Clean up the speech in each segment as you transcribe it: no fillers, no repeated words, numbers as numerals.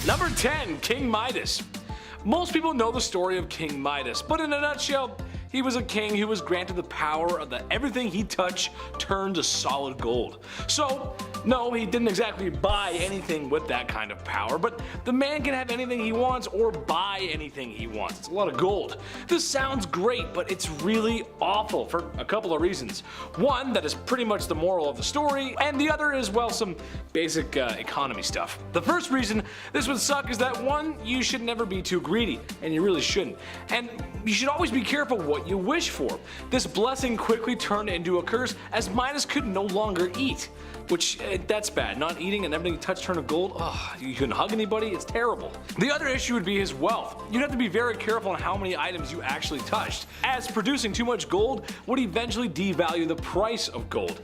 Number 10. King Midas. Most people know the story of King Midas, but in a nutshell, he was a king who was granted the power of that everything he touched turned to solid gold. So, no, he didn't exactly buy anything with that kind of power, but the man can have anything he wants or buy anything he wants. It's a lot of gold. This sounds great, but it's really awful for a couple of reasons. One, that is pretty much the moral of the story, and the other is, well, some basic economy stuff. The first reason this would suck is that, one, you should never be too greedy, and you really shouldn't. And you should always be careful what you wish for. This blessing quickly turned into a curse as Midas could no longer eat. Which, that's bad. Not eating and everything you touch turned to gold. Ugh, you couldn't hug anybody, it's terrible. The other issue would be his wealth. You'd have to be very careful on how many items you actually touched, as producing too much gold would eventually devalue the price of gold.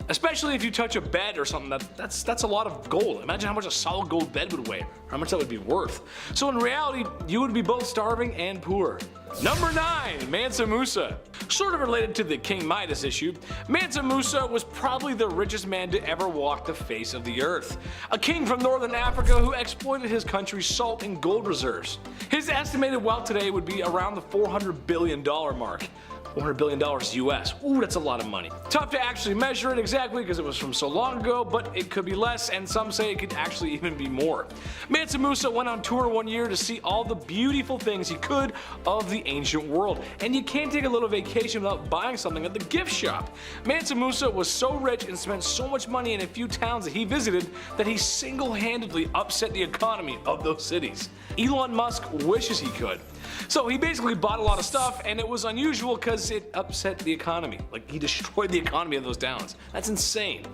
Especially if you touch a bed or something, that's a lot of gold. Imagine how much a solid gold bed would weigh, how much that would be worth. So in reality, you would be both starving and poor. Number 9. Mansa Musa. Sort of related to the King Midas issue, Mansa Musa was probably the richest man to ever walk the face of the earth. A king from northern Africa who exploited his country's salt and gold reserves. His estimated wealth today would be around the $400 billion mark. $400 billion US. Ooh, that's a lot of money. Tough to actually measure it exactly because it was from so long ago, but it could be less, and some say it could actually even be more. Mansa Musa went on tour one year to see all the beautiful things he could of the ancient world, and you can't take a little vacation without buying something at the gift shop. Mansa Musa was so rich and spent so much money in a few towns that he visited that he single-handedly upset the economy of those cities. Elon Musk wishes he could. So he basically bought a lot of stuff, and it was unusual because it upset the economy. Like, he destroyed the economy of those towns. That's insane.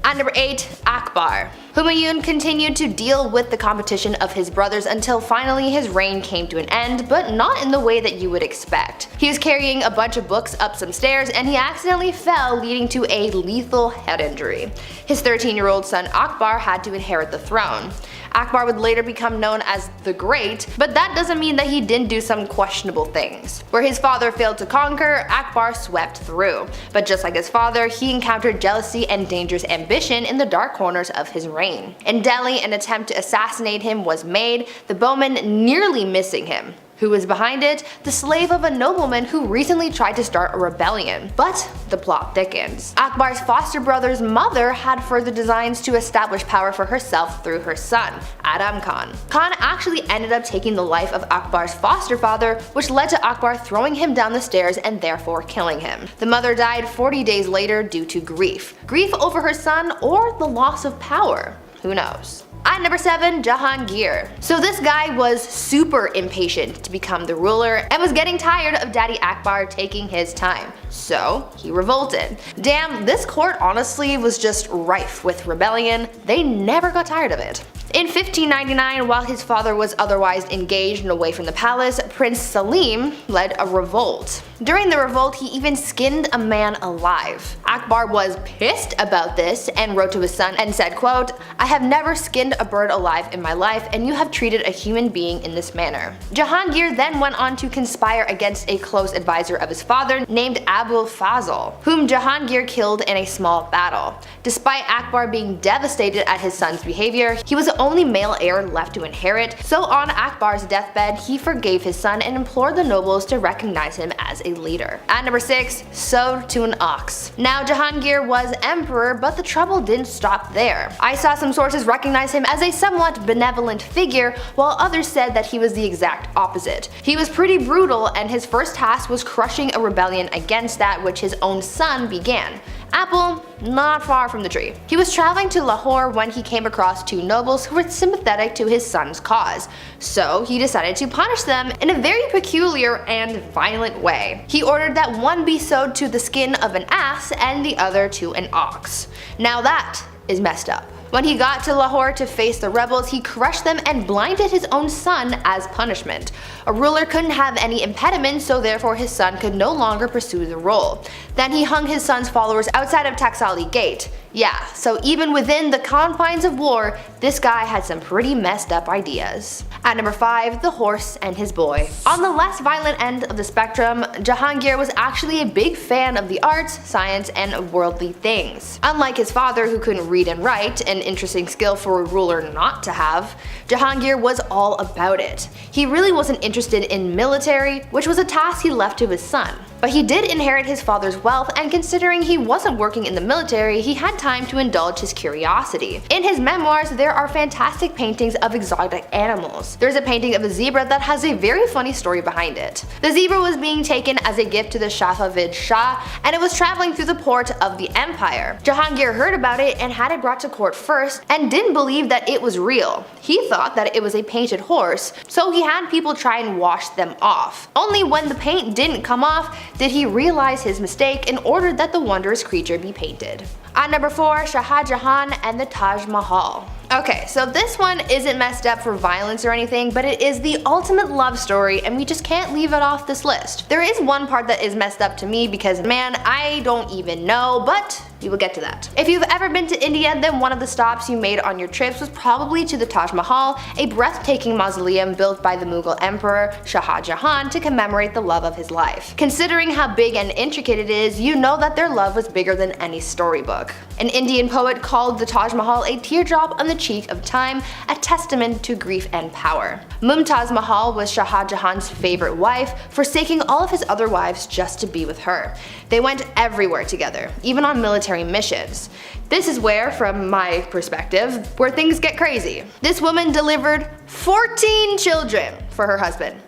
At number 8, Akbar. Humayun continued to deal with the competition of his brothers until finally his reign came to an end, but not in the way that you would expect. He was carrying a bunch of books up some stairs and he accidentally fell, leading to a lethal head injury. His 13-year-old son Akbar had to inherit the throne. Akbar would later become known as the Great, but that doesn't mean that he didn't do some questionable things. Where his father failed to conquer, Akbar swept through. But just like his father, he encountered jealousy and dangerous ambition in the dark corners of his reign. In Delhi, an attempt to assassinate him was made, the bowman nearly missing him. Who was behind it? The slave of a nobleman who recently tried to start a rebellion. But the plot thickens. Akbar's foster brother's mother had further designs to establish power for herself through her son, Adam Khan. Khan actually ended up taking the life of Akbar's foster father, which led to Akbar throwing him down the stairs and therefore killing him. The mother died 40 days later due to grief. Grief over her son or the loss of power? Who knows? At number 7, Jahangir. So this guy was super impatient to become the ruler and was getting tired of Daddy Akbar taking his time. So he revolted. Damn, this court honestly was just rife with rebellion. They never got tired of it. In 1599, while his father was otherwise engaged and away from the palace, Prince Salim led a revolt. During the revolt, he even skinned a man alive. Akbar was pissed about this and wrote to his son and said, quote, "I have never skinned a bird alive in my life, and you have treated a human being in this manner." Jahangir then went on to conspire against a close advisor of his father named Abul Fazl, whom Jahangir killed in a small battle. Despite Akbar being devastated at his son's behavior, he was the only male heir left to inherit, so on Akbar's deathbed he forgave his son and implored the nobles to recognize him as a leader. At number 6, sewed to an ox. Now Jahangir was emperor, but the trouble didn't stop there. I saw some sources recognize him as a somewhat benevolent figure, while others said that he was the exact opposite. He was pretty brutal, and his first task was crushing a rebellion against that which his own son began. Apple, not far from the tree. He was traveling to Lahore when he came across two nobles who were sympathetic to his son's cause, so he decided to punish them in a very peculiar and violent way. He ordered that one be sewed to the skin of an ass and the other to an ox. Now that is messed up. When he got to Lahore to face the rebels, he crushed them and blinded his own son as punishment. A ruler couldn't have any impediment, so therefore his son could no longer pursue the role. Then he hung his son's followers outside of Taxali Gate. Yeah, so even within the confines of war, this guy had some pretty messed up ideas. At number 5, the horse and his boy. On the less violent end of the spectrum, Jahangir was actually a big fan of the arts, science, and worldly things. Unlike his father, who couldn't read and write, an interesting skill for a ruler not to have, Jahangir was all about it. He really wasn't interested in military, which was a task he left to his son. But he did inherit his father's wealth, and considering he wasn't working in the military, he had time to indulge his curiosity. In his memoirs, there are fantastic paintings of exotic animals. There's a painting of a zebra that has a very funny story behind it. The zebra was being taken as a gift to the Safavid Shah, and it was traveling through the port of the empire. Jahangir heard about it and had it brought to court first, and didn't believe that it was real. He thought that it was a painted horse, so he had people try and wash them off. Only when the paint didn't come off did he realize his mistake and ordered that the wondrous creature be painted. At number 4, Shah Jahan and the Taj Mahal. Okay, so this one isn't messed up for violence or anything, but it is the ultimate love story, and we just can't leave it off this list. There is one part that is messed up to me because, man, I don't even know, but we will get to that. If you've ever been to India, then one of the stops you made on your trips was probably to the Taj Mahal, a breathtaking mausoleum built by the Mughal Emperor Shah Jahan to commemorate the love of his life. Considering how big and intricate it is, you know that their love was bigger than any storybook. An Indian poet called the Taj Mahal a teardrop on the cheek of time, a testament to grief and power. Mumtaz Mahal was Shah Jahan's favorite wife, forsaking all of his other wives just to be with her. They went everywhere together, even on military missions. This is where, from my perspective, where things get crazy. This woman delivered 14 children for her husband.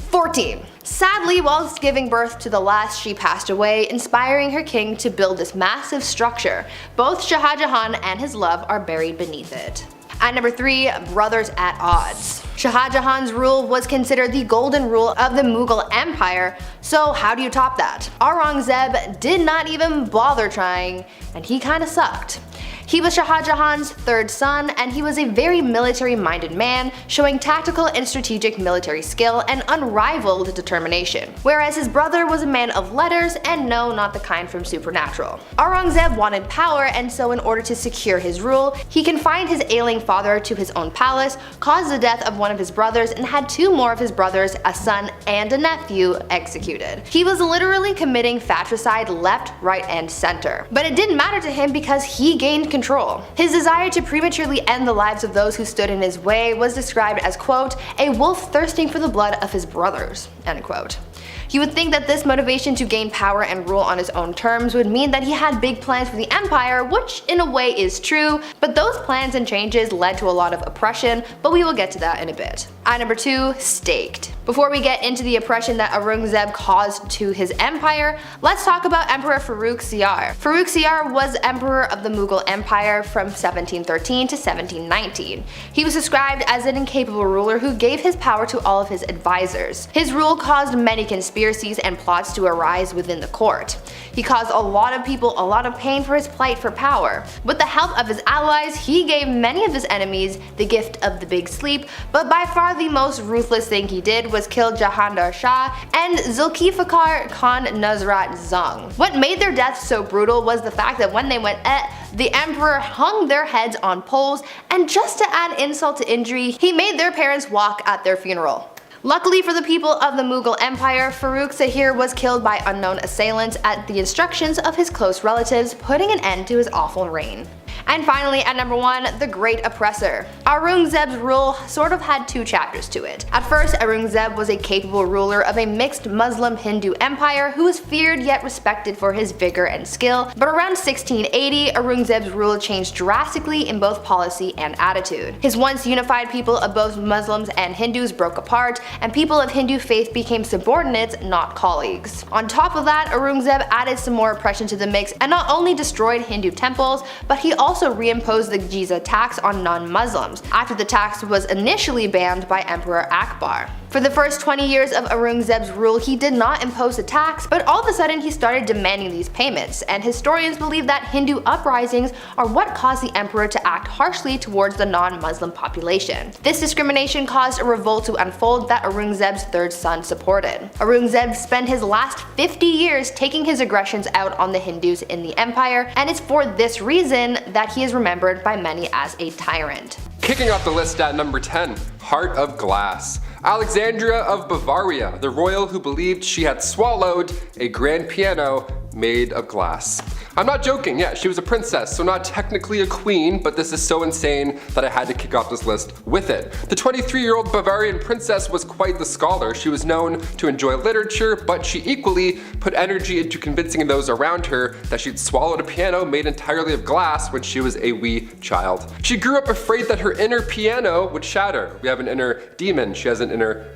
14. Sadly, whilst giving birth to the last, she passed away, inspiring her king to build this massive structure. Both Shah Jahan and his love are buried beneath it. At number 3, brothers at odds. Shah Jahan's rule was considered the golden rule of the Mughal Empire, so how do you top that? Aurangzeb did not even bother trying, and he kinda sucked. He was Shah Jahan's third son, and he was a very military-minded man, showing tactical and strategic military skill and unrivaled determination. Whereas his brother was a man of letters, and no, not the kind from Supernatural. Aurangzeb wanted power, and so in order to secure his rule, he confined his ailing father to his own palace, caused the death of one of his brothers, and had 2 more of his brothers, a son and a nephew, executed. He was literally committing fratricide left, right, and center. But it didn't matter to him because he gained control. His desire to prematurely end the lives of those who stood in his way was described as, quote, a wolf thirsting for the blood of his brothers, end quote. You would think that this motivation to gain power and rule on his own terms would mean that he had big plans for the empire, which in a way is true, but those plans and changes led to a lot of oppression, but we will get to that in a bit. At number 2, staked. Before we get into the oppression that Aurangzeb caused to his empire, let's talk about Emperor Farrukh Siyar. Farrukh Siyar was emperor of the Mughal Empire from 1713 to 1719. He was described as an incapable ruler who gave his power to all of his advisors. His rule caused many conspiracies and plots to arise within the court. He caused a lot of people a lot of pain for his plight for power. With the help of his allies, he gave many of his enemies the gift of the big sleep, but by far the most ruthless thing he did was kill Jahandar Shah and Zulfikar Khan Nusrat Jung. What made their deaths so brutal was the fact that when they went the emperor hung their heads on poles, and just to add insult to injury, he made their parents walk at their funeral. Luckily for the people of the Mughal Empire, Farrukh Siyar was killed by unknown assailants at the instructions of his close relatives, putting an end to his awful reign. And finally, at number 1, the Great Oppressor. Aurangzeb's rule sort of had 2 chapters to it. At first, Aurangzeb was a capable ruler of a mixed Muslim-Hindu empire who was feared yet respected for his vigor and skill, but around 1680, Aurangzeb's rule changed drastically in both policy and attitude. His once unified people of both Muslims and Hindus broke apart, and people of Hindu faith became subordinates, not colleagues. On top of that, Aurangzeb added some more oppression to the mix and not only destroyed Hindu temples, but he also reimposed the jizya tax on non-Muslims, after the tax was initially banned by Emperor Akbar. For the first 20 years of Aurangzeb's rule, he did not impose a tax, but all of a sudden he started demanding these payments, and historians believe that Hindu uprisings are what caused the emperor to act harshly towards the non-Muslim population. This discrimination caused a revolt to unfold that Aurangzeb's third son supported. Aurangzeb spent his last 50 years taking his aggressions out on the Hindus in the empire, and it's for this reason that he is remembered by many as a tyrant. Kicking off the list at number 10, Heart of Glass. Alexandria of Bavaria, the royal who believed she had swallowed a grand piano made of glass. I'm not joking, yeah, she was a princess, so not technically a queen, but this is so insane that I had to kick off this list with it. The 23-year-old Bavarian princess was quite the scholar. She was known to enjoy literature, but she equally put energy into convincing those around her that she'd swallowed a piano made entirely of glass when she was a wee child. She grew up afraid that her inner piano would shatter. We have an inner demon, she has an inner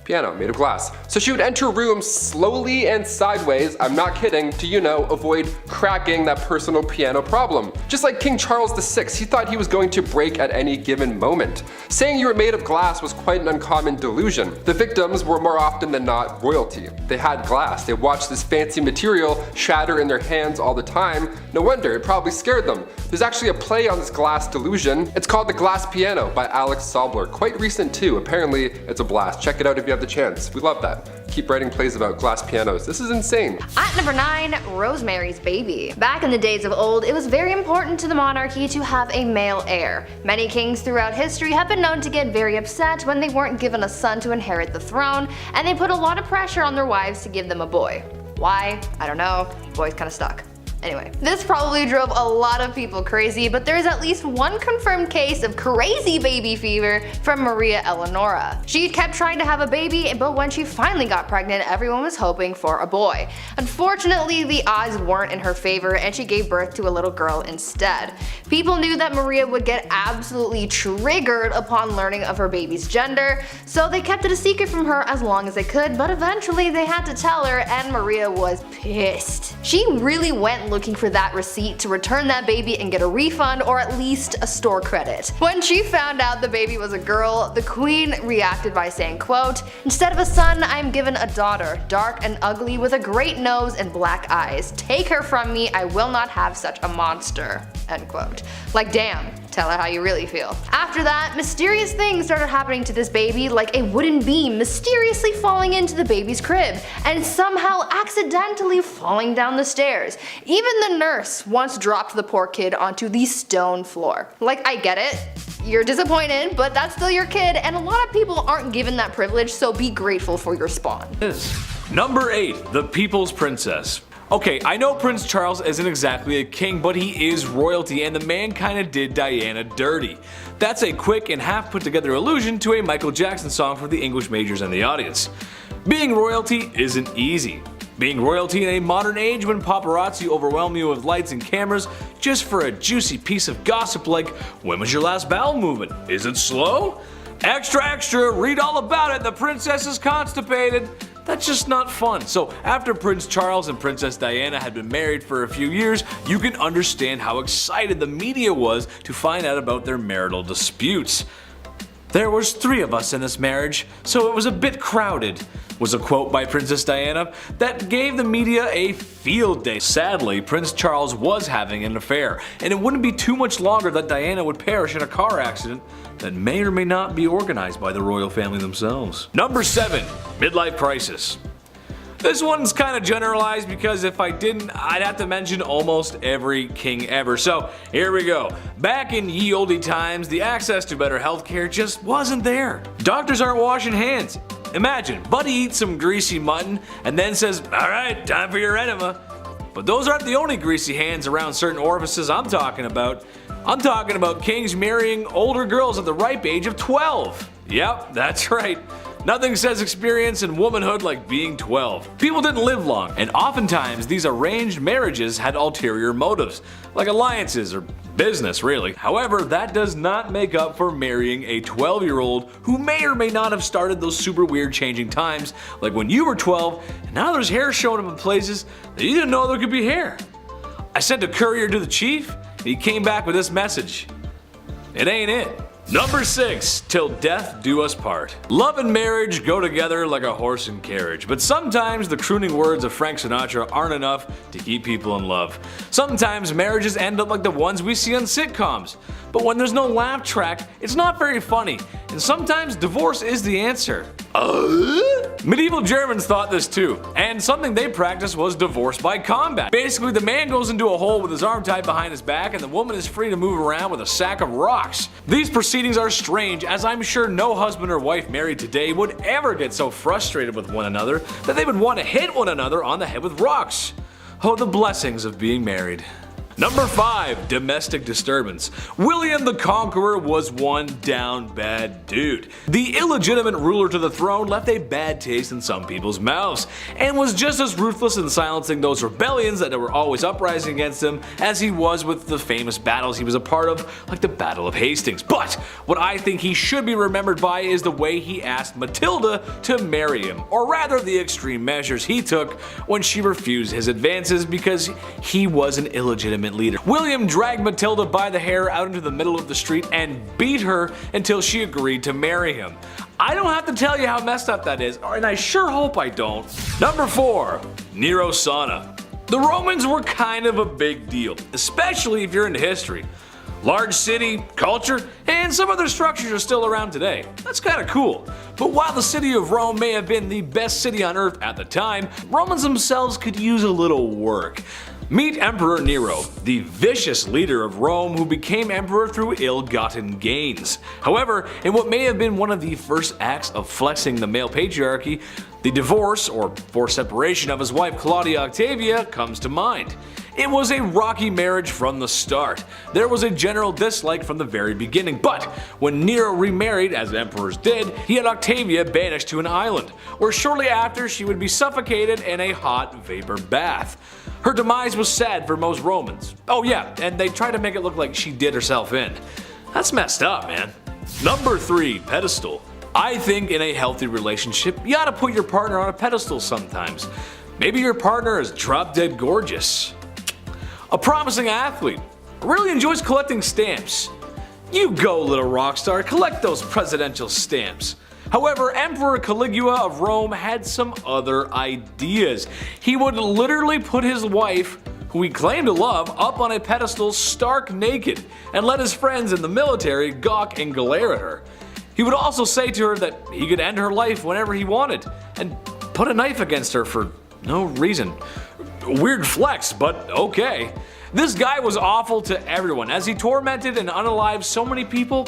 piano made of glass. So she would enter rooms slowly and sideways, I'm not kidding, to, you know, avoid cracking that personal piano problem. Just like King Charles VI, he thought he was going to break at any given moment. Saying you were made of glass was quite an uncommon delusion. The victims were more often than not royalty. They had glass, they watched this fancy material shatter in their hands all the time. No wonder, it probably scared them. There's actually a play on this glass delusion. It's called The Glass Piano by Alex Sobler. Quite recent too, apparently it's a blast. Check it out if you have the chance. We love that. Keep writing plays about glass pianos. This is insane. At number 9, Rosemary's Baby. Back in the days of old, it was very important to the monarchy to have a male heir. Many kings throughout history have been known to get very upset when they weren't given a son to inherit the throne, and they put a lot of pressure on their wives to give them a boy. Why? I don't know. The boy's kinda stuck. Anyway, this probably drove a lot of people crazy, but there's at least one confirmed case of crazy baby fever from Maria Eleonora. She kept trying to have a baby, but when she finally got pregnant, everyone was hoping for a boy. Unfortunately, the odds weren't in her favor, and she gave birth to a little girl instead. People knew that Maria would get absolutely triggered upon learning of her baby's gender, so they kept it a secret from her as long as they could, but eventually they had to tell her, and Maria was pissed. She really went looking for that receipt to return that baby and get a refund or at least a store credit. When she found out the baby was a girl, the queen reacted by saying, quote, "Instead of a son, I am given a daughter, dark and ugly with a great nose and black eyes. Take her from me, I will not have such a monster." End quote. Like damn, tell her how you really feel. After that, mysterious things started happening to this baby, like a wooden beam mysteriously falling into the baby's crib, and somehow accidentally falling down the stairs. Even the nurse once dropped the poor kid onto the stone floor. Like, I get it, you're disappointed, but that's still your kid, and a lot of people aren't given that privilege, so be grateful for your spawn. Number 8, the People's Princess. Okay, I know Prince Charles isn't exactly a king, but he is royalty, and the man kinda did Diana dirty. That's a quick and half put together allusion to a Michael Jackson song for the English majors and the audience. Being royalty isn't easy. Being royalty in a modern age when paparazzi overwhelm you with lights and cameras just for a juicy piece of gossip like, when was your last bowel movement? Is it slow? Extra extra, read all about it, the princess is constipated. That's just not fun. So after Prince Charles and Princess Diana had been married for a few years, you can understand how excited the media was to find out about their marital disputes. "There was 3 of us in this marriage, so it was a bit crowded," was a quote by Princess Diana that gave the media a field day. Sadly, Prince Charles was having an affair, and it wouldn't be too much longer that Diana would perish in a car accident that may or may not be organized by the royal family themselves. Number 7, midlife crisis. This one's kind of generalized because if I didn't, I'd have to mention almost every king ever. So here we go. Back in ye olde times, the access to better healthcare just wasn't there. Doctors aren't washing hands. Imagine, Buddy eats some greasy mutton and then says, "Alright, time for your enema." But those aren't the only greasy hands around certain orifices I'm talking about. I'm talking about kings marrying older girls at the ripe age of 12. Yep, that's right. Nothing says experience and womanhood like being 12. People didn't live long, and oftentimes these arranged marriages had ulterior motives, like alliances or business really. However, that does not make up for marrying a 12-year-old who may or may not have started those super weird changing times, like when you were 12 and now there's hair showing up in places that you didn't know there could be hair. I sent a courier to the chief and he came back with this message. It ain't it. Number 6. Till death do us part. Love and marriage go together like a horse and carriage, but sometimes the crooning words of Frank Sinatra aren't enough to keep people in love. Sometimes marriages end up like the ones we see on sitcoms, but when there's no laugh track, it's not very funny, and sometimes divorce is the answer. Medieval Germans thought this too, and something they practiced was divorce by combat. Basically, the man goes into a hole with his arm tied behind his back, and the woman is free to move around with a sack of rocks. These proceedings are strange, as I'm sure no husband or wife married today would ever get so frustrated with one another that they would want to hit one another on the head with rocks. Oh, the blessings of being married. Number 5. Domestic disturbance. William the Conqueror was one down bad dude. The illegitimate ruler to the throne left a bad taste in some people's mouths, and was just as ruthless in silencing those rebellions that were always uprising against him as he was with the famous battles he was a part of, like the Battle of Hastings. But what I think he should be remembered by is the way he asked Matilda to marry him, or rather the extreme measures he took when she refused his advances because he was an illegitimate leader. William dragged Matilda by the hair out into the middle of the street and beat her until she agreed to marry him. I don't have to tell you how messed up that is, and I sure hope I don't. Number 4. Nero Sauna. The Romans were kind of a big deal, especially if you're into history. Large city, culture, and some other structures are still around today. That's kinda cool. But while the city of Rome may have been the best city on earth at the time, Romans themselves could use a little work. Meet Emperor Nero, the vicious leader of Rome who became emperor through ill-gotten gains. However, in what may have been one of the first acts of flexing the male patriarchy, the divorce or forced separation of his wife Claudia Octavia comes to mind. It was a rocky marriage from the start. There was a general dislike from the very beginning, but when Nero remarried, as emperors did, he had Octavia banished to an island, where shortly after she would be suffocated in a hot vapor bath. Her demise was sad for most Romans. Oh yeah, and they tried to make it look like she did herself in. That's messed up, man. Number 3. Pedestal. I think in a healthy relationship, you ought to put your partner on a pedestal sometimes. Maybe your partner is drop dead gorgeous. A promising athlete. Really enjoys collecting stamps. You go, little rock star, collect those presidential stamps. However, Emperor Caligula of Rome had some other ideas. He would literally put his wife, who he claimed to love, up on a pedestal stark naked, and let his friends in the military gawk and glare at her. He would also say to her that he could end her life whenever he wanted, and put a knife against her for no reason. Weird flex, but okay. This guy was awful to everyone, as he tormented and unalived so many people.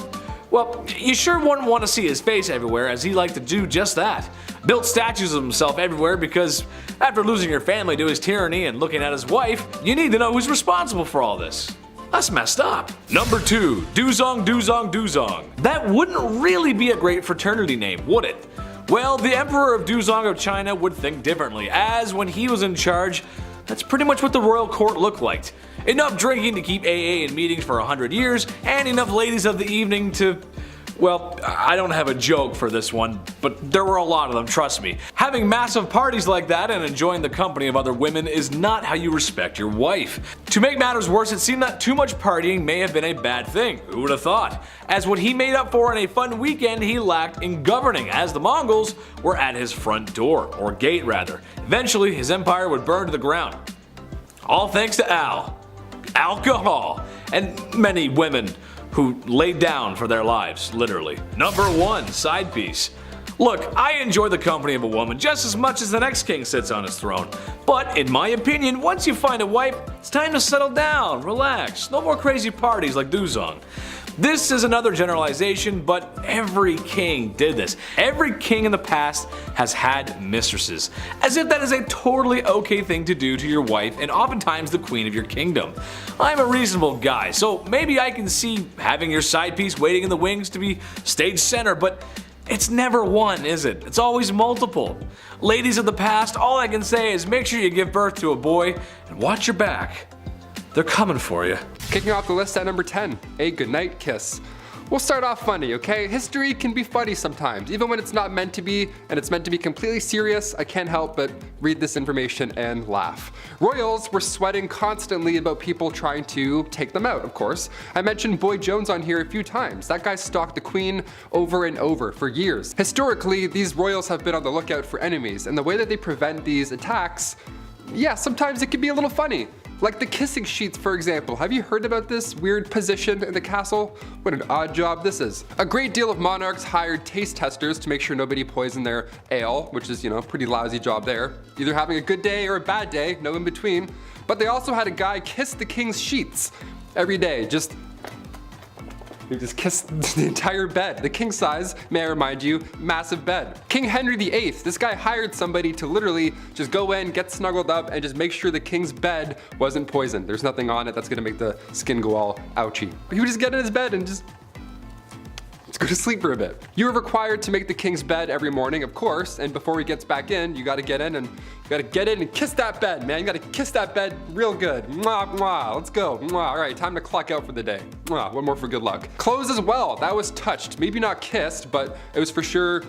Well, you sure wouldn't want to see his face everywhere, as he liked to do just that. Built statues of himself everywhere because after losing your family to his tyranny and looking at his wife, you need to know who's responsible for all this. That's messed up. Number 2. Duzong Duzong Duzong. That wouldn't really be a great fraternity name, would it? Well, the Emperor of Duzong of China would think differently, as when he was in charge, that's pretty much what the royal court looked like. Enough drinking to keep AA in meetings for 100 years, and enough ladies of the evening to... Well, I don't have a joke for this one, but there were a lot of them, trust me. Having massive parties like that and enjoying the company of other women is not how you respect your wife. To make matters worse, it seemed that too much partying may have been a bad thing. Who would have thought? As what he made up for in a fun weekend, he lacked in governing, as the Mongols were at his front door, or gate rather. Eventually, his empire would burn to the ground. All thanks to alcohol, and many women who laid down for their lives, literally. Number 1. Side piece. Look, I enjoy the company of a woman just as much as the next king sits on his throne. But in my opinion, once you find a wife, it's time to settle down, relax. No more crazy parties like Duzong. This is another generalization, but every king did this. Every king in the past has had mistresses, as if that is a totally okay thing to do to your wife and oftentimes the queen of your kingdom. I'm a reasonable guy, so maybe I can see having your side piece waiting in the wings to be stage center, but it's never one, is it? It's always multiple. Ladies of the past, all I can say is make sure you give birth to a boy and watch your back. They're coming for you. Kicking off the list at number 10, a goodnight kiss. We'll start off funny, okay? History can be funny sometimes, even when it's not meant to be, and it's meant to be completely serious. I can't help but read this information and laugh. Royals were sweating constantly about people trying to take them out, of course. I mentioned Boy Jones on here a few times. That guy stalked the Queen over and over for years. Historically, these royals have been on the lookout for enemies, and the way that they prevent these attacks, yeah, sometimes it can be a little funny. Like the kissing sheets, for example. Have you heard about this weird position in the castle? What an odd job this is. A great deal of monarchs hired taste testers to make sure nobody poisoned their ale, which is, a pretty lousy job there. Either having a good day or a bad day, no in between. But they also had a guy kiss the king's sheets every day. He just kissed the entire bed. The king size, may I remind you, massive bed. King Henry VIII, this guy hired somebody to literally just go in, get snuggled up, and just make sure the king's bed wasn't poisoned. There's nothing on it that's gonna make the skin go all ouchy. But he would just get in his bed and just go to sleep for a bit. You are required to make the king's bed every morning, of course, and before he gets back in, you gotta get in and kiss that bed, man. You gotta kiss that bed real good. Mwah, mwah, let's go. Mwah. All right, time to clock out for the day. Mwah, one more for good luck. Clothes as well, that was touched. Maybe not kissed, but it was for sure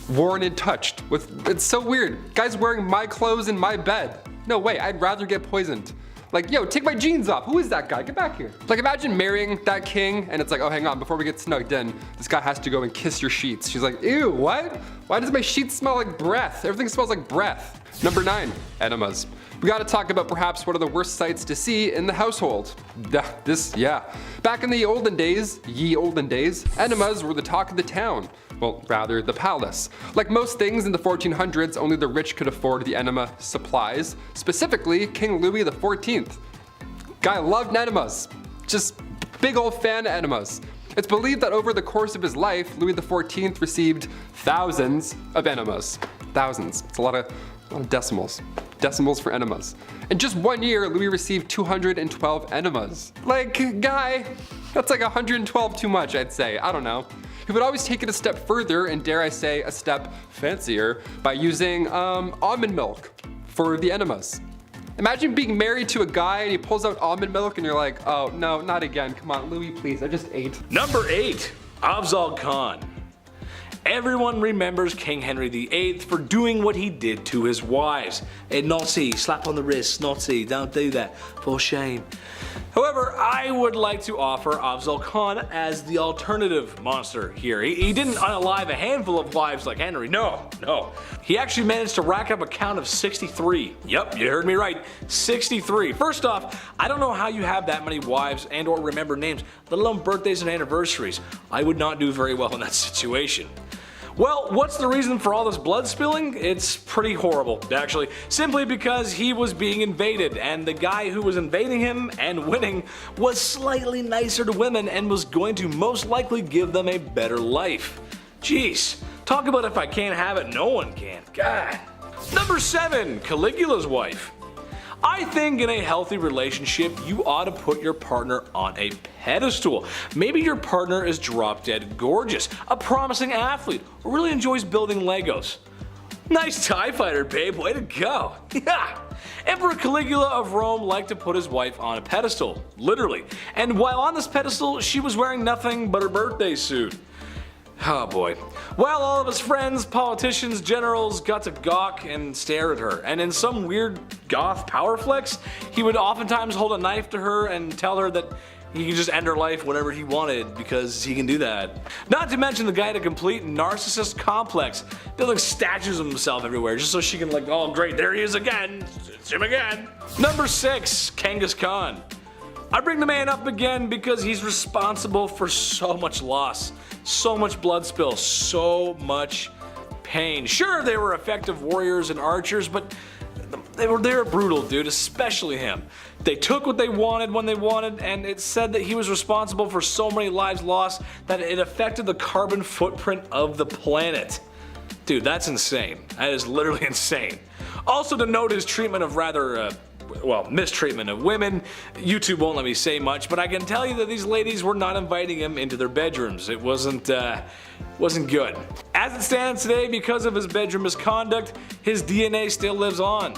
worn and touched. It's so weird. Guys wearing my clothes in my bed. No way, I'd rather get poisoned. Like, yo, take my jeans off. Who is that guy? Get back here. Like, imagine marrying that king and it's like, oh, hang on, before we get snugged in, this guy has to go and kiss your sheets. She's like, ew, what? Why does my sheets smell like breath? Everything smells like breath. Number 9, enemas. We gotta talk about perhaps one of the worst sights to see in the household. Back in the olden days, enemas were the talk of the town. Well, rather, the palace. Like most things in the 1400s, only the rich could afford the enema supplies. Specifically, King Louis XIV. Guy loved enemas. Just big old fan of enemas. It's believed that over the course of his life, Louis XIV received thousands of enemas. Thousands. It's a lot of decimals. Decimals for enemas. In just 1 year, Louis received 212 enemas. Like, guy, that's like 112 too much, I'd say. I don't know. He would always take it a step further, and dare I say, a step fancier, by using almond milk for the enemas. Imagine being married to a guy and he pulls out almond milk and you're like, oh no, not again. Come on, Louis, please, I just ate. Number 8, Afzal Khan. Everyone remembers King Henry VIII for doing what he did to his wives. Hey, naughty, slap on the wrist, naughty, don't do that, for shame. However, I would like to offer Afzal Khan as the alternative monster here. He didn't unalive a handful of wives like Henry, no. He actually managed to rack up a count of 63. Yep, you heard me right, 63. First off, I don't know how you have that many wives and or remember names, let alone birthdays and anniversaries. I would not do very well in that situation. Well, what's the reason for all this blood spilling? It's pretty horrible, actually. Simply because he was being invaded, and the guy who was invading him and winning was slightly nicer to women and was going to most likely give them a better life. Jeez, talk about if I can't have it, no one can. God. Number 7, Caligula's wife. I think in a healthy relationship, you ought to put your partner on a pedestal. Maybe your partner is drop dead gorgeous, a promising athlete, or really enjoys building Legos. Nice TIE fighter, babe, way to go. Yeah. Emperor Caligula of Rome liked to put his wife on a pedestal, literally. And while on this pedestal, she was wearing nothing but her birthday suit. Oh boy. Well, all of his friends, politicians, generals got to gawk and stare at her, and in some weird goth power flex, he would oftentimes hold a knife to her and tell her that he could just end her life whenever he wanted because he can do that. Not to mention the guy had a complete narcissist complex, building statues of himself everywhere just so she can like, oh great, there he is again, it's him again. Number 6, Genghis Khan. I bring the man up again because he's responsible for so much loss, so much blood spill, so much pain. Sure, they were effective warriors and archers, but they were brutal, dude, especially him. They took what they wanted when they wanted, and it's said that he was responsible for so many lives lost that it affected the carbon footprint of the planet. Dude, that's insane. That is literally insane. Also to note his treatment of rather mistreatment of women. YouTube won't let me say much, but I can tell you that these ladies were not inviting him into their bedrooms. It wasn't good. As it stands today, because of his bedroom misconduct, his DNA still lives on.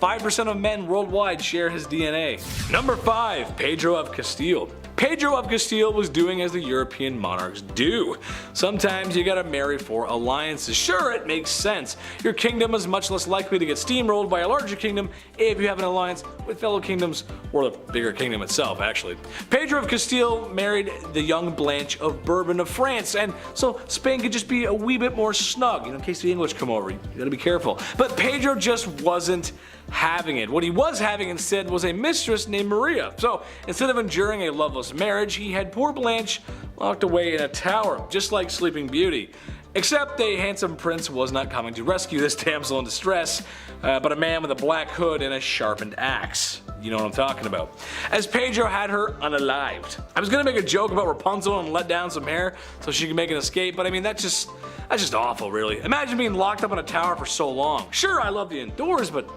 5% of men worldwide share his DNA. Number 5, Pedro of Castile. Pedro of Castile was doing as the European monarchs do. Sometimes you gotta marry for alliances. Sure, it makes sense. Your kingdom is much less likely to get steamrolled by a larger kingdom if you have an alliance with fellow kingdoms, or the bigger kingdom itself actually. Pedro of Castile married the young Blanche of Bourbon of France, and so Spain could just be a wee bit more snug, in case the English come over. You gotta be careful. But Pedro just wasn't having it. What he was having instead was a mistress named Maria. So instead of enduring a loveless marriage, he had poor Blanche locked away in a tower, just like Sleeping Beauty. Except a handsome prince was not coming to rescue this damsel in distress, but a man with a black hood and a sharpened axe. You know what I'm talking about. As Pedro had her unalived. I was gonna make a joke about Rapunzel and let down some hair so she could make an escape, but I mean that's just awful, really. Imagine being locked up in a tower for so long. Sure, I love the indoors, but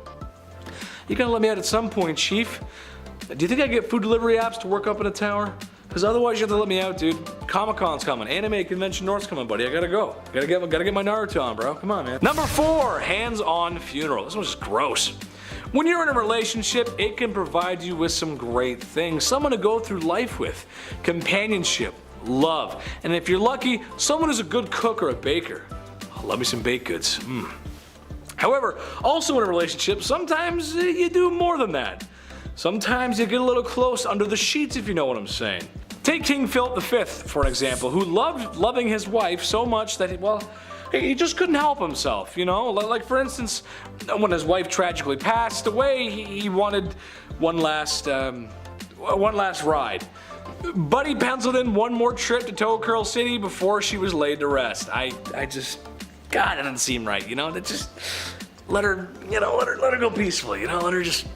you gotta let me out at some point, Chief. Do you think I get food delivery apps to work up in a tower? Because otherwise you have to let me out, dude. Comic-Con's coming. Anime Convention North's coming, buddy. I gotta go. Gotta get my Naruto on, bro. Come on, man. Number 4, hands-on funeral. This one's just gross. When you're in a relationship, it can provide you with some great things. Someone to go through life with. Companionship, love, and if you're lucky, someone who's a good cook or a baker. Oh, love me some baked goods. However, also in a relationship, sometimes you do more than that. Sometimes you get a little close under the sheets, if you know what I'm saying. Take King Philip V, for an example, who loved loving his wife so much that he just couldn't help himself, you know? Like for instance, when his wife tragically passed away, he wanted one last ride. But he penciled in one more trip to Toe Curl City before she was laid to rest. God, that doesn't seem right, you know? That just let her go peacefully, you know? Let her just.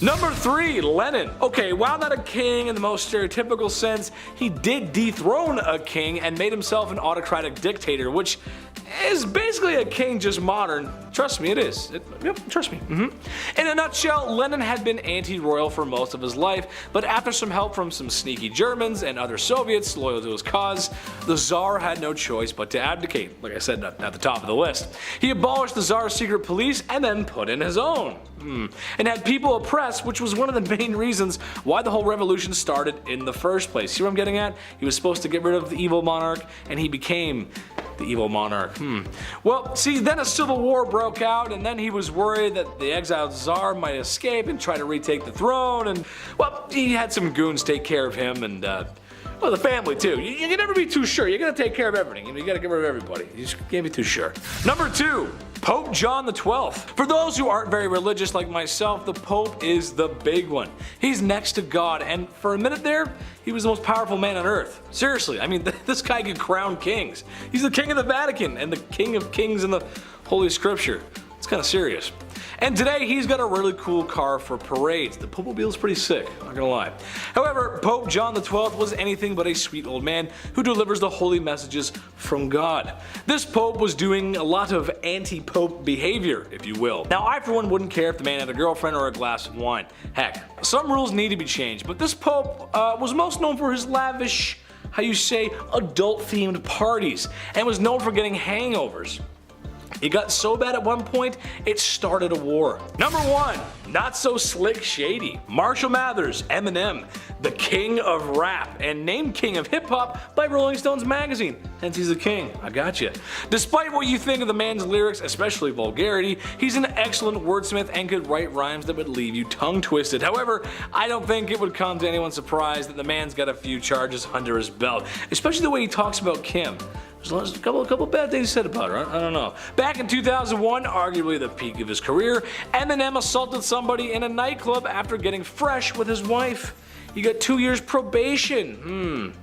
Number 3, Lenin. Okay, while not a king in the most stereotypical sense, he did dethrone a king and made himself an autocratic dictator, which is basically a king just modern. Trust me, it is. Yep, trust me. In a nutshell, Lenin had been anti-royal for most of his life, but after some help from some sneaky Germans and other Soviets loyal to his cause, the Tsar had no choice but to abdicate, like I said at the top of the list. He abolished the Tsar's secret police and then put in his own. And had people oppressed, which was one of the main reasons why the whole revolution started in the first place. See what I'm getting at? He was supposed to get rid of the evil monarch, and he became the evil monarch. Well, see, then a civil war broke out, and then he was worried that the exiled Tsar might escape and try to retake the throne, and, well, he had some goons take care of him, and, well, the family too. You can never be too sure. You gotta take care of everything. You gotta get rid of everybody. You just can't be too sure. Number 2, Pope John XII. For those who aren't very religious like myself, the Pope is the big one. He's next to God, and for a minute there, he was the most powerful man on earth. Seriously, I mean, this guy could crown kings. He's the king of the Vatican and the king of kings in the Holy Scripture. It's kind of serious. And today he's got a really cool car for parades. The BumbleBee is pretty sick, not gonna lie. However, Pope John XII was anything but a sweet old man who delivers the holy messages from God. This Pope was doing a lot of anti-Pope behavior, if you will. Now I for one wouldn't care if the man had a girlfriend or a glass of wine. Heck, some rules need to be changed, but this Pope was most known for his lavish, adult-themed parties, and was known for getting hangovers. It got so bad at one point, it started a war. Number 1, not so slick shady. Marshall Mathers, Eminem, the king of rap, and named king of hip hop by Rolling Stones magazine. Hence he's a king, I gotcha. Despite what you think of the man's lyrics, especially vulgarity, he's an excellent wordsmith and could write rhymes that would leave you tongue twisted. However, I don't think it would come to anyone's surprise that the man's got a few charges under his belt, especially the way he talks about Kim. There's a couple bad things said about her, I don't know. Back in 2001, arguably the peak of his career, Eminem assaulted somebody in a nightclub after getting fresh with his wife. He got 2 years probation.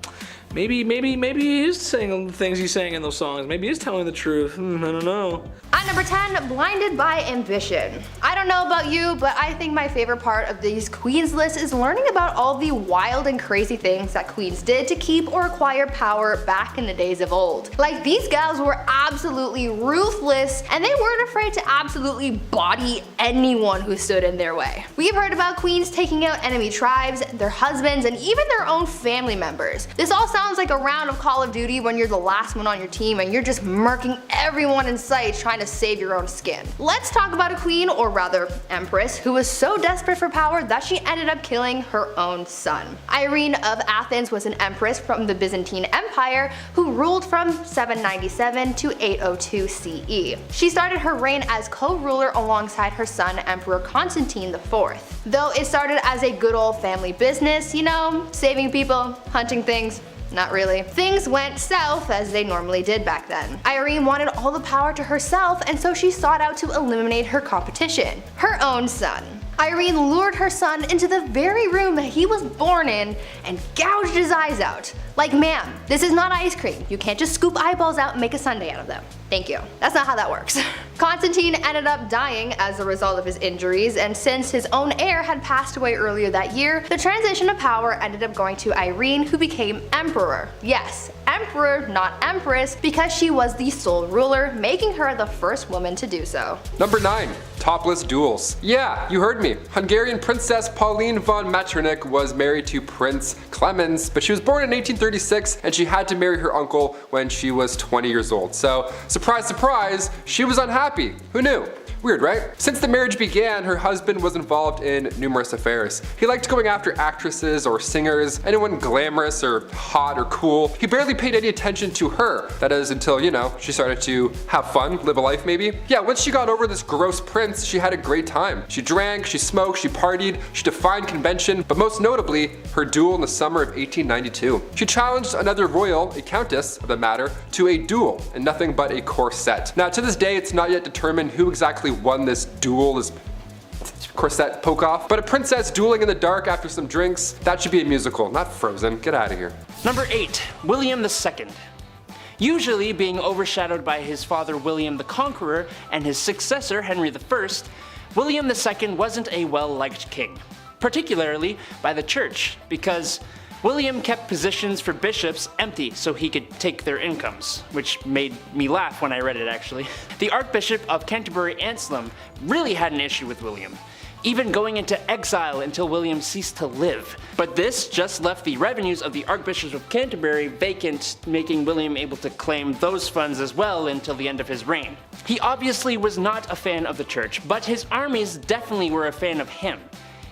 Maybe he is saying the things he's saying in those songs. Maybe he's telling the truth. I don't know. At number 10, blinded by ambition. I don't know about you, but I think my favorite part of these queens lists is learning about all the wild and crazy things that queens did to keep or acquire power back in the days of old. Like, these gals were absolutely ruthless, and they weren't afraid to absolutely body anyone who stood in their way. We've heard about queens taking out enemy tribes, their husbands, and even their own family members. This all sounds like a round of Call of Duty when you're the last one on your team and you're just murking everyone in sight trying to save your own skin. Let's talk about a queen, or rather empress, who was so desperate for power that she ended up killing her own son. Irene of Athens was an empress from the Byzantine Empire who ruled from 797 to 802 CE. She started her reign as co-ruler alongside her son Emperor Constantine IV. Though it started as a good old family business, you know, saving people, hunting things. Not really. Things went south as they normally did back then. Irene wanted all the power to herself, and so she sought out to eliminate her competition, her own son. Irene lured her son into the very room that he was born in and gouged his eyes out. Like, ma'am, this is not ice cream. You can't just scoop eyeballs out and make a sundae out of them. Thank you. That's not how that works. Constantine ended up dying as a result of his injuries, and since his own heir had passed away earlier that year, the transition of power ended up going to Irene, who became emperor. Yes, emperor, not empress, because she was the sole ruler, making her the first woman to do so. Number 9. Topless duels. Yeah, you heard me. Hungarian Princess Pauline von Metternich was married to Prince Clemens, but she was born in 1836 and she had to marry her uncle when she was 20 years old. So, surprise, surprise, she was unhappy. Who knew? Weird, right? Since the marriage began, her husband was involved in numerous affairs. He liked going after actresses or singers, anyone glamorous or hot or cool. He barely paid any attention to her. That is until, you know, she started to have fun, live a life maybe. Yeah, once she got over this gross prince, she had a great time. She drank, she smoked, she partied, she defied convention, but most notably, her duel in the summer of 1892. She challenged another royal, a countess of the matter, to a duel in nothing but a corset. Now to this day, it's not yet determined who exactly won this duel, this corset poke off, but a princess dueling in the dark after some drinks, that should be a musical, not Frozen. Get out of here. Number 8. William II. Usually being overshadowed by his father William the Conqueror and his successor Henry I, William II wasn't a well-liked king, particularly by the church, because William kept positions for bishops empty so he could take their incomes, which made me laugh when I read it actually. The Archbishop of Canterbury Anselm really had an issue with William, even going into exile until William ceased to live. But this just left the revenues of the Archbishop of Canterbury vacant, making William able to claim those funds as well until the end of his reign. He obviously was not a fan of the church, but his armies definitely were a fan of him.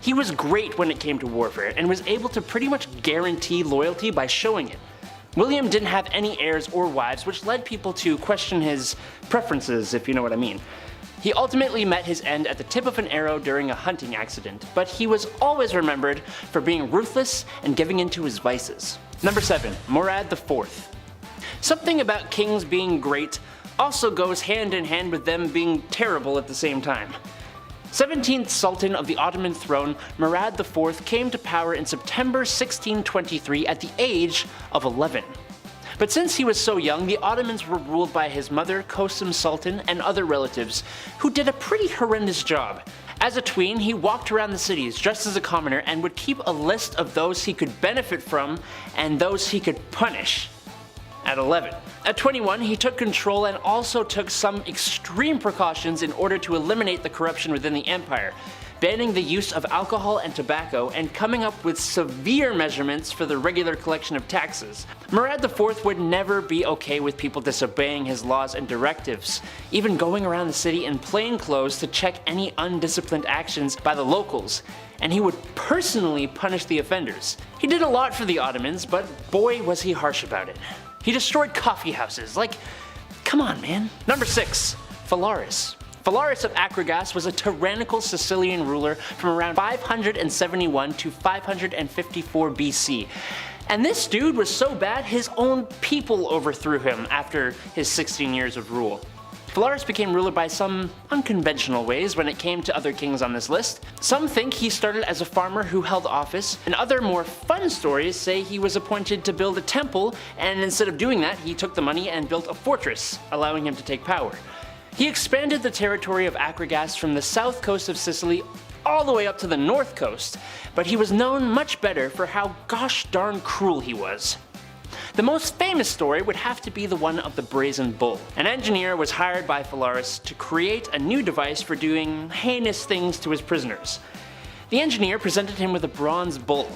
He was great when it came to warfare and was able to pretty much guarantee loyalty by showing it. William didn't have any heirs or wives, which led people to question his preferences, if you know what I mean. He ultimately met his end at the tip of an arrow during a hunting accident, but he was always remembered for being ruthless and giving in to his vices. Number 7. Murad IV. Something about kings being great also goes hand in hand with them being terrible at the same time. 17th Sultan of the Ottoman throne, Murad IV came to power in September 1623 at the age of 11. But since he was so young, the Ottomans were ruled by his mother, Kosum Sultan, and other relatives, who did a pretty horrendous job. As a tween, he walked around the cities dressed as a commoner and would keep a list of those he could benefit from and those he could punish. At 11. At 21, he took control and also took some extreme precautions in order to eliminate the corruption within the empire, banning the use of alcohol and tobacco and coming up with severe measurements for the regular collection of taxes. Murad IV would never be okay with people disobeying his laws and directives, even going around the city in plain clothes to check any undisciplined actions by the locals, and he would personally punish the offenders. He did a lot for the Ottomans, but boy was he harsh about it. He destroyed coffee houses, like, come on man. Number 6. Phalaris. Phalaris of Akragas was a tyrannical Sicilian ruler from around 571 to 554 BC. And this dude was so bad his own people overthrew him after his 16 years of rule. Phalaris became ruler by some unconventional ways when it came to other kings on this list. Some think he started as a farmer who held office, and other more fun stories say he was appointed to build a temple, and instead of doing that, he took the money and built a fortress, allowing him to take power. He expanded the territory of Akragas from the south coast of Sicily all the way up to the north coast, but he was known much better for how gosh darn cruel he was. The most famous story would have to be the one of the Brazen Bull. An engineer was hired by Phalaris to create a new device for doing heinous things to his prisoners. The engineer presented him with a bronze bull.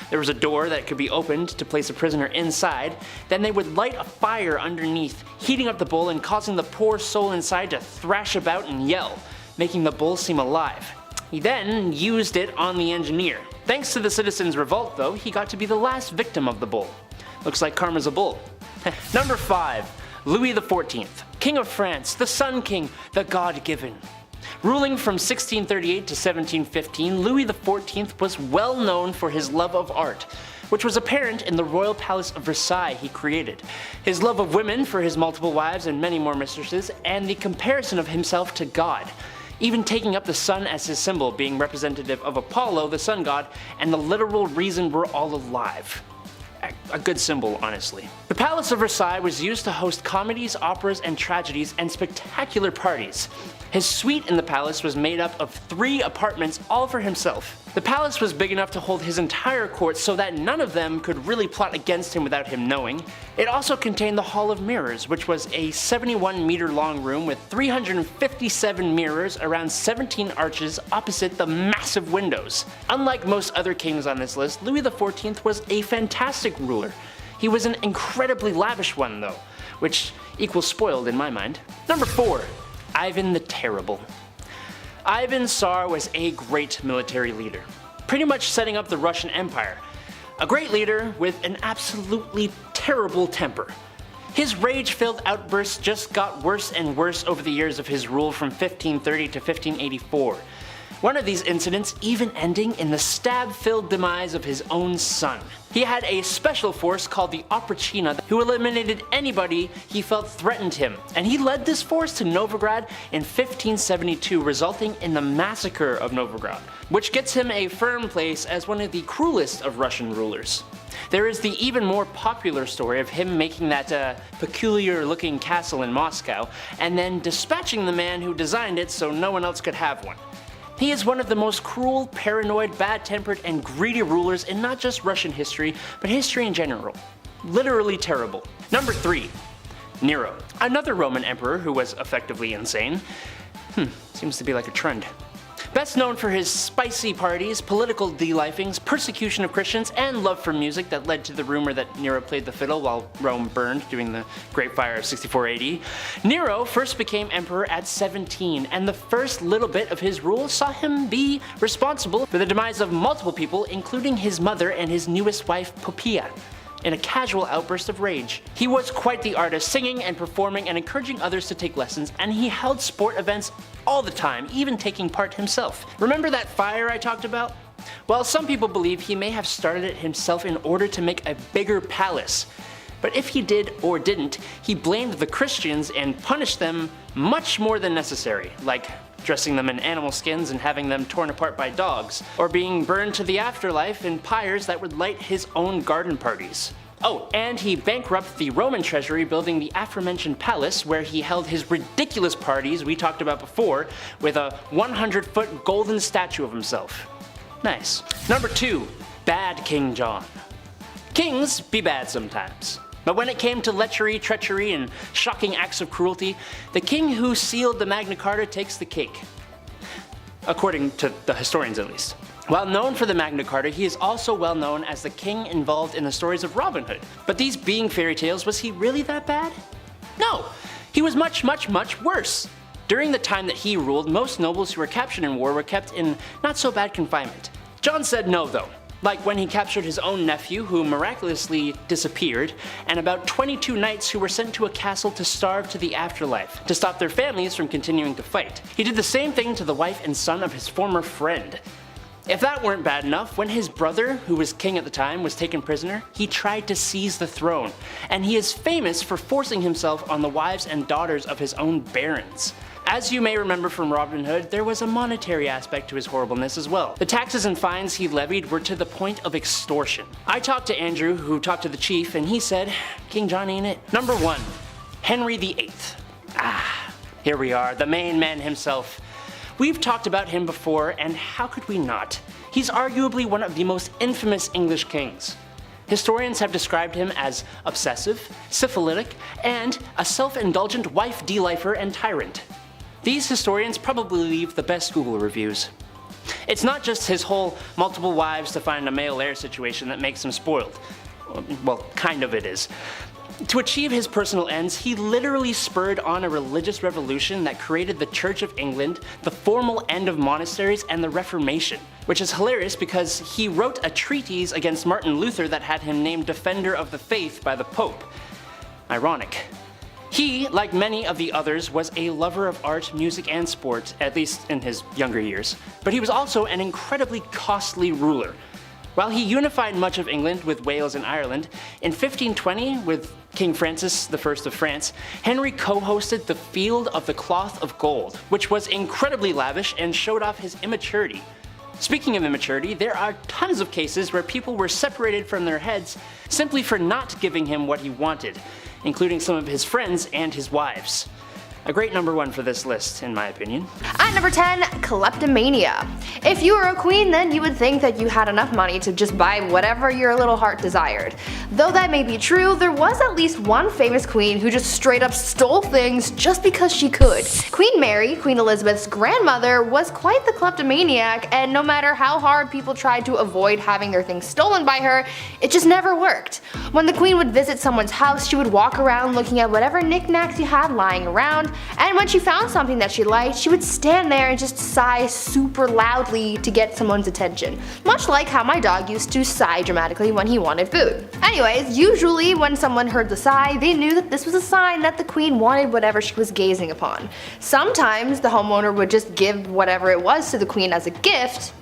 There was a door that could be opened to place a prisoner inside, then they would light a fire underneath, heating up the bull and causing the poor soul inside to thrash about and yell, making the bull seem alive. He then used it on the engineer. Thanks to the citizens' revolt though, he got to be the last victim of the bull. Looks like karma's a bull. Number 5. Louis XIV, King of France, the Sun King, the God-given. Ruling from 1638 to 1715, Louis XIV was well known for his love of art, which was apparent in the royal palace of Versailles he created, his love of women for his multiple wives and many more mistresses, and the comparison of himself to God, even taking up the sun as his symbol, being representative of Apollo, the sun god, and the literal reason we're all alive. A good symbol, honestly. The Palace of Versailles was used to host comedies, operas, and tragedies, and spectacular parties. His suite in the palace was made up of 3 apartments all for himself. The palace was big enough to hold his entire court so that none of them could really plot against him without him knowing. It also contained the Hall of Mirrors, which was a 71-meter long room with 357 mirrors around 17 arches opposite the massive windows. Unlike most other kings on this list, Louis XIV was a fantastic ruler. He was an incredibly lavish one though, which equals spoiled in my mind. Number 4. Ivan the Terrible. Ivan Tsar was a great military leader, pretty much setting up the Russian Empire. A great leader with an absolutely terrible temper. His rage-filled outbursts just got worse and worse over the years of his rule from 1530 to 1584. One of these incidents even ending in the stab-filled demise of his own son. He had a special force called the Oprachina who eliminated anybody he felt threatened him, and he led this force to Novgorod in 1572, resulting in the massacre of Novgorod, which gets him a firm place as one of the cruelest of Russian rulers. There is the even more popular story of him making that peculiar looking castle in Moscow, and then dispatching the man who designed it so no one else could have one. He is one of the most cruel, paranoid, bad-tempered, and greedy rulers in not just Russian history, but history in general. Literally terrible. Number 3. Nero. Another Roman emperor who was effectively insane. Seems to be like a trend. Best known for his spicy parties, political delifings, persecution of Christians, and love for music that led to the rumor that Nero played the fiddle while Rome burned during the Great Fire of 64 AD. Nero first became emperor at 17, and the first little bit of his rule saw him be responsible for the demise of multiple people, including his mother and his newest wife, Poppaea, in a casual outburst of rage. He was quite the artist, singing and performing and encouraging others to take lessons, and he held sport events all the time, even taking part himself. Remember that fire I talked about? Well, some people believe he may have started it himself in order to make a bigger palace. But if he did or didn't, he blamed the Christians and punished them much more than necessary, like dressing them in animal skins and having them torn apart by dogs, or being burned to the afterlife in pyres that would light his own garden parties. Oh, and he bankrupted the Roman treasury building the aforementioned palace where he held his ridiculous parties we talked about before with a 100-foot golden statue of himself. Nice. Number 2. Bad King John. Kings be bad sometimes. But when it came to lechery, treachery, and shocking acts of cruelty, the king who sealed the Magna Carta takes the cake. According to the historians at least. While known for the Magna Carta, he is also well known as the king involved in the stories of Robin Hood. But these being fairy tales, was he really that bad? No, he was much, much, much worse. During the time that he ruled, most nobles who were captured in war were kept in not so bad confinement. John said no though. Like when he captured his own nephew, who miraculously disappeared, and about 22 knights who were sent to a castle to starve to the afterlife, to stop their families from continuing to fight. He did the same thing to the wife and son of his former friend. If that weren't bad enough, when his brother, who was king at the time, was taken prisoner, he tried to seize the throne, and he is famous for forcing himself on the wives and daughters of his own barons. As you may remember from Robin Hood, there was a monetary aspect to his horribleness as well. The taxes and fines he levied were to the point of extortion. I talked to Andrew, who talked to the chief, and he said, King John ain't it. Number 1. Henry VIII. Here we are, the main man himself. We've talked about him before, and how could we not? He's arguably one of the most infamous English kings. Historians have described him as obsessive, syphilitic, and a self-indulgent wife delifer and tyrant. These historians probably leave the best Google reviews. It's not just his whole multiple wives to find a male heir situation that makes him spoiled. Well, kind of it is. To achieve his personal ends, he literally spurred on a religious revolution that created the Church of England, the formal end of monasteries, and the Reformation. Which is hilarious because he wrote a treatise against Martin Luther that had him named Defender of the Faith by the Pope. Ironic. He, like many of the others, was a lover of art, music, and sport, at least in his younger years. But he was also an incredibly costly ruler. While he unified much of England with Wales and Ireland, in 1520, with King Francis I of France, Henry co-hosted the Field of the Cloth of Gold, which was incredibly lavish and showed off his immaturity. Speaking of immaturity, there are tons of cases where people were separated from their heads simply for not giving him what he wanted, including some of his friends and his wives. A great number 1 for this list, in my opinion. At number 10, kleptomania. If you were a queen, then you would think that you had enough money to just buy whatever your little heart desired. Though that may be true, there was at least one famous queen who just straight up stole things just because she could. Queen Mary, Queen Elizabeth's grandmother, was quite the kleptomaniac, and no matter how hard people tried to avoid having their things stolen by her, it just never worked. When the queen would visit someone's house, she would walk around looking at whatever knickknacks you had lying around, and when she found something that she liked, she would stand there and just sigh super loudly to get someone's attention. Much like how my dog used to sigh dramatically when he wanted food. Anyways, usually when someone heard the sigh, they knew that this was a sign that the queen wanted whatever she was gazing upon. Sometimes the homeowner would just give whatever it was to the queen as a gift.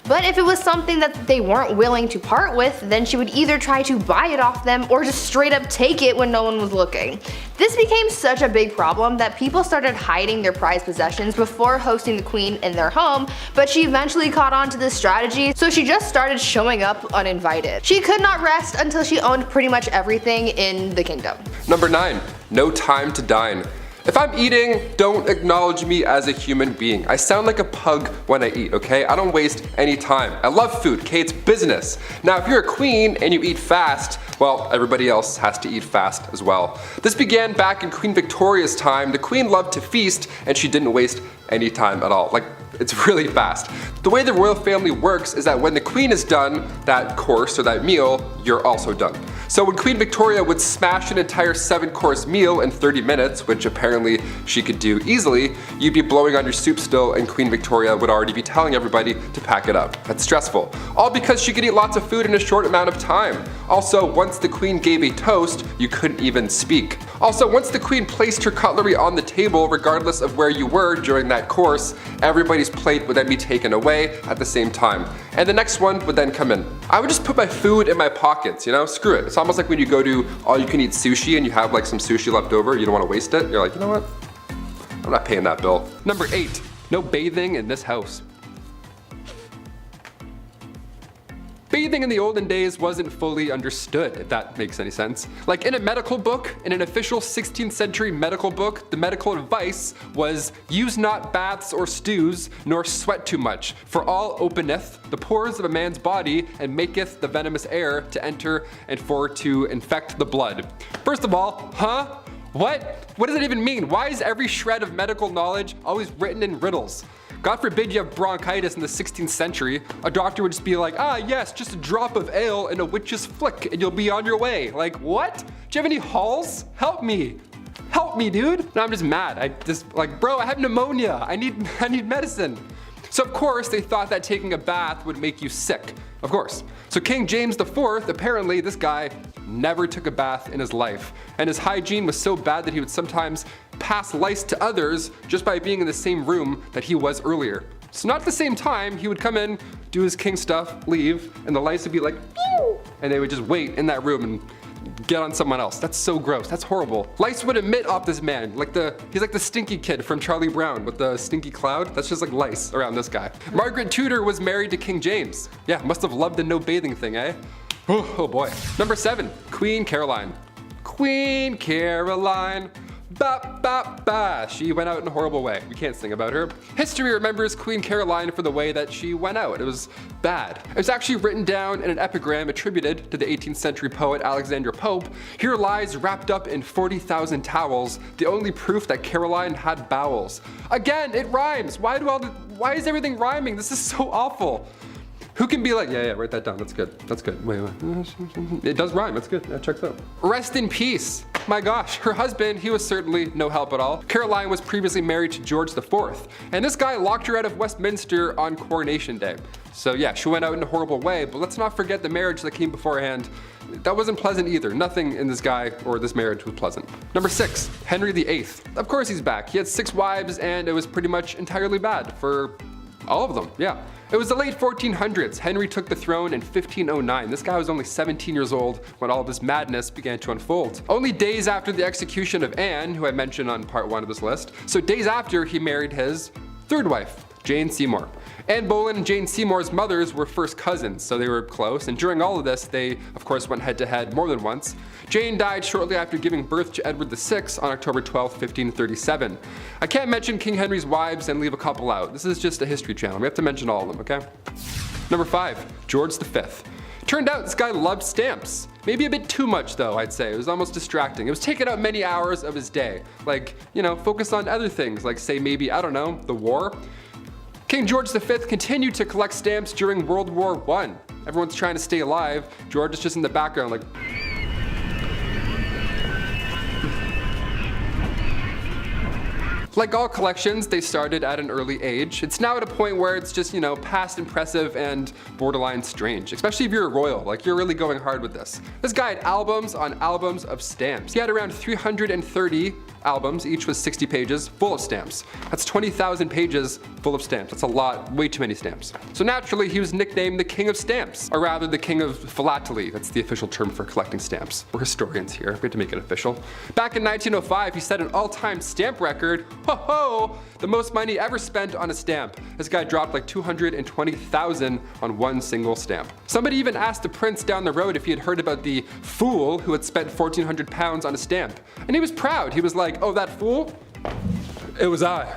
But if it was something that they weren't willing to part with, then she would either try to buy it off them or just straight up take it when no one was looking. This became such a big problem that people started hiding their prized possessions before hosting the queen in their home, but she eventually caught on to this strategy, so she just started showing up uninvited. She could not rest until she owned pretty much everything in the kingdom. Number 9, no time to dine. If I'm eating, don't acknowledge me as a human being. I sound like a pug when I eat, okay? I don't waste any time. I love food, okay? It's business. Now, if you're a queen and you eat fast, well, everybody else has to eat fast as well. This began back in Queen Victoria's time. The queen loved to feast and she didn't waste any time at all. Like, it's really fast. The way the royal family works is that when the queen is done, that course or that meal, you're also done. So when Queen Victoria would smash an entire 7-course meal in 30 minutes, which apparently she could do easily, you'd be blowing on your soup still and Queen Victoria would already be telling everybody to pack it up. That's stressful. All because she could eat lots of food in a short amount of time. Also, once the queen gave a toast, you couldn't even speak. Also, once the queen placed her cutlery on the table, regardless of where you were during that course, everybody's plate would then be taken away at the same time. And the next one would then come in. I would just put my food in my pockets, you know, screw it. It's almost like when you go to all-you-can-eat sushi and you have like some sushi left over, you don't want to waste it. You're like, you know what? I'm not paying that bill. Number 8, no bathing in this house. Bathing in the olden days wasn't fully understood, if that makes any sense. Like in a medical book, in an official 16th century medical book, the medical advice was, use not baths or stews, nor sweat too much, for all openeth the pores of a man's body, and maketh the venomous air to enter and for to infect the blood. First of all, huh? What? What does it even mean? Why is every shred of medical knowledge always written in riddles? God forbid you have bronchitis in the 16th century. A doctor would just be like, ah yes, just a drop of ale and a witch's flick and you'll be on your way. Like, what? Do you have any halls? Help me. Help me, dude. No, I'm just mad. I just like, bro, I have pneumonia. I need medicine. So of course they thought that taking a bath would make you sick. Of course. So King James IV, apparently this guy never took a bath in his life. And his hygiene was so bad that he would sometimes pass lice to others just by being in the same room that he was earlier. So not at the same time, he would come in, do his king stuff, leave, and the lice would be like, pew! And they would just wait in that room and get on someone else. That's so gross. That's horrible. Lice would emit off this man. He's like the stinky kid from Charlie Brown with the stinky cloud. That's just like lice around this guy. Margaret Tudor was married to King James. Yeah, must have loved the no bathing thing, eh? Oh boy. Number 7, Queen Caroline. Queen Caroline. Ba ba ba. She went out in a horrible way. We can't sing about her. History remembers Queen Caroline for the way that she went out. It was bad. It was actually written down in an epigram attributed to the 18th century poet Alexander Pope. Here lies wrapped up in 40,000 towels, the only proof that Caroline had bowels. Again, it rhymes. Why Why is everything rhyming? This is so awful. Who can be like, yeah, write that down, that's good, that's good. Wait. It does rhyme, that's good, that checks out. Rest in peace. My gosh, her husband, he was certainly no help at all. Caroline was previously married to George IV, and this guy locked her out of Westminster on Coronation Day. So yeah, she went out in a horrible way, but let's not forget the marriage that came beforehand. That wasn't pleasant either. Nothing in this guy or this marriage was pleasant. Number 6, Henry VIII. Of course he's back. He had 6 wives and it was pretty much entirely bad for all of them, yeah. It was the late 1400s. Henry took the throne in 1509. This guy was only 17 years old when all of this madness began to unfold. Only days after the execution of Anne, who I mentioned on part 1 of this list, so days after he married his 3rd wife, Jane Seymour. Anne Boleyn and Jane Seymour's mothers were first cousins, so they were close, and during all of this, they of course went head to head more than once. Jane died shortly after giving birth to Edward VI on October 12, 1537. I can't mention King Henry's wives and leave a couple out. This is just a history channel. We have to mention all of them, okay? Number 5, George V. Turned out this guy loved stamps. Maybe a bit too much though, I'd say. It was almost distracting. It was taking up many hours of his day. Like, focus on other things, like say maybe, I don't know, the war. King George V continued to collect stamps during World War I. Everyone's trying to stay alive. George is just in the background like, like all collections, they started at an early age. It's now at a point where it's just, past impressive and borderline strange. Especially if you're a royal, like you're really going hard with this. This guy had albums on albums of stamps. He had around 330 albums, each was 60 pages, full of stamps. That's 20,000 pages full of stamps. That's a lot, way too many stamps. So naturally, he was nicknamed the King of Stamps, or rather the King of Philately. That's the official term for collecting stamps. We're historians here, we have to make it official. Back in 1905, he set an all-time stamp record. Ho-ho! The most money ever spent on a stamp. This guy dropped like 220,000 on one single stamp. Somebody even asked the prince down the road if he had heard about the fool who had spent 1,400 pounds on a stamp. And he was proud. He was like, oh, that fool? It was I.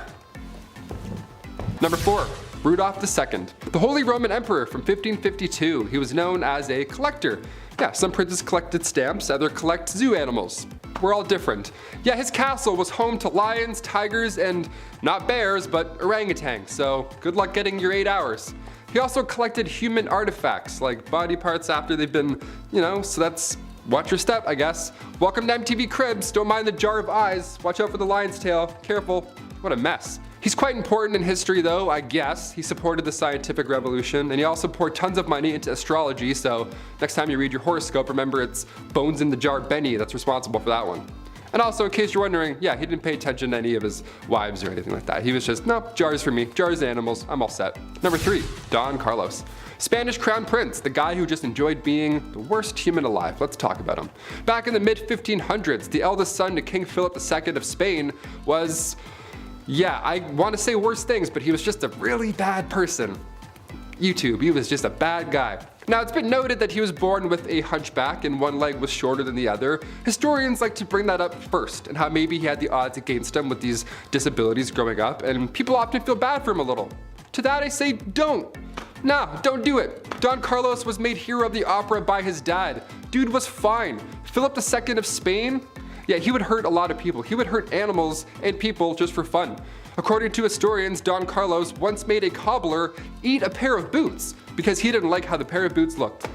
Number 4, Rudolph II, the Holy Roman Emperor from 1552. He was known as a collector. Yeah, some princes collected stamps, others collect zoo animals. We're all different. Yeah, his castle was home to lions, tigers, and not bears, but orangutans, so good luck getting your 8 hours. He also collected human artifacts, like body parts after they've been, so that's watch your step, I guess. Welcome to MTV Cribs, don't mind the jar of eyes, watch out for the lion's tail, careful. What a mess. He's quite important in history though, I guess. He supported the scientific revolution, and he also poured tons of money into astrology, so next time you read your horoscope, remember it's Bones in the Jar Benny that's responsible for that one. And also, in case you're wondering, yeah, he didn't pay attention to any of his wives or anything like that. He was just, no, jars for me, jars animals, I'm all set. Number 3, Don Carlos. Spanish Crown Prince, the guy who just enjoyed being the worst human alive. Let's talk about him. Back in the mid-1500s, the eldest son to King Philip II of Spain was, yeah, I want to say worse things, but he was just a really bad person. YouTube, he was just a bad guy. Now, it's been noted that he was born with a hunchback and one leg was shorter than the other. Historians like to bring that up first, and how maybe he had the odds against him with these disabilities growing up, and people often feel bad for him a little. To that I say, don't. Nah, don't do it. Don Carlos was made hero of the opera by his dad. Dude was fine. Philip II of Spain? Yeah, he would hurt a lot of people. He would hurt animals and people just for fun. According to historians, Don Carlos once made a cobbler eat a pair of boots because he didn't like how the pair of boots looked.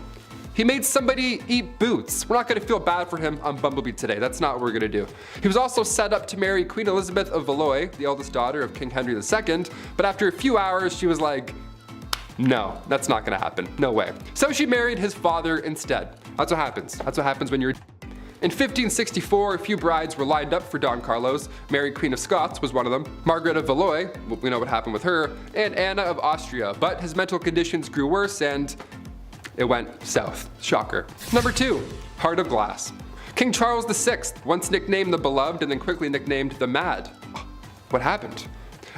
He made somebody eat boots. We're not gonna feel bad for him on BumbleBee today. That's not what we're gonna do. He was also set up to marry Queen Elizabeth of Valois, the eldest daughter of King Henry II, but after a few hours, she was like, no, that's not gonna happen. No way. So she married his father instead. That's what happens. That's what happens when you're In 1564, a few brides were lined up for Don Carlos. Mary, Queen of Scots, was one of them. Margaret of Valois, we know what happened with her, and Anna of Austria. But his mental conditions grew worse and it went south. Shocker. Number 2, Heart of Glass. King Charles VI, once nicknamed the Beloved and then quickly nicknamed the Mad. What happened?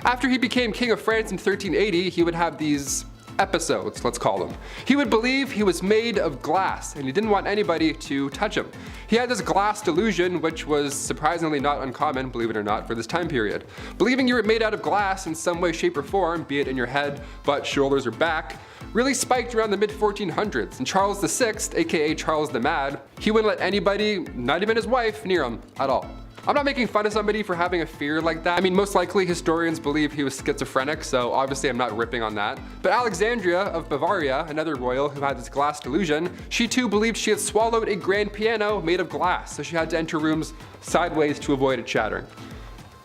After he became King of France in 1380, he would have these episodes, let's call them. He would believe he was made of glass and he didn't want anybody to touch him. He had this glass delusion, which was surprisingly not uncommon, believe it or not, for this time period. Believing you were made out of glass in some way, shape, or form, be it in your head, butt, shoulders, or back, really spiked around the mid-1400s, and Charles VI, aka Charles the Mad, he wouldn't let anybody, not even his wife, near him at all. I'm not making fun of somebody for having a fear like that. I mean, most likely historians believe he was schizophrenic, so obviously I'm not ripping on that. But Alexandria of Bavaria, another royal who had this glass delusion, she too believed she had swallowed a grand piano made of glass, so she had to enter rooms sideways to avoid it shattering.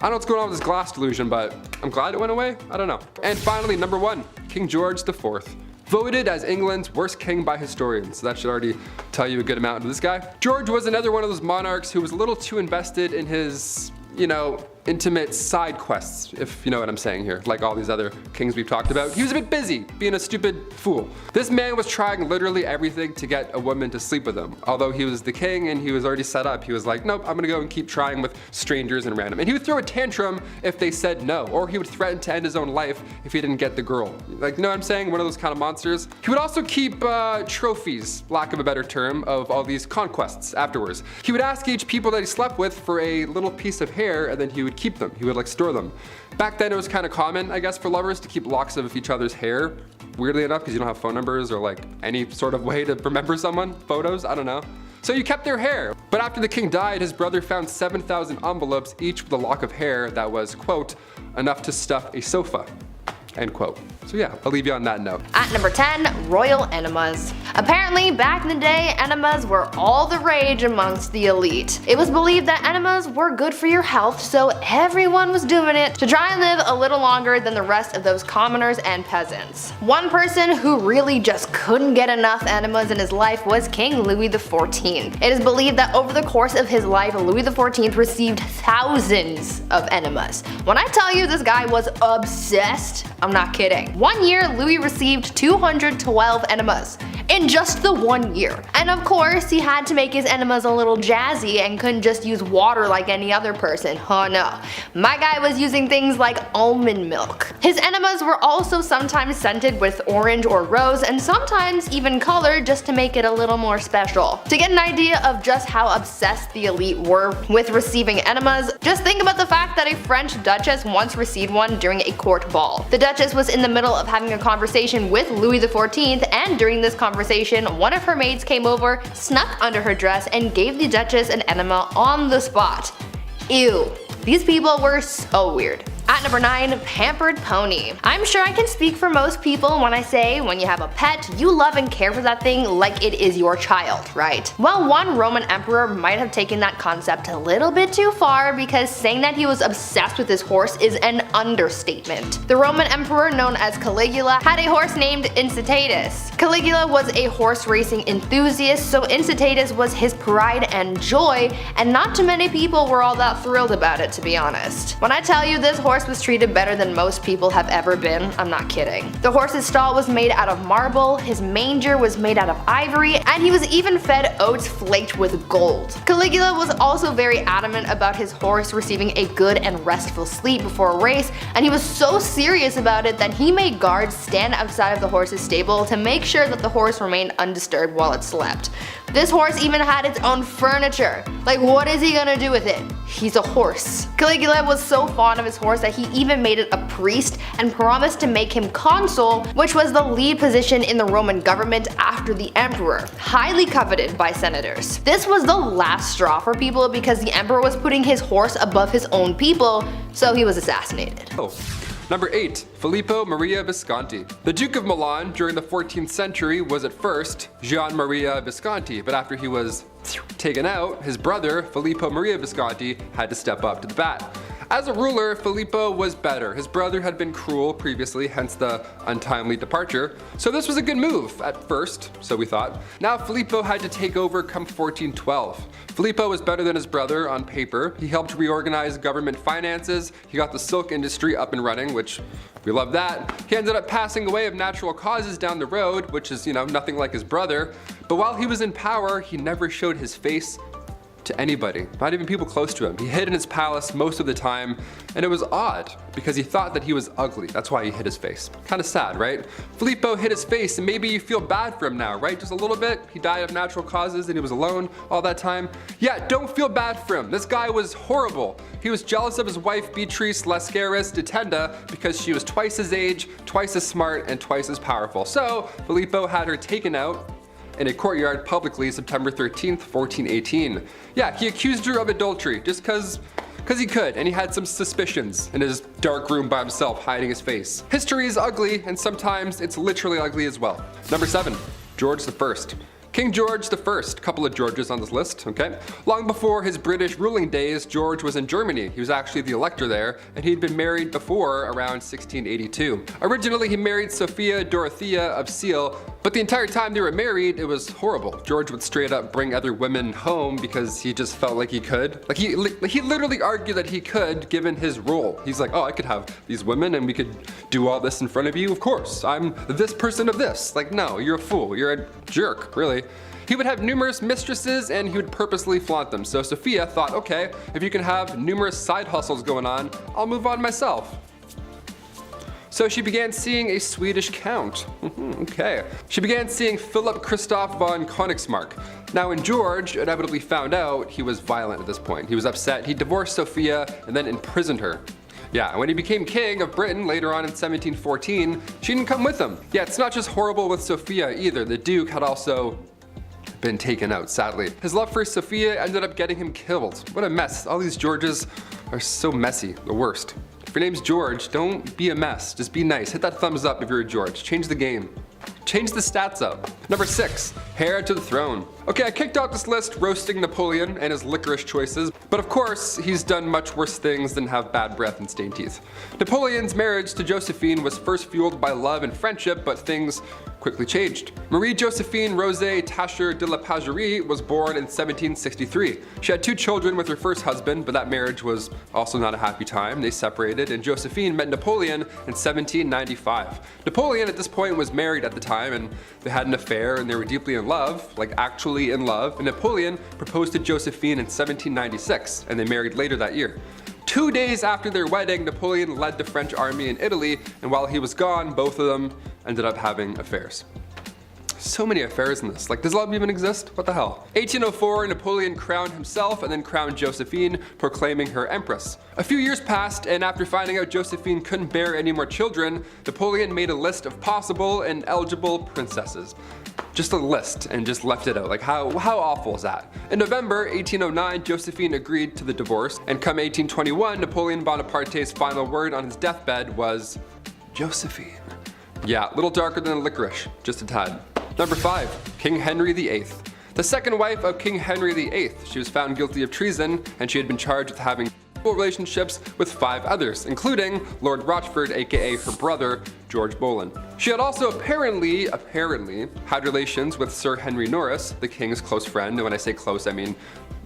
I don't know what's going on with this glass delusion, but I'm glad it went away. I don't know. And finally, number 1, King George IV. Voted as England's worst king by historians, so that should already tell you a good amount of this guy. George was another one of those monarchs who was a little too invested in his, intimate side quests, if you know what I'm saying here, like all these other kings we've talked about. He was a bit busy, being a stupid fool. This man was trying literally everything to get a woman to sleep with him. Although he was the king and he was already set up, he was like, nope, I'm gonna go and keep trying with strangers and random. And he would throw a tantrum if they said no, or he would threaten to end his own life if he didn't get the girl. Like, you know what I'm saying? One of those kind of monsters. He would also keep trophies, lack of a better term, of all these conquests afterwards. He would ask each people that he slept with for a little piece of hair, and then he would keep them. He would like store them. Back then it was kind of common, I guess, for lovers to keep locks of each other's hair. Weirdly enough, because you don't have phone numbers or like any sort of way to remember someone, photos, I don't know. So you kept their hair. But after the king died, his brother found 7,000 envelopes, each with a lock of hair that was, quote, enough to stuff a sofa, end quote. So yeah, I'll leave you on that note. At number 10, royal enemas. Apparently, back in the day, enemas were all the rage amongst the elite. It was believed that enemas were good for your health, so everyone was doing it to try and live a little longer than the rest of those commoners and peasants. One person who really just couldn't get enough enemas in his life was King Louis XIV. It is believed that over the course of his life, Louis XIV received thousands of enemas. When I tell you this guy was obsessed, I'm not kidding. One year, Louis received 212 enemas in just the 1 year. And of course, he had to make his enemas a little jazzy and couldn't just use water like any other person. Oh no. My guy was using things like almond milk. His enemas were also sometimes scented with orange or rose, and sometimes even colored just to make it a little more special. To get an idea of just how obsessed the elite were with receiving enemas, just think about the fact that a French duchess once received one during a court ball. The duchess was in the middle of having a conversation with Louis XIV, and during this conversation, one of her maids came over, snuck under her dress, and gave the duchess an enema on the spot. Ew. These people were so weird. At number 9, pampered pony. I'm sure I can speak for most people when I say when you have a pet, you love and care for that thing like it is your child, right? Well, one Roman emperor might have taken that concept a little bit too far, because saying that he was obsessed with his horse is an understatement. The Roman emperor known as Caligula had a horse named Incitatus. Caligula was a horse racing enthusiast, so Incitatus was his pride and joy, and not too many people were all that thrilled about it, to be honest. When I tell you this horse was treated better than most people have ever been, I'm not kidding. The horse's stall was made out of marble, his manger was made out of ivory, and he was even fed oats flaked with gold. Caligula was also very adamant about his horse receiving a good and restful sleep before a race, and he was so serious about it that he made guards stand outside of the horse's stable to make sure that the horse remained undisturbed while it slept. This horse even had its own furniture. Like, what is he gonna do with it? He's a horse. Caligula was so fond of his horse that he even made it a priest and promised to make him consul, which was the lead position in the Roman government after the emperor, highly coveted by senators. This was the last straw for people because the emperor was putting his horse above his own people, so he was assassinated. Number 8, Filippo Maria Visconti. The Duke of Milan during the 14th century was at first Gian Maria Visconti, but after he was taken out, his brother Filippo Maria Visconti had to step up to the bat. As a ruler, Filippo was better. His brother had been cruel previously, hence the untimely departure. So this was a good move at first, so we thought. Now Filippo had to take over come 1412. Filippo was better than his brother on paper. He helped reorganize government finances. He got the silk industry up and running, which we love that. He ended up passing away of natural causes down the road, which is, nothing like his brother. But while he was in power, he never showed his face to anybody, not even people close to him. He hid in his palace most of the time, and it was odd because he thought that he was ugly. That's why he hid his face. Kind of sad, right? Filippo hid his face, and maybe you feel bad for him now, right? Just a little bit. He died of natural causes and he was alone all that time. Yeah, don't feel bad for him. This guy was horrible. He was jealous of his wife Beatrice Lascaris de Tenda because she was twice his age, twice as smart, and twice as powerful. So Filippo had her taken out in a courtyard publicly September 13th, 1418. Yeah, he accused her of adultery just because he could, and he had some suspicions in his dark room by himself hiding his face. History is ugly, and sometimes it's literally ugly as well. Number 7, George I. King George I, couple of Georges on this list, okay? Long before his British ruling days, George was in Germany. He was actually the elector there, and he'd been married before around 1682. Originally, he married Sophia Dorothea of Seal, but the entire time they were married, it was horrible. George would straight up bring other women home because he just felt like he could. Like he literally argued that he could, given his role. He's like, oh, I could have these women and we could do all this in front of you. Of course, I'm this person of this. Like, no, you're a fool. You're a jerk, really. He would have numerous mistresses and he would purposely flaunt them. So Sophia thought, okay, if you can have numerous side hustles going on, I'll move on myself. So she began seeing a Swedish count. Okay. She began seeing Philip Christoph von Königsmark. Now when George inevitably found out, he was violent at this point. He was upset, he divorced Sophia and then imprisoned her. Yeah, when he became king of Britain later on in 1714, she didn't come with him. Yeah, it's not just horrible with Sophia either. The Duke had also been taken out, sadly. His love for Sophia ended up getting him killed. What a mess. All these Georges are so messy, the worst. If your name's George, don't be a mess. Just be nice. Hit that thumbs up if you're a George. Change the game. Change the stats up. Number 6, heir to the throne. Okay, I kicked out this list roasting Napoleon and his licorice choices, but of course, he's done much worse things than have bad breath and stained teeth. Napoleon's marriage to Josephine was first fueled by love and friendship, but things quickly changed. Marie Josephine Rosé Tascher de la Pagerie was born in 1763. She had 2 children with her first husband, but that marriage was also not a happy time. They separated, and Josephine met Napoleon in 1795. Napoleon at this point was married at the time, and they had an affair, and they were deeply in love, like actually in love, and Napoleon proposed to Josephine in 1796, and they married later that year. 2 days after their wedding, Napoleon led the French army in Italy, and while he was gone, both of them ended up having affairs. So many affairs in this. Like, does love even exist? What the hell? 1804, Napoleon crowned himself and then crowned Josephine, proclaiming her empress. A few years passed, and after finding out Josephine couldn't bear any more children, Napoleon made a list of possible and eligible princesses. Just a list, and just left it out. Like, how awful is that? In November 1809, Josephine agreed to the divorce, and come 1821, Napoleon Bonaparte's final word on his deathbed was Josephine. Yeah, a little darker than licorice, just a tad. Number 5, King Henry VIII. The second wife of King Henry VIII. She was found guilty of treason, and she had been charged with having relationships with 5 others, including Lord Rochford, aka her brother, George Boleyn. She had also apparently had relations with Sir Henry Norris, the king's close friend, and when I say close, I mean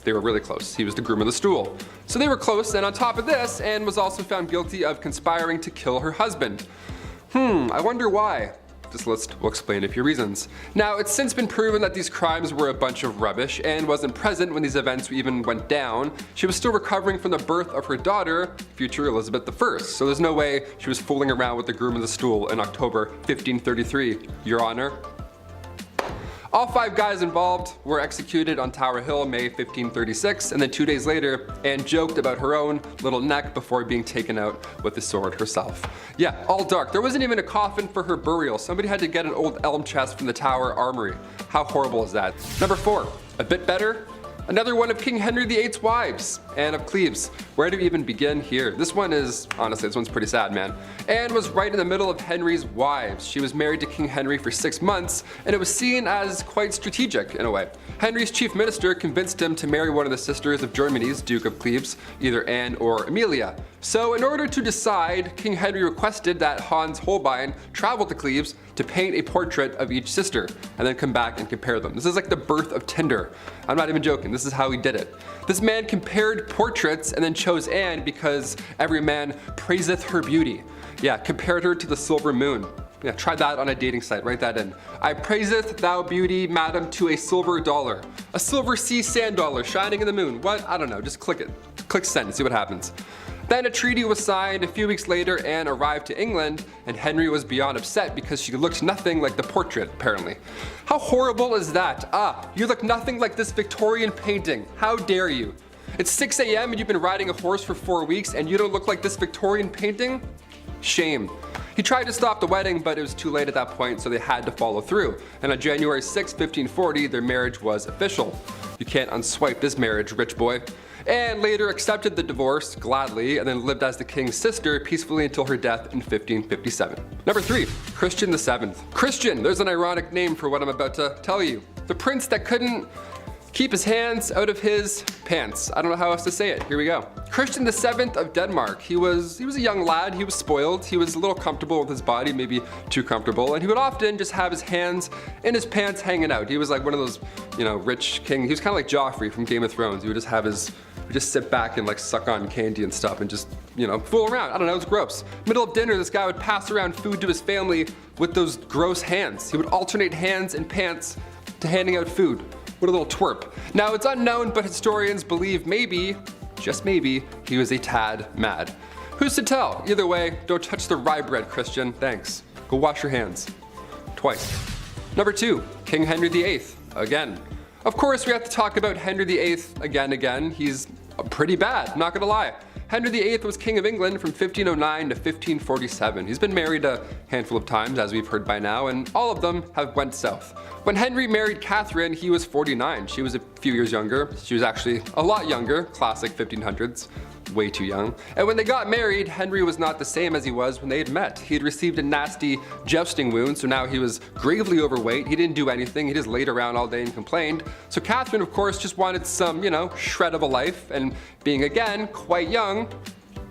they were really close. He was the groom of the stool. So they were close, and on top of this, Anne was also found guilty of conspiring to kill her husband. I wonder why. This list will explain a few reasons. Now, it's since been proven that these crimes were a bunch of rubbish. Anne wasn't present when these events even went down. She was still recovering from the birth of her daughter, future Elizabeth I, so there's no way she was fooling around with the groom of the stool in October 1533, Your Honor. All 5 guys involved were executed on Tower Hill May 1536, and then 2 days later, Anne joked about her own little neck before being taken out with the sword herself. Yeah, all dark. There wasn't even a coffin for her burial. Somebody had to get an old elm chest from the Tower Armory. How horrible is that? Number 4, a bit better. Another one of King Henry VIII's wives, Anne of Cleves. Where do we even begin here? This one's pretty sad, man. Anne was right in the middle of Henry's wives. She was married to King Henry for 6 months, and it was seen as quite strategic in a way. Henry's chief minister convinced him to marry one of the sisters of Germany's Duke of Cleves, either Anne or Amelia. So in order to decide, King Henry requested that Hans Holbein travel to Cleves to paint a portrait of each sister, and then come back and compare them. This is like the birth of Tinder. I'm not even joking, this is how he did it. This man compared portraits and then chose Anne because every man praiseth her beauty. Yeah, compared her to the silver moon. Yeah, try that on a dating site, write that in. I praiseth thou beauty, madam, to a silver dollar. A silver sea sand dollar shining in the moon. What? I don't know, just click it. Click send and see what happens. Then a treaty was signed. A few weeks later, Anne arrived to England, and Henry was beyond upset because she looked nothing like the portrait, apparently. How horrible is that? You look nothing like this Victorian painting. How dare you? It's 6 a.m. and you've been riding a horse for 4 weeks and you don't look like this Victorian painting? Shame. He tried to stop the wedding, but it was too late at that point, so they had to follow through. And on January 6, 1540, their marriage was official. You can't unswipe this marriage, rich boy. And later accepted the divorce gladly, and then lived as the king's sister peacefully until her death in 1557. Number 3, Christian VII. Christian, there's an ironic name for what I'm about to tell you. The prince that couldn't keep his hands out of his pants. I don't know how else to say it. Here we go. Christian VII of Denmark. He was a young lad. He was spoiled. He was a little comfortable with his body, maybe too comfortable. And he would often just have his hands in his pants hanging out. He was like one of those, rich king. He was kind of like Joffrey from Game of Thrones. He would just have just sit back and like suck on candy and stuff and just, fool around. I don't know, it was gross. Middle of dinner, this guy would pass around food to his family with those gross hands. He would alternate hands and pants to handing out food. What a little twerp. Now it's unknown, but historians believe maybe, just maybe, he was a tad mad. Who's to tell? Either way, don't touch the rye bread, Christian. Thanks. Go wash your hands. Twice. Number 2, King Henry VIII. Again. Of course, we have to talk about Henry VIII again. He's pretty bad, not gonna lie. Henry VIII was King of England from 1509 to 1547. He's been married a handful of times, as we've heard by now, and all of them have went south. When Henry married Catherine, he was 49. She was a few years younger. She was actually a lot younger, classic 1500s. Way too young. And when they got married, Henry was not the same as he was when they had met. He had received a nasty jousting wound, so now he was gravely overweight. He didn't do anything. He just laid around all day and complained. So Catherine, of course, just wanted some, shred of a life, and being again quite young,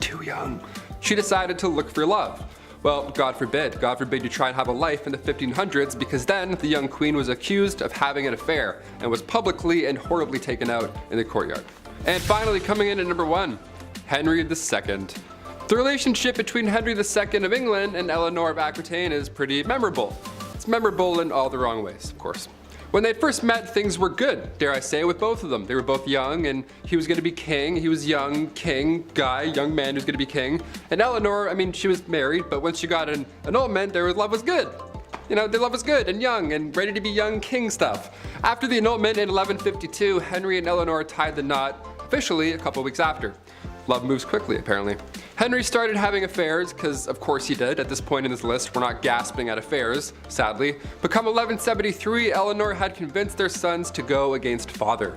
too young, she decided to look for love. Well, God forbid you try and have a life in the 1500s, because then the young queen was accused of having an affair and was publicly and horribly taken out in the courtyard. And finally, coming in at number 1, Henry II. The relationship between Henry II of England and Eleanor of Aquitaine is pretty memorable. It's memorable in all the wrong ways, of course. When they first met, things were good, dare I say, with both of them. They were both young, and he was going to be king. He was young, king, guy, young man who's going to be king. And Eleanor, she was married, but once she got an annulment, their love was good. Their love was good and young and ready to be young king stuff. After the annulment in 1152, Henry and Eleanor tied the knot officially a couple weeks after. Love moves quickly, apparently. Henry started having affairs, because of course he did. At this point in this list, we're not gasping at affairs, sadly. But come 1173, Eleanor had convinced their sons to go against father.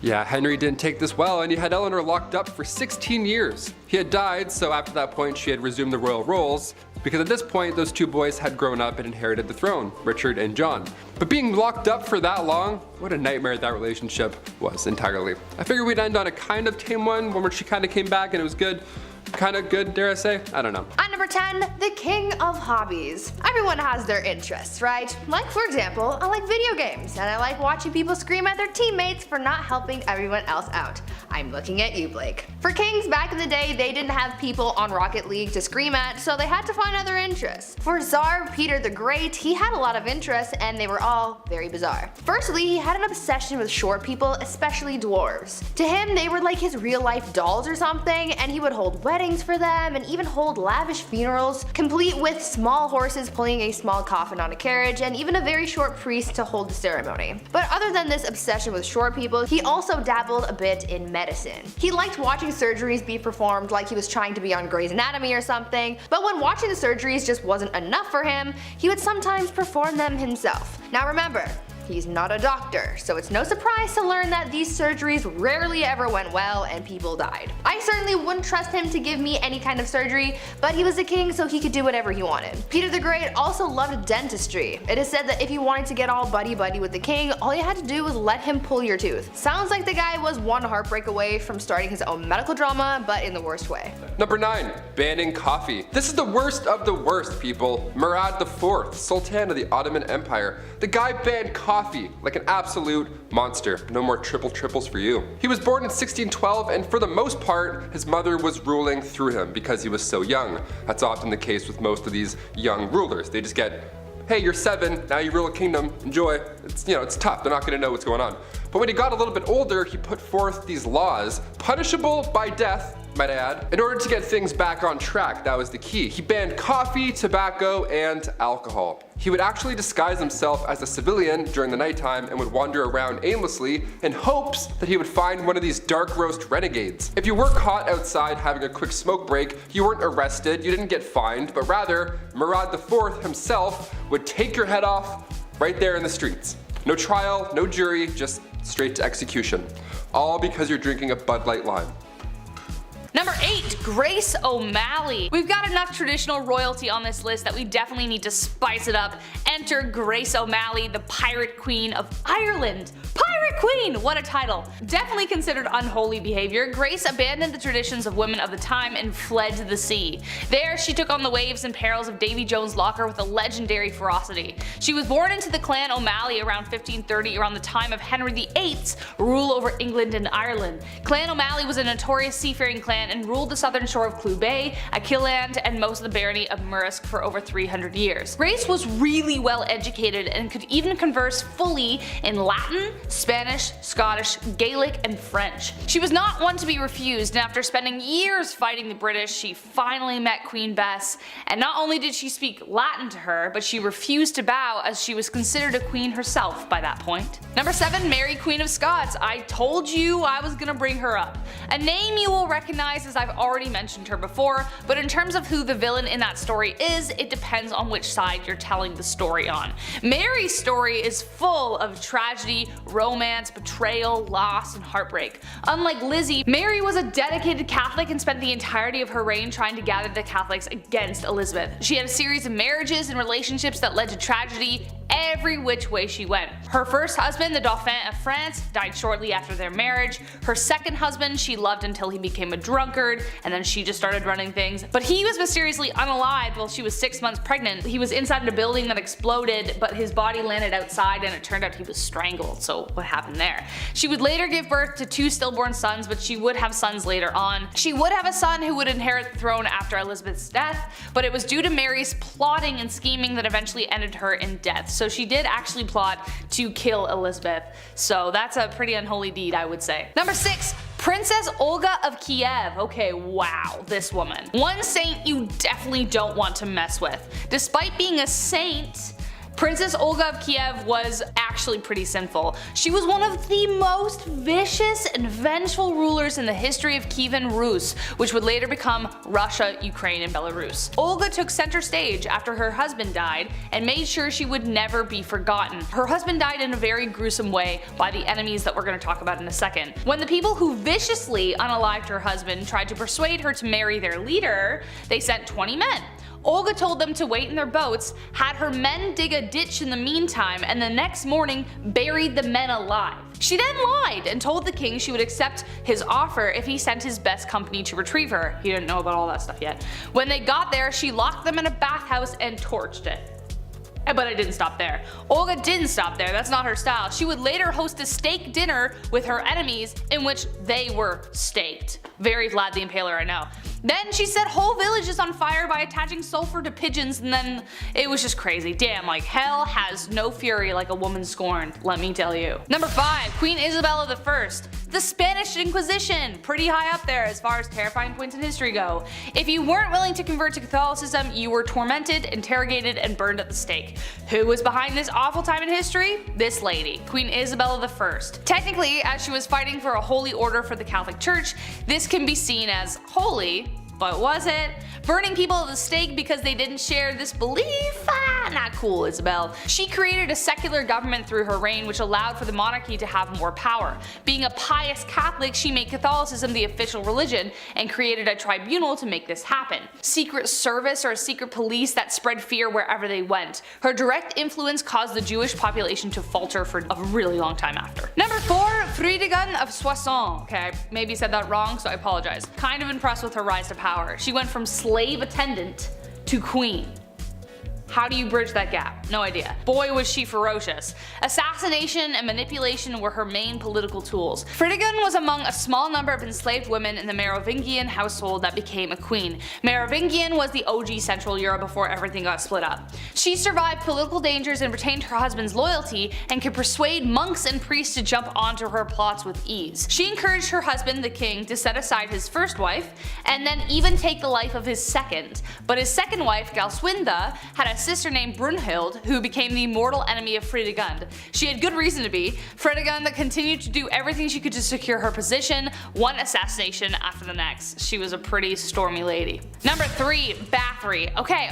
Yeah, Henry didn't take this well, and he had Eleanor locked up for 16 years. He had died, so after that point she had resumed the royal roles, because at this point those two boys had grown up and inherited the throne, Richard and John. But being locked up for that long, what a nightmare that relationship was entirely. I figured we'd end on a kind of tame one where she kind of came back and it was good. Kind of good, dare I say? I don't know. At number 10, the king of hobbies. Everyone has their interests, right? Like, for example, I like video games, and I like watching people scream at their teammates for not helping everyone else out. I'm looking at you, Blake. For kings back in the day, they didn't have people on Rocket League to scream at, so they had to find other interests. For Tsar Peter the Great, he had a lot of interests, and they were all very bizarre. Firstly, he had an obsession with short people, especially dwarves. To him, they were like his real-life dolls or something, and he would hold weddings for them and even hold lavish funerals, complete with small horses pulling a small coffin on a carriage, and even a very short priest to hold the ceremony. But other than this obsession with short people, he also dabbled a bit in medicine. He liked watching surgeries be performed like he was trying to be on Grey's Anatomy or something, but when watching the surgeries just wasn't enough for him, he would sometimes perform them himself. Now remember, he's not a doctor, so it's no surprise to learn that these surgeries rarely ever went well and people died. I certainly wouldn't trust him to give me any kind of surgery, but he was a king so he could do whatever he wanted. Peter the Great also loved dentistry. It is said that if you wanted to get all buddy-buddy with the king, all you had to do was let him pull your tooth. Sounds like the guy was one heartbreak away from starting his own medical drama, but in the worst way. Number 9, banning coffee. This is the worst of the worst, people. Murad IV, Sultan of the Ottoman Empire. The guy banned coffee like an absolute monster. No more triples for you. He was born in 1612, and for the most part, his mother was ruling through him because he was so young. That's often the case with most of these young rulers. They just get, hey, you're 7, now you rule a kingdom, enjoy. It's tough, they're not gonna know what's going on. But when he got a little bit older, he put forth these laws, punishable by death might I add. In order to get things back on track, that was the key. He banned coffee, tobacco, and alcohol. He would actually disguise himself as a civilian during the nighttime and would wander around aimlessly in hopes that he would find one of these dark roast renegades. If you were caught outside having a quick smoke break, you weren't arrested, you didn't get fined, but rather Murad IV himself would take your head off right there in the streets. No trial, no jury, just straight to execution. All because you're drinking a Bud Light Lime. Number 8, Grace O'Malley. We've got enough traditional royalty on this list that we definitely need to spice it up. Enter Grace O'Malley, the Pirate Queen of Ireland. Pirate Queen! What a title. Definitely considered unholy behavior, Grace abandoned the traditions of women of the time and fled to the sea. There, she took on the waves and perils of Davy Jones' locker with a legendary ferocity. She was born into the clan O'Malley around 1530, around the time of Henry VIII's rule over England and Ireland. Clan O'Malley was a notorious seafaring clan and ruled the southern shore of Clew Bay, Achilleland, and most of the barony of Murrisk for over 300 years. Grace was really well educated and could even converse fully in Latin, Spanish, Scottish, Gaelic, and French. She was not one to be refused, and after spending years fighting the British, she finally met Queen Bess, and not only did she speak Latin to her, but she refused to bow as she was considered a queen herself by that point. Number 7, Mary Queen of Scots. I told you I was gonna bring her up. A name you will recognize as I've already mentioned her before, but in terms of who the villain in that story is, it depends on which side you're telling the story on. Mary's story is full of tragedy, romance, betrayal, loss, and heartbreak. Unlike Lizzie, Mary was a dedicated Catholic and spent the entirety of her reign trying to gather the Catholics against Elizabeth. She had a series of marriages and relationships that led to tragedy every which way she went. Her first husband, the Dauphin of France, died shortly after their marriage. Her second husband she loved until he became a drunkard, and then she just started running things. But he was mysteriously unalived while she was 6 months pregnant. He was inside a building that exploded, but his body landed outside and it turned out he was strangled, so what happened there? She would later give birth to 2 stillborn sons, but she would have sons later on. She would have a son who would inherit the throne after Elizabeth's death, but it was due to Mary's plotting and scheming that eventually ended her in death. So she did actually plot to kill Elizabeth. So that's a pretty unholy deed, I would say. Number 6, Princess Olga of Kiev. Okay, wow, this woman. One saint you definitely don't want to mess with. Despite being a saint, Princess Olga of Kiev was actually pretty sinful. She was one of the most vicious and vengeful rulers in the history of Kievan Rus, which would later become Russia, Ukraine, and Belarus. Olga took center stage after her husband died and made sure she would never be forgotten. Her husband died in a very gruesome way by the enemies that we're going to talk about in a second. When the people who viciously unalived her husband tried to persuade her to marry their leader, they sent 20 men. Olga told them to wait in their boats, had her men dig a ditch in the meantime, and the next morning buried the men alive. She then lied and told the king she would accept his offer if he sent his best company to retrieve her. He didn't know about all that stuff yet. When they got there, she locked them in a bathhouse and torched it. But it didn't stop there. Olga didn't stop there, that's not her style. She would later host a steak dinner with her enemies in which they were staked. Very Vlad the Impaler, I know. Then she set whole villages on fire by attaching sulfur to pigeons, and then it was just crazy. Damn, like hell has no fury like a woman scorned, let me tell you. Number 5, Queen Isabella I. The Spanish Inquisition, pretty high up there as far as terrifying points in history go. If you weren't willing to convert to Catholicism, you were tormented, interrogated, and burned at the stake. Who was behind this awful time in history? This lady, Queen Isabella I. Technically, as she was fighting for a holy order for the Catholic Church, this can be seen as holy, but was it? Burning people at the stake because they didn't share this belief? Not cool, Isabel. She created a secular government through her reign which allowed for the monarchy to have more power. Being a pious Catholic, she made Catholicism the official religion and created a tribunal to make this happen. Secret service or a secret police that spread fear wherever they went. Her direct influence caused the Jewish population to falter for a really long time after. Number 4, Fridegund of Soissons. Okay, I maybe said that wrong, so I apologize. Kind of impressed with her rise to power. She went from slave attendant to queen. How do you bridge that gap? No idea. Boy was she ferocious. Assassination and manipulation were her main political tools. Fredegund was among a small number of enslaved women in the Merovingian household that became a queen. Merovingian was the OG Central Europe before everything got split up. She survived political dangers and retained her husband's loyalty, and could persuade monks and priests to jump onto her plots with ease. She encouraged her husband, the king, to set aside his first wife, and then even take the life of his second. But his second wife, Galswinda, had a sister named Brunhild, who became the mortal enemy of Fredegund. She had good reason to be. Fredegund continued to do everything she could to secure her position, one assassination after the next. She was a pretty stormy lady. Number 3, Bathory. Okay.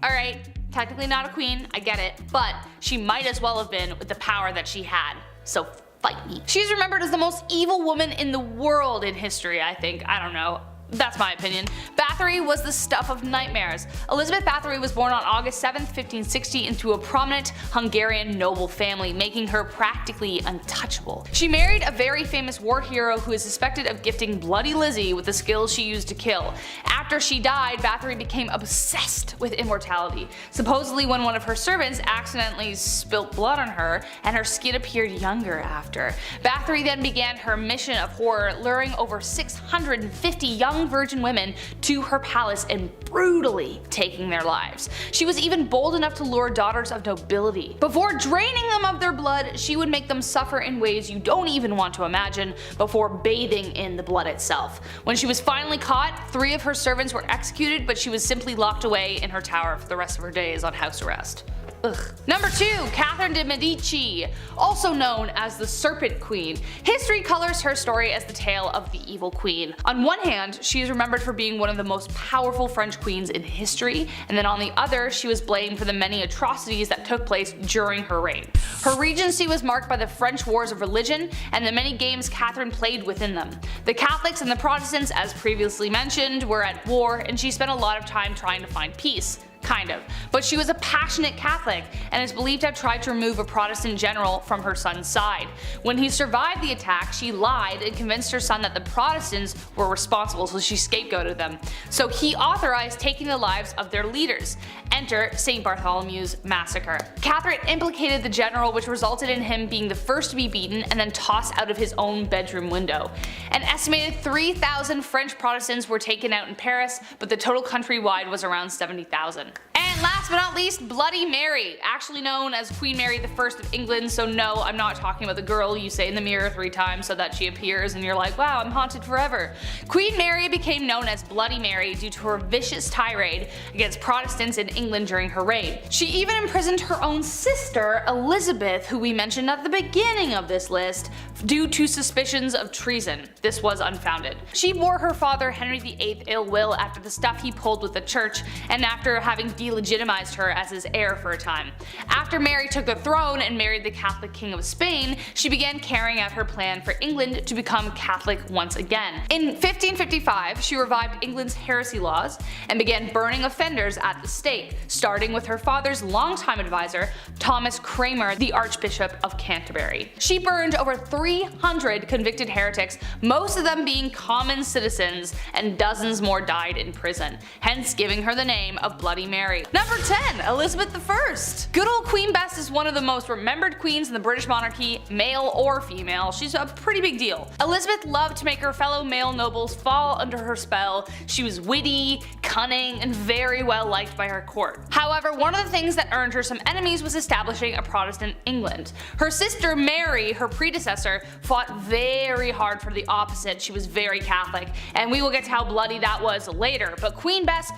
Alright. Technically not a queen, I get it, but she might as well have been with the power that she had. So fight me. She's remembered as the most evil woman in the world in history, I think. I don't know. That's my opinion. Bathory was the stuff of nightmares. Elizabeth Bathory was born on August 7, 1560 into a prominent Hungarian noble family, making her practically untouchable. She married a very famous war hero who is suspected of gifting Bloody Lizzie with the skills she used to kill. After she died, Bathory became obsessed with immortality. Supposedly when one of her servants accidentally spilt blood on her, and her skin appeared younger after. Bathory then began her mission of horror, luring over 650 young virgin women to her palace and brutally taking their lives. She was even bold enough to lure daughters of nobility. Before draining them of their blood, she would make them suffer in ways you don't even want to imagine before bathing in the blood itself. When she was finally caught, 3 of her servants were executed, but she was simply locked away in her tower for the rest of her days on house arrest. Ugh. Number 2, Catherine de Medici, also known as the Serpent Queen. History colors her story as the tale of the evil queen. On one hand, she is remembered for being one of the most powerful French queens in history, and then on the other, she was blamed for the many atrocities that took place during her reign. Her regency was marked by the French wars of religion and the many games Catherine played within them. The Catholics and the Protestants, as previously mentioned, were at war, and she spent a lot of time trying to find peace. Kind of. But she was a passionate Catholic and is believed to have tried to remove a Protestant general from her son's side. When he survived the attack, she lied and convinced her son that the Protestants were responsible, so she scapegoated them. So he authorized taking the lives of their leaders. Enter St. Bartholomew's Massacre. Catherine implicated the general, which resulted in him being the first to be beaten and then tossed out of his own bedroom window. An estimated 3,000 French Protestants were taken out in Paris, but the total countrywide was around 70,000. And last but not least, Bloody Mary, actually known as Queen Mary I of England, so no, I'm not talking about the girl you say in the mirror 3 times so that she appears and you're like, wow, I'm haunted forever. Queen Mary became known as Bloody Mary due to her vicious tirade against Protestants in England during her reign. She even imprisoned her own sister, Elizabeth, who we mentioned at the beginning of this list, due to suspicions of treason. This was unfounded. She bore her father Henry VIII ill will after the stuff he pulled with the church, and after having delegitimized her as his heir for a time. After Mary took the throne and married the Catholic King of Spain, she began carrying out her plan for England to become Catholic once again. In 1555, she revived England's heresy laws and began burning offenders at the stake, starting with her father's longtime advisor, Thomas Cranmer, the Archbishop of Canterbury. She burned over 300 convicted heretics, most of them being common citizens, and dozens more died in prison, hence giving her the name of Bloody Mary. Number 10, Elizabeth I. Good old Queen Bess is one of the most remembered queens in the British monarchy, male or female. She's a pretty big deal. Elizabeth loved to make her fellow male nobles fall under her spell. She was witty, cunning, and very well liked by her court. However, one of the things that earned her some enemies was establishing a Protestant England. Her sister Mary, her predecessor, fought very hard for the opposite. She was very Catholic, and we will get to how bloody that was later, but Queen Bess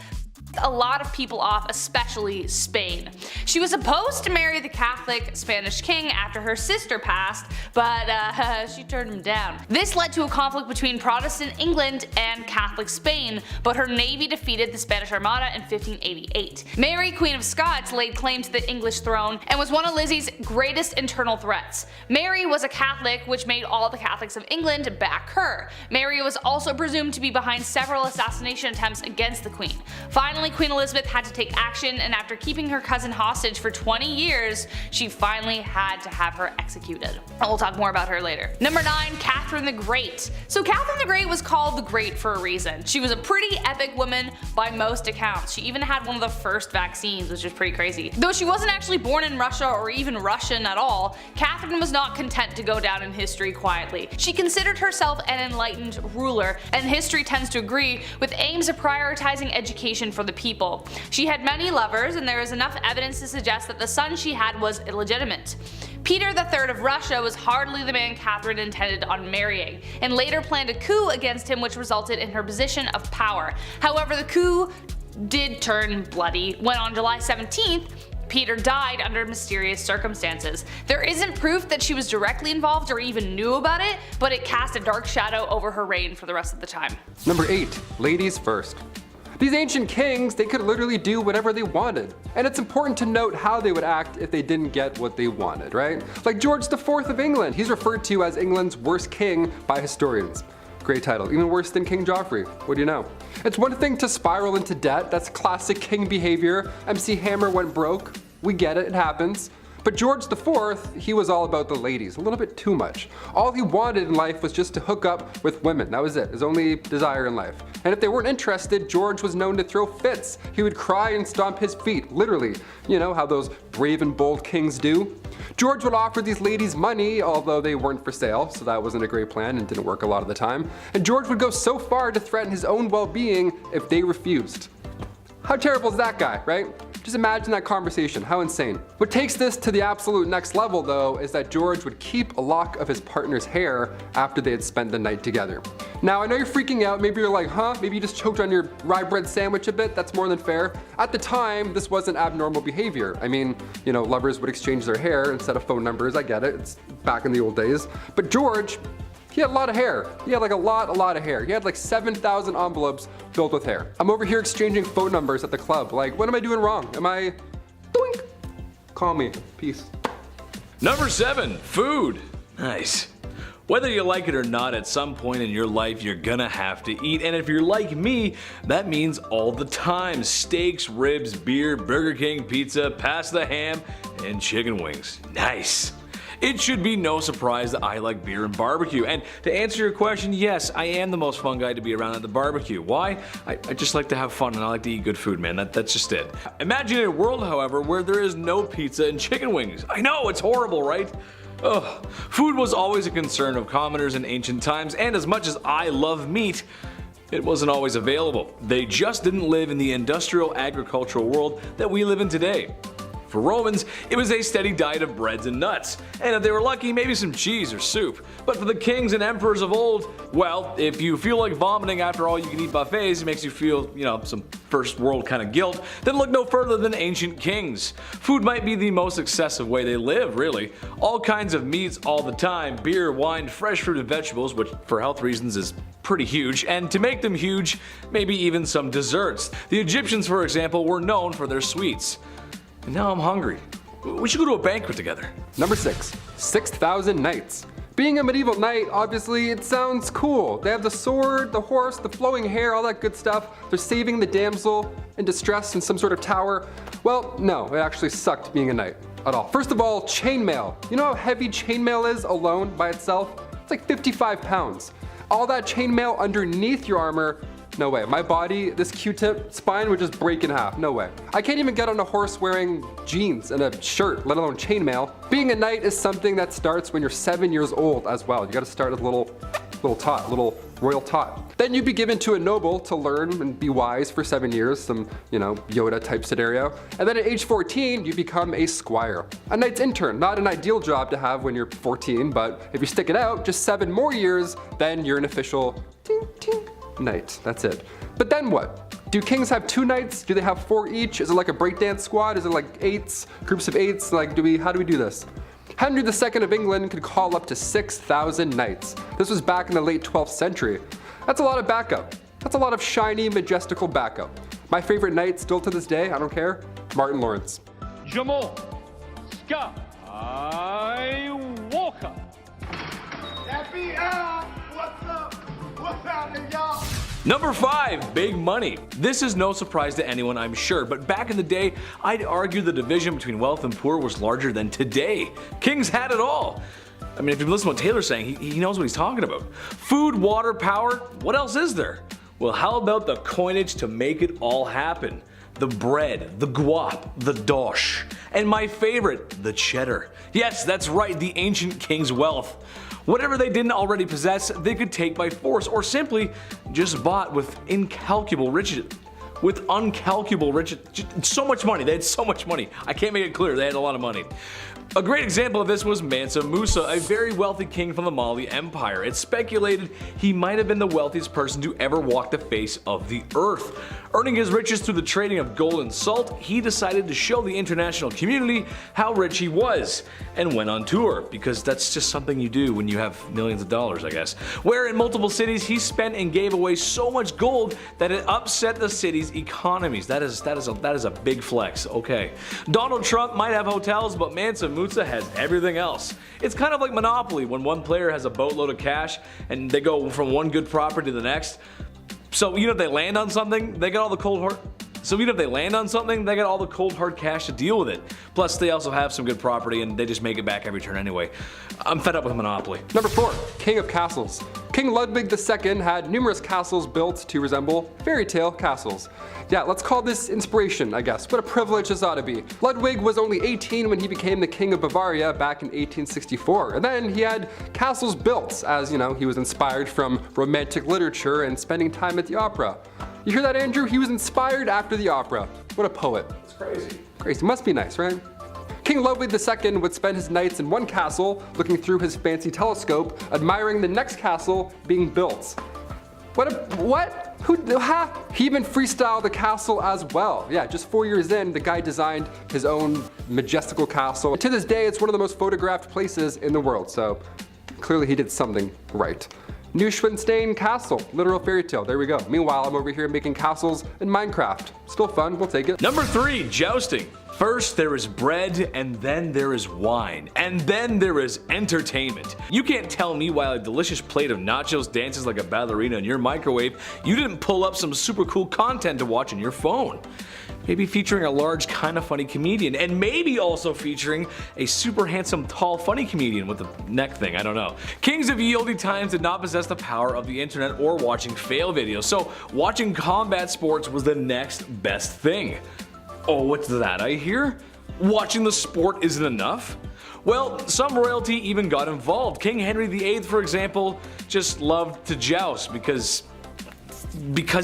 a lot of people off, especially Spain. She was supposed to marry the Catholic Spanish king after her sister passed, but she turned him down. This led to a conflict between Protestant England and Catholic Spain, but her navy defeated the Spanish Armada in 1588. Mary, Queen of Scots, laid claim to the English throne and was one of Lizzie's greatest internal threats. Mary was a Catholic, which made all the Catholics of England back her. Mary was also presumed to be behind several assassination attempts against the Queen. Finally, Finally, Queen Elizabeth had to take action, and after keeping her cousin hostage for 20 years, she finally had to have her executed. And we'll talk more about her later. Number 9, Catherine the Great. So Catherine the Great was called the Great for a reason. She was a pretty epic woman by most accounts. She even had one of the first vaccines, which is pretty crazy. Though she wasn't actually born in Russia or even Russian at all, Catherine was not content to go down in history quietly. She considered herself an enlightened ruler, and history tends to agree, with aims of prioritizing education for the people. She had many lovers, and there is enough evidence to suggest that the son she had was illegitimate. Peter III of Russia was hardly the man Catherine intended on marrying, and later planned a coup against him which resulted in her position of power. However, the coup did turn bloody when on July 17th, Peter died under mysterious circumstances. There isn't proof that she was directly involved or even knew about it, but it cast a dark shadow over her reign for the rest of the time. Number 8, ladies first. These ancient kings, they could literally do whatever they wanted. And it's important to note how they would act if they didn't get what they wanted, right? Like George IV of England, he's referred to as England's worst king by historians. Great title, even worse than King Joffrey, what do you know? It's one thing to spiral into debt, that's classic king behavior. MC Hammer went broke, we get it, it happens. But George IV, he was all about the ladies, a little bit too much. All he wanted in life was just to hook up with women, that was it, his only desire in life. And if they weren't interested, George was known to throw fits. He would cry and stomp his feet, literally. You know how those brave and bold kings do? George would offer these ladies money, although they weren't for sale, so that wasn't a great plan and didn't work a lot of the time. And George would go so far to threaten his own well-being if they refused. How terrible is that guy, right? Just imagine that conversation, how insane. What takes this to the absolute next level though is that George would keep a lock of his partner's hair after they had spent the night together. Now I know you're freaking out, maybe you're like, huh? Maybe you just choked on your rye bread sandwich a bit, that's more than fair. At the time, this wasn't abnormal behavior. I mean, you know, lovers would exchange their hair instead of phone numbers, I get it, it's back in the old days. But George, he had a lot of hair. He had like a lot of hair. He had like 7,000 envelopes filled with hair. I'm over here exchanging phone numbers at the club. Like, what am I doing wrong? Am I, doink? Call me, peace. Number 7, food. Nice. Whether you like it or not, at some point in your life you're gonna have to eat, and if you're like me, that means all the time. Steaks, ribs, beer, Burger King, pizza, pasta, ham, and chicken wings. Nice. It should be no surprise that I like beer and barbecue, and to answer your question, yes, I am the most fun guy to be around at the barbecue. Why? I just like to have fun and I like to eat good food, man, that's just it. Imagine a world, however, where there is no pizza and chicken wings. I know, it's horrible, right? Ugh. Food was always a concern of commoners in ancient times, and as much as I love meat, it wasn't always available. They just didn't live in the industrial agricultural world that we live in today. For Romans, it was a steady diet of breads and nuts, and if they were lucky, maybe some cheese or soup. But for the kings and emperors of old, well, if you feel like vomiting after all you can eat buffets, it makes you feel, you know, some first world kind of guilt, then look no further than ancient kings. Food might be the most excessive way they live, really. All kinds of meats all the time, beer, wine, fresh fruit and vegetables, which for health reasons is pretty huge, and to make them huge, maybe even some desserts. The Egyptians, for example, were known for their sweets. And now I'm hungry. We should go to a banquet together. Number 6, 6,000 knights. Being a medieval knight, obviously, it sounds cool. They have the sword, the horse, the flowing hair, all that good stuff. They're saving the damsel in distress in some sort of tower. Well, no, it actually sucked being a knight at all. First of all, chainmail. You know how heavy chainmail is alone by itself? It's like 55 pounds. All that chainmail underneath your armor, no way. My body, this Q-tip spine would just break in half. No way. I can't even get on a horse wearing jeans and a shirt, let alone chainmail. Being a knight is something that starts when you're 7 years old as well. You gotta start as a little tot, little royal tot. Then you'd be given to a noble to learn and be wise for 7 years, some, you know, Yoda type scenario. And then at age 14, you become a squire. A knight's intern, not an ideal job to have when you're 14, but if you stick it out, just 7 more years, then you're an official ting, ting, knight. That's it. But then what? Do kings have 2 knights? Do they have 4 each? Is it like a breakdance squad? Is it like 8s, groups of 8s? Like, how do we do this? Henry II of England could call up to 6,000 knights. This was back in the late 12th century. That's a lot of backup. That's a lot of shiny, majestical backup. My favorite knight still to this day, I don't care, Martin Lawrence. Jamal, Scott, Walker. FBI, what's up? What's happening, y'all? Number 5, big money. This is no surprise to anyone, I'm sure, but back in the day, I'd argue the division between wealth and poor was larger than today. Kings had it all. I mean, if you listen to what Taylor's saying, he knows what he's talking about. Food, water, power, what else is there? Well, how about the coinage to make it all happen? The bread, the guap, the dosh, and my favorite, the cheddar. Yes, that's right, the ancient king's wealth. Whatever they didn't already possess, they could take by force or simply just bought with incalculable riches. With uncalculable riches. So much money. They had so much money. I can't make it clear. They had a lot of money. A great example of this was Mansa Musa, a very wealthy king from the Mali Empire. It's speculated he might have been the wealthiest person to ever walk the face of the earth. Earning his riches through the trading of gold and salt, he decided to show the international community how rich he was, and went on tour, because that's just something you do when you have millions of dollars, I guess. Where in multiple cities he spent and gave away so much gold that it upset the city's economies. That is a big flex. Okay. Donald Trump might have hotels, but Mansa Musa has everything else. It's kind of like Monopoly when one player has a boatload of cash and they go from one good property to the next. So even if they land on something, they got all the cold hard cash to deal with it. Plus, they also have some good property and they just make it back every turn anyway. I'm fed up with Monopoly. Number 4, King of Castles. King Ludwig II had numerous castles built to resemble fairy tale castles. Yeah, let's call this inspiration, I guess. What a privilege this ought to be. Ludwig was only 18 when he became the King of Bavaria back in 1864, and then he had castles built as, you know, he was inspired from romantic literature and spending time at the opera. You hear that, Andrew? He was inspired after the opera. What a poet. It's crazy. Crazy. Must be nice, right? King Ludwig II would spend his nights in one castle, looking through his fancy telescope, admiring the next castle being built. What? He even freestyled the castle as well. Yeah, just 4 years in, the guy designed his own majestical castle. To this day, it's one of the most photographed places in the world, so clearly he did something right. Neuschwanstein Castle, literal fairy tale, there we go. Meanwhile, I'm over here making castles in Minecraft. Still fun, we'll take it. Number 3, jousting. First there is bread, and then there is wine, and then there is entertainment. You can't tell me while a delicious plate of nachos dances like a ballerina in your microwave, you didn't pull up some super cool content to watch on your phone. Maybe featuring a large, kinda funny comedian, and maybe also featuring a super handsome, tall, funny comedian with a neck thing, I don't know. Kings of ye olde times did not possess the power of the internet or watching fail videos, so watching combat sports was the next best thing. Oh, what's that I hear? Watching the sport isn't enough? Well, some royalty even got involved. King Henry VIII, for example, just loved to joust because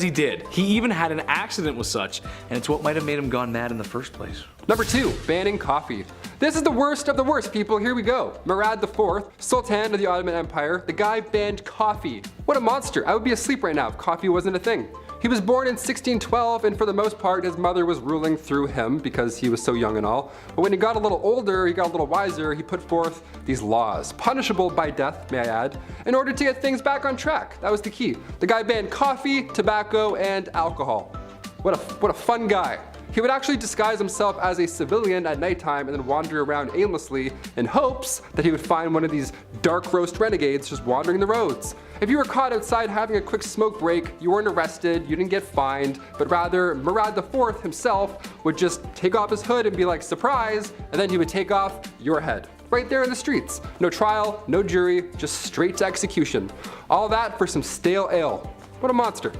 he did. He even had an accident with such, and it's what might have made him gone mad in the first place. Number 2, banning coffee. This is the worst of the worst, people. Here we go. Murad IV, Sultan of the Ottoman Empire, the guy banned coffee. What a monster. I would be asleep right now if coffee wasn't a thing. He was born in 1612, and for the most part, his mother was ruling through him because he was so young and all. But when he got a little older, he got a little wiser, he put forth these laws, punishable by death, may I add, in order to get things back on track. That was the key. The guy banned coffee, tobacco, and alcohol. What a fun guy. He would actually disguise himself as a civilian at nighttime and then wander around aimlessly in hopes that he would find one of these dark roast renegades just wandering the roads. If you were caught outside having a quick smoke break, you weren't arrested, you didn't get fined, but rather Murad IV himself would just take off his hood and be like, surprise, and then he would take off your head. Right there in the streets. No trial, no jury, just straight to execution. All that for some stale ale. What a monster.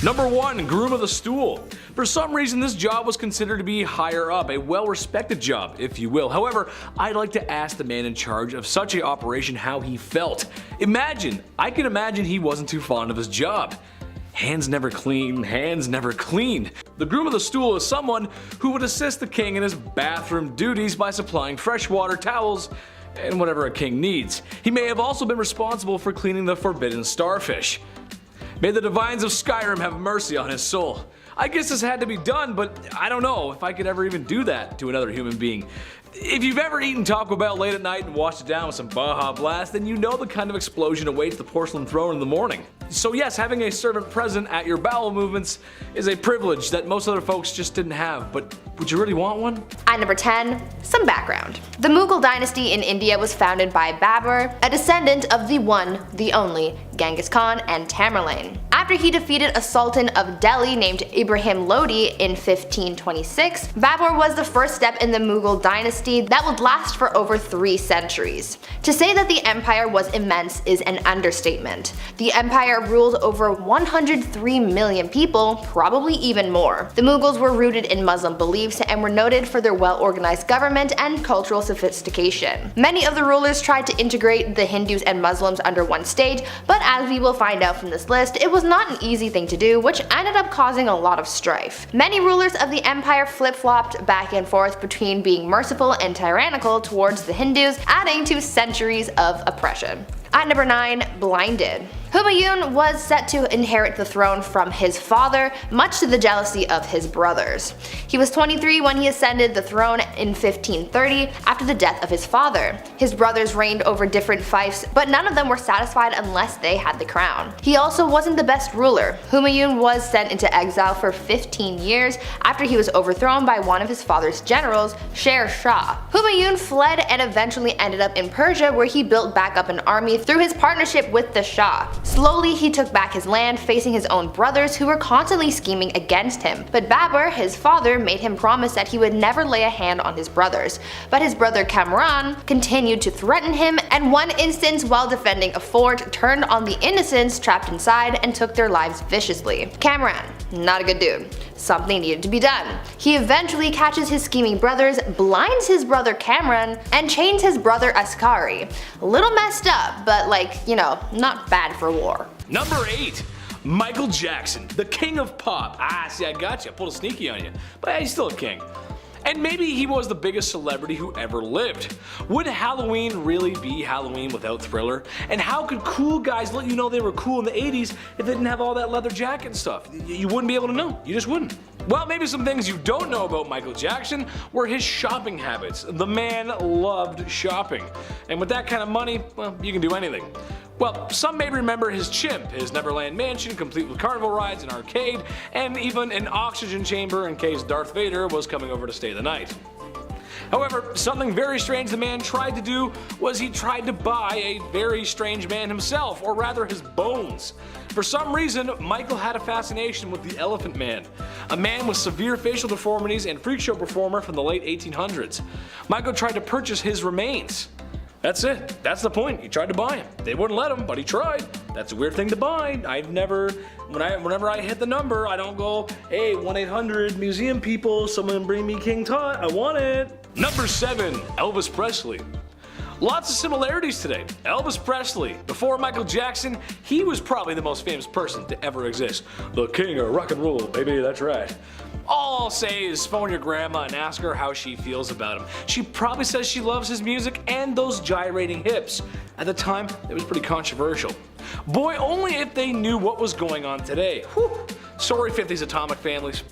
Number 1, groom of the stool. For some reason, this job was considered to be higher up, a well-respected job, if you will. However, I'd like to ask the man in charge of such an operation how he felt. I can imagine he wasn't too fond of his job. Hands never clean, hands never clean. The groom of the stool is someone who would assist the king in his bathroom duties by supplying fresh water, towels, and whatever a king needs. He may have also been responsible for cleaning the forbidden starfish. May the divines of Skyrim have mercy on his soul. I guess this had to be done, but I don't know if I could ever even do that to another human being. If you've ever eaten Taco Bell late at night and washed it down with some Baja Blast, then you know the kind of explosion awaits the porcelain throne in the morning. So yes, having a servant present at your bowel movements is a privilege that most other folks just didn't have, but would you really want one? At number 10, some background. The Mughal dynasty in India was founded by Babur, a descendant of the one, the only, Genghis Khan and Tamerlane. After he defeated a sultan of Delhi named Ibrahim Lodi in 1526, Babur was the first step in the Mughal dynasty that would last for over 3 centuries. To say that the empire was immense is an understatement. The empire ruled over 103 million people, probably even more. The Mughals were rooted in Muslim beliefs and were noted for their well-organized government and cultural sophistication. Many of the rulers tried to integrate the Hindus and Muslims under one state, but as we will find out from this list, it was not an easy thing to do, which ended up causing a lot of strife. Many rulers of the empire flip-flopped back and forth between being merciful and tyrannical towards the Hindus, adding to centuries of oppression. At number 9, blinded. Humayun was set to inherit the throne from his father, much to the jealousy of his brothers. He was 23 when he ascended the throne in 1530 after the death of his father. His brothers reigned over different fiefs, but none of them were satisfied unless they had the crown. He also wasn't the best ruler. Humayun was sent into exile for 15 years after he was overthrown by one of his father's generals, Sher Shah. Humayun fled and eventually ended up in Persia, where he built back up an army through his partnership with the Shah. Slowly he took back his land, facing his own brothers who were constantly scheming against him. But Babur, his father, made him promise that he would never lay a hand on his brothers. But his brother Kamran continued to threaten him, and one instance while defending a fort turned on the innocents trapped inside and took their lives viciously. Kamran, not a good dude. Something needed to be done. He eventually catches his scheming brothers, blinds his brother Kamran, and chains his brother Askari. A little messed up, but not bad for war. Number 8. Michael Jackson, the king of pop. See, I got you. I pulled a sneaky on you. But yeah, he's still a king. And maybe he was the biggest celebrity who ever lived. Would Halloween really be Halloween without Thriller? And how could cool guys let you know they were cool in the 80s if they didn't have all that leather jacket and stuff? You wouldn't be able to know. You just wouldn't. Well, maybe some things you don't know about Michael Jackson were his shopping habits. The man loved shopping. And with that kind of money, well, you can do anything. Well, some may remember his chimp, his Neverland mansion complete with carnival rides, an arcade, and even an oxygen chamber in case Darth Vader was coming over to stay the night. However, something very strange the man tried to do was he tried to buy a very strange man himself, or rather his bones. For some reason, Michael had a fascination with the Elephant Man, a man with severe facial deformities and freak show performer from the late 1800s. Michael tried to purchase his remains. That's it. That's the point. He tried to buy him. They wouldn't let him, but he tried. That's a weird thing to buy. Whenever I hit the number, I don't go, hey, 1-800 museum people, someone bring me King Tut. I want it. Number 7, Elvis Presley. Lots of similarities today. Elvis Presley, before Michael Jackson, he was probably the most famous person to ever exist. The king of rock and roll, baby, that's right. All I'll say is phone your grandma and ask her how she feels about him. She probably says she loves his music and those gyrating hips. At the time, it was pretty controversial. Boy, only if they knew what was going on today. Whew. Sorry 50s atomic families.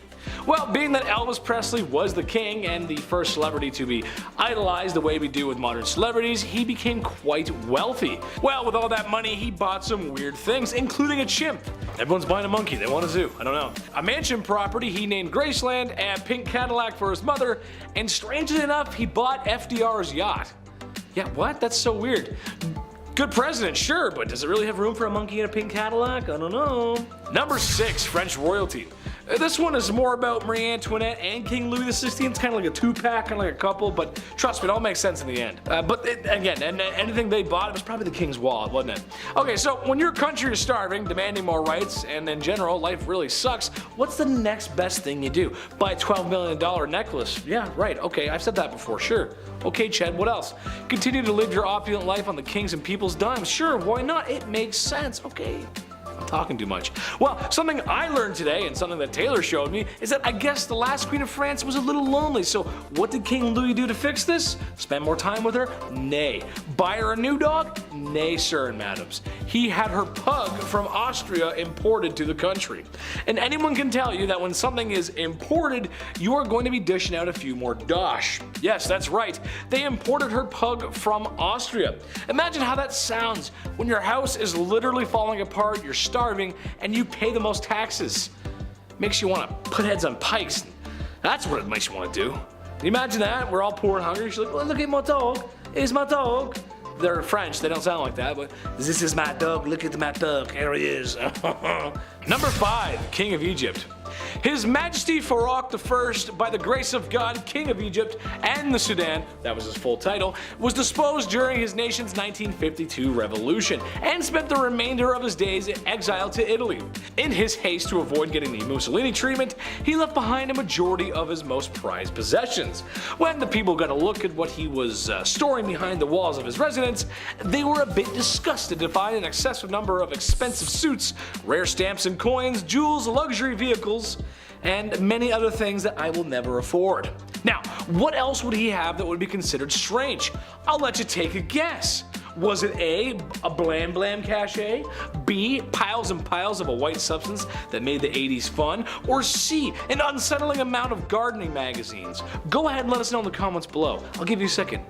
Well, being that Elvis Presley was the king and the first celebrity to be idolized the way we do with modern celebrities, he became quite wealthy. Well, with all that money, he bought some weird things, including a chimp. Everyone's buying a monkey, they want a zoo, I don't know. A mansion property he named Graceland, a pink Cadillac for his mother, and strangely enough, he bought FDR's yacht. Yeah, what? That's so weird. Good president, sure, but does it really have room for a monkey in a pink Cadillac? I don't know. Number 6, French royalty. This one is more about Marie Antoinette and King Louis XVI. It's kind of like a two-pack, kind of like a couple, but trust me, it all makes sense in the end. Anything they bought, it was probably the king's wallet, wasn't it? Okay, so when your country is starving, demanding more rights, and in general, life really sucks, what's the next best thing you do? Buy a $12 million necklace. Yeah, right, okay, I've said that before, sure. Okay, Chad, what else? Continue to live your opulent life on the king's and people's dimes. Sure, why not? It makes sense, okay. I'm talking too much. Well, something I learned today, and something that Taylor showed me, is that I guess the last queen of France was a little lonely, so what did King Louis do to fix this? Spend more time with her? Nay. Buy her a new dog? Nay, sir and madams. he had her pug from Austria imported to the country. And anyone can tell you that when something is imported, you are going to be dishing out a few more dosh. Yes, that's right, they imported her pug from Austria. Imagine how that sounds when your house is literally falling apart, you're starving, and you pay the most taxes. Makes you want to put heads on pikes. That's what it makes you want to do. Can you imagine that? We're all poor and hungry. She's like, well, look at my dog. It's my dog. They're French, they don't sound like that, but this is my dog, look at my dog, here he is. Number 5, King of Egypt. His Majesty Farouk I, by the grace of God, King of Egypt and the Sudan, that was his full title, was disposed during his nation's 1952 revolution and spent the remainder of his days in exile to Italy. In his haste to avoid getting the Mussolini treatment, he left behind a majority of his most prized possessions. When the people got a look at what he was storing behind the walls of his residence, they were a bit disgusted to find an excessive number of expensive suits, rare stamps and coins, jewels, luxury vehicles, and many other things that I will never afford. Now, what else would he have that would be considered strange? I'll let you take a guess. Was it A, a blam blam cachet, B, piles and piles of a white substance that made the 80s fun, or C, an unsettling amount of gardening magazines? Go ahead and let us know in the comments below. I'll give you a second.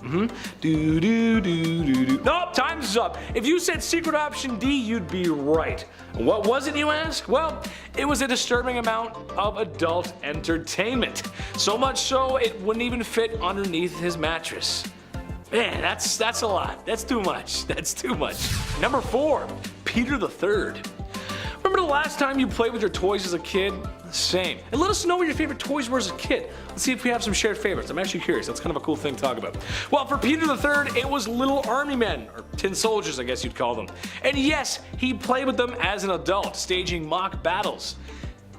Nope, time's up. If you said secret option D, you'd be right. What was it, you ask? Well, it was a disturbing amount of adult entertainment. So much so, it wouldn't even fit underneath his mattress. Man, that's a lot. That's too much. That's too much. Number 4, Peter III. Remember the last time you played with your toys as a kid? Same. And let us know what your favorite toys were as a kid. Let's see if we have some shared favorites. I'm actually curious. That's kind of a cool thing to talk about. Well, for Peter III, it was little army men, or tin soldiers, I guess you'd call them. And yes, he played with them as an adult, staging mock battles.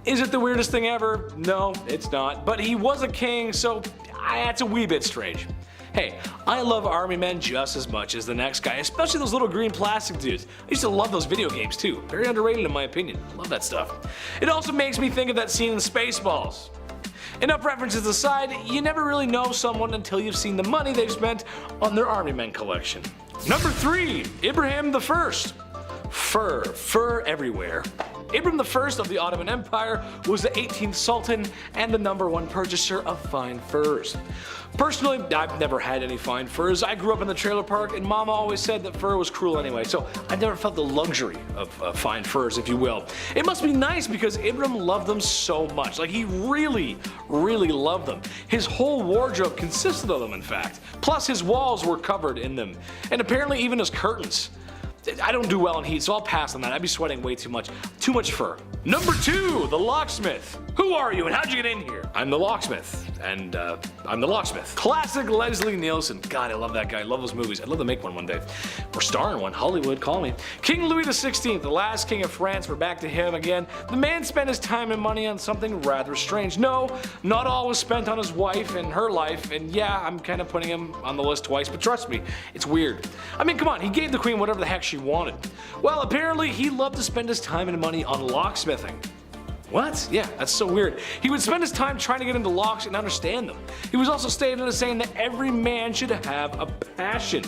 Is it the weirdest thing ever? No, it's not. But he was a king, so that's a wee bit strange. Hey, I love army men just as much as the next guy, especially those little green plastic dudes. I used to love those video games too. Very underrated in my opinion. I love that stuff. It also makes me think of that scene in Spaceballs. Enough references aside, you never really know someone until you've seen the money they've spent on their army men collection. Number 3, Ibrahim I. Fur everywhere. Ibrahim I of the Ottoman Empire was the 18th Sultan and the #1 purchaser of fine furs. Personally, I've never had any fine furs. I grew up in the trailer park and Mama always said that fur was cruel anyway, so I've never felt the luxury of fine furs, if you will. It must be nice because Ibrahim loved them so much. Like, he really loved them. His whole wardrobe consisted of them, in fact. Plus, his walls were covered in them. And apparently even his curtains. I don't do well in heat, so I'll pass on that. I'd be sweating way too much. Too much fur. Number 2, the locksmith. Who are you and how'd you get in here? I'm the locksmith, and I'm the locksmith. Classic Leslie Nielsen. God, I love that guy. I love those movies. I'd love to make one day. Or star in one. Hollywood, call me. King Louis XVI, the last king of France. We're back to him again. The man spent his time and money on something rather strange. No, not all was spent on his wife and her life, and yeah, I'm kind of putting him on the list twice, but trust me, it's weird. I mean, come on, he gave the queen whatever the heck she wanted. Well, apparently he loved to spend his time and money on locksmithing. What? Yeah, that's so weird. He would spend his time trying to get into locks and understand them. He was also stated as saying that every man should have a passion.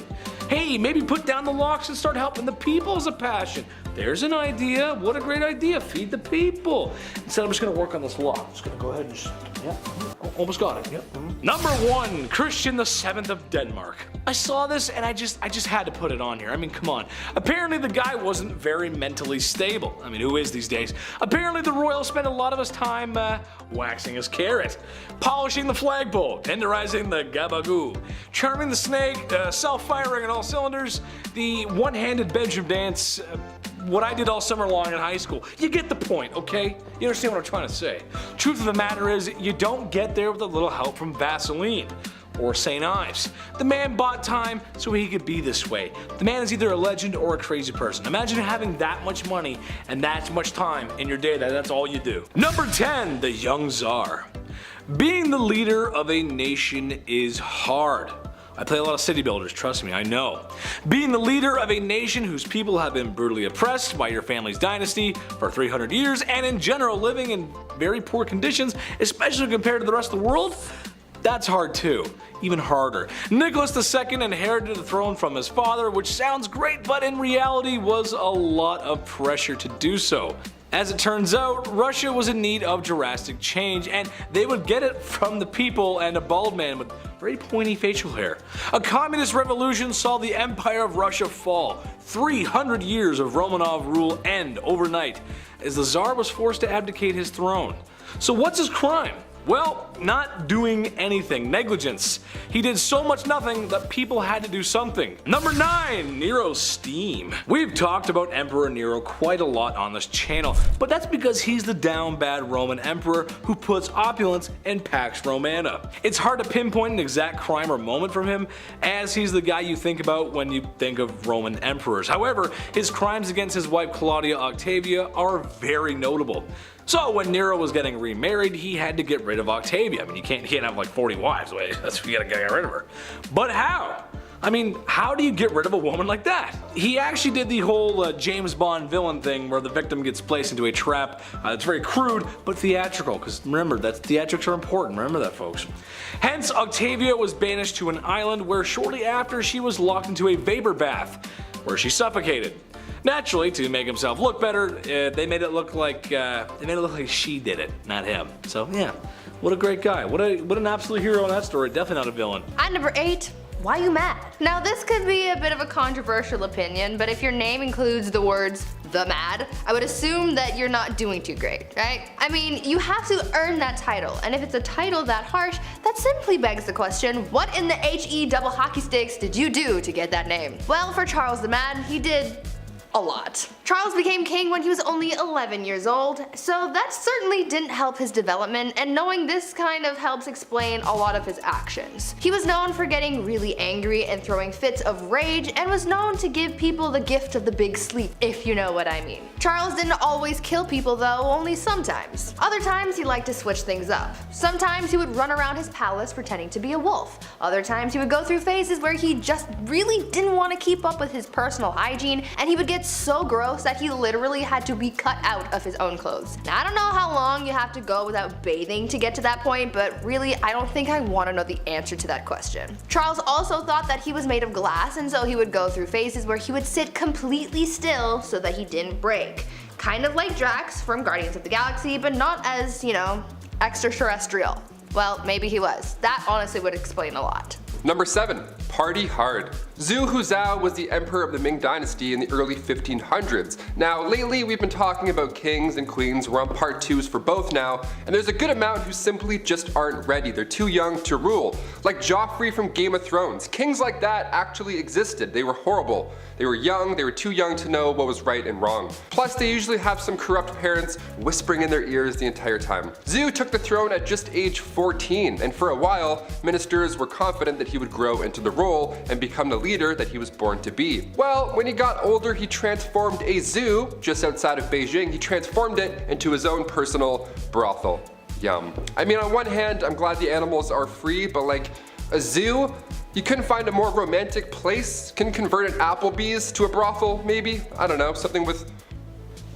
Hey, maybe put down the locks and start helping the people as a passion. There's an idea. What a great idea. Feed the people. Instead, I'm just going to work on this lock. I'm just going to go ahead and just, yeah, almost got it. Yep. Number 1, Christian VII of Denmark. I saw this and I just had to put it on here. I mean, come on. Apparently the guy wasn't very mentally stable. I mean, who is these days? Apparently the royal spent a lot of his time waxing his carrot, polishing the flagpole, tenderizing the gabagoo, charming the snake, self-firing on all cylinders, the one-handed bedroom dance, what I did all summer long in high school. You get the point, okay? You understand what I'm trying to say. Truth of the matter is, you don't get there with a little help from Vaseline or St. Ives. The man bought time so he could be this way. The man is either a legend or a crazy person. Imagine having that much money and that much time in your day that that's all you do. Number 10, the young czar. Being the leader of a nation is hard. I play a lot of city builders, trust me, I know. Being the leader of a nation whose people have been brutally oppressed by your family's dynasty for 300 years and in general living in very poor conditions, especially compared to the rest of the world, That's hard too. Even harder. Nicholas II inherited the throne from his father, which sounds great, but in reality was a lot of pressure to do so. As it turns out, Russia was in need of drastic change, and they would get it from the people and a bald man with very pointy facial hair. A communist revolution saw the Empire of Russia fall. 300 years of Romanov rule end overnight, as the Tsar was forced to abdicate his throne. So what's his crime? Well, not doing anything. Negligence. He did so much nothing that people had to do something. Number 9. Nero's steam. We've talked about Emperor Nero quite a lot on this channel, but that's because he's the down bad Roman emperor who puts opulence in Pax Romana. It's hard to pinpoint an exact crime or moment from him, as he's the guy you think about when you think of Roman emperors. However, his crimes against his wife Claudia Octavia are very notable. So when Nero was getting remarried, he had to get rid of Octavia. I mean, you can't have like 40 wives. You gotta get rid of her. But how? I mean, how do you get rid of a woman like that? He actually did the whole James Bond villain thing where the victim gets placed into a trap. It's very crude, but theatrical, because remember, theatrics are important. Remember that, folks. Hence, Octavia was banished to an island where shortly after she was locked into a vapor bath, where she suffocated. Naturally, to make himself look better, they made it look like she did it, not him. So yeah, what a great guy. What an absolute hero in that story. Definitely not a villain. At number 8, why you mad? Now this could be a bit of a controversial opinion, but if your name includes the words the mad, I would assume that you're not doing too great, right? I mean, you have to earn that title, and if it's a title that harsh, that simply begs the question, what in the HE double hockey sticks did you do to get that name? Well, for Charles the Mad, he did a lot. Charles became king when he was only 11 years old, so that certainly didn't help his development, and knowing this kind of helps explain a lot of his actions. He was known for getting really angry and throwing fits of rage, and was known to give people the gift of the big sleep, if you know what I mean. Charles didn't always kill people though, only sometimes. Other times he liked to switch things up. Sometimes he would run around his palace pretending to be a wolf. Other times he would go through phases where he just really didn't want to keep up with his personal hygiene, and he would get so gross that he literally had to be cut out of his own clothes. Now I don't know how long you have to go without bathing to get to that point, but really I don't think I want to know the answer to that question. Charles also thought that he was made of glass, and so he would go through phases where he would sit completely still so that he didn't break. Kind of like Drax from Guardians of the Galaxy, but not as, you know, extraterrestrial. Well, maybe he was. That honestly would explain a lot. Number 7. Party hard. Zhu Huzhou was the emperor of the Ming Dynasty in the early 1500s. Now lately we've been talking about kings and queens. We're on part 2s for both now, and there's a good amount who simply just aren't ready. They're too young to rule. Like Joffrey from Game of Thrones. Kings like that actually existed. They were horrible. They were young, they were too young to know what was right and wrong. Plus they usually have some corrupt parents whispering in their ears the entire time. Zhu took the throne at just age 14, and for a while, ministers were confident that he would grow into the role and become the leader that he was born to be. Well, when he got older, he transformed a zoo just outside of Beijing. He transformed it into his own personal brothel. Yum. I mean, on one hand, I'm glad the animals are free, but like, a zoo? You couldn't find a more romantic place? Can convert an Applebee's to a brothel, maybe? I don't know, something with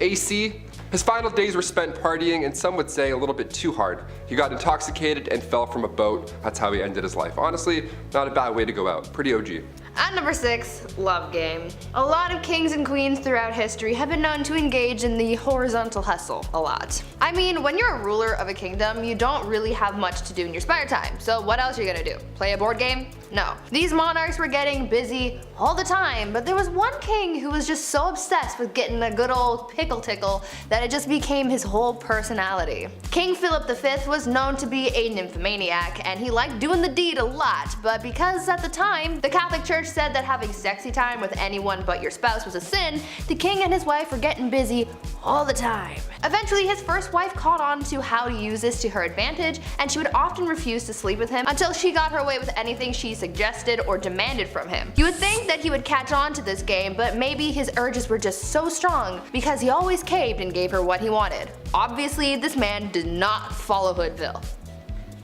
AC? His final days were spent partying, and some would say a little bit too hard. He got intoxicated and fell from a boat. That's how he ended his life. Honestly, not a bad way to go out. Pretty OG. At number 6, love game. A lot of kings and queens throughout history have been known to engage in the horizontal hustle a lot. I mean, when you're a ruler of a kingdom, you don't really have much to do in your spare time, so what else are you gonna do? Play a board game? No. These monarchs were getting busy all the time, but there was one king who was just so obsessed with getting a good old pickle tickle that it just became his whole personality. King Philip V was known to be a nymphomaniac, and he liked doing the deed a lot, but because at the time, the Catholic Church said that having sexy time with anyone but your spouse was a sin, the king and his wife were getting busy all the time. Eventually, his first wife caught on to how to use this to her advantage, and she would often refuse to sleep with him until she got her way with anything she suggested or demanded from him. You would think that he would catch on to this game, but maybe his urges were just so strong because he always caved and gave her what he wanted. Obviously, this man did not follow Hoodville.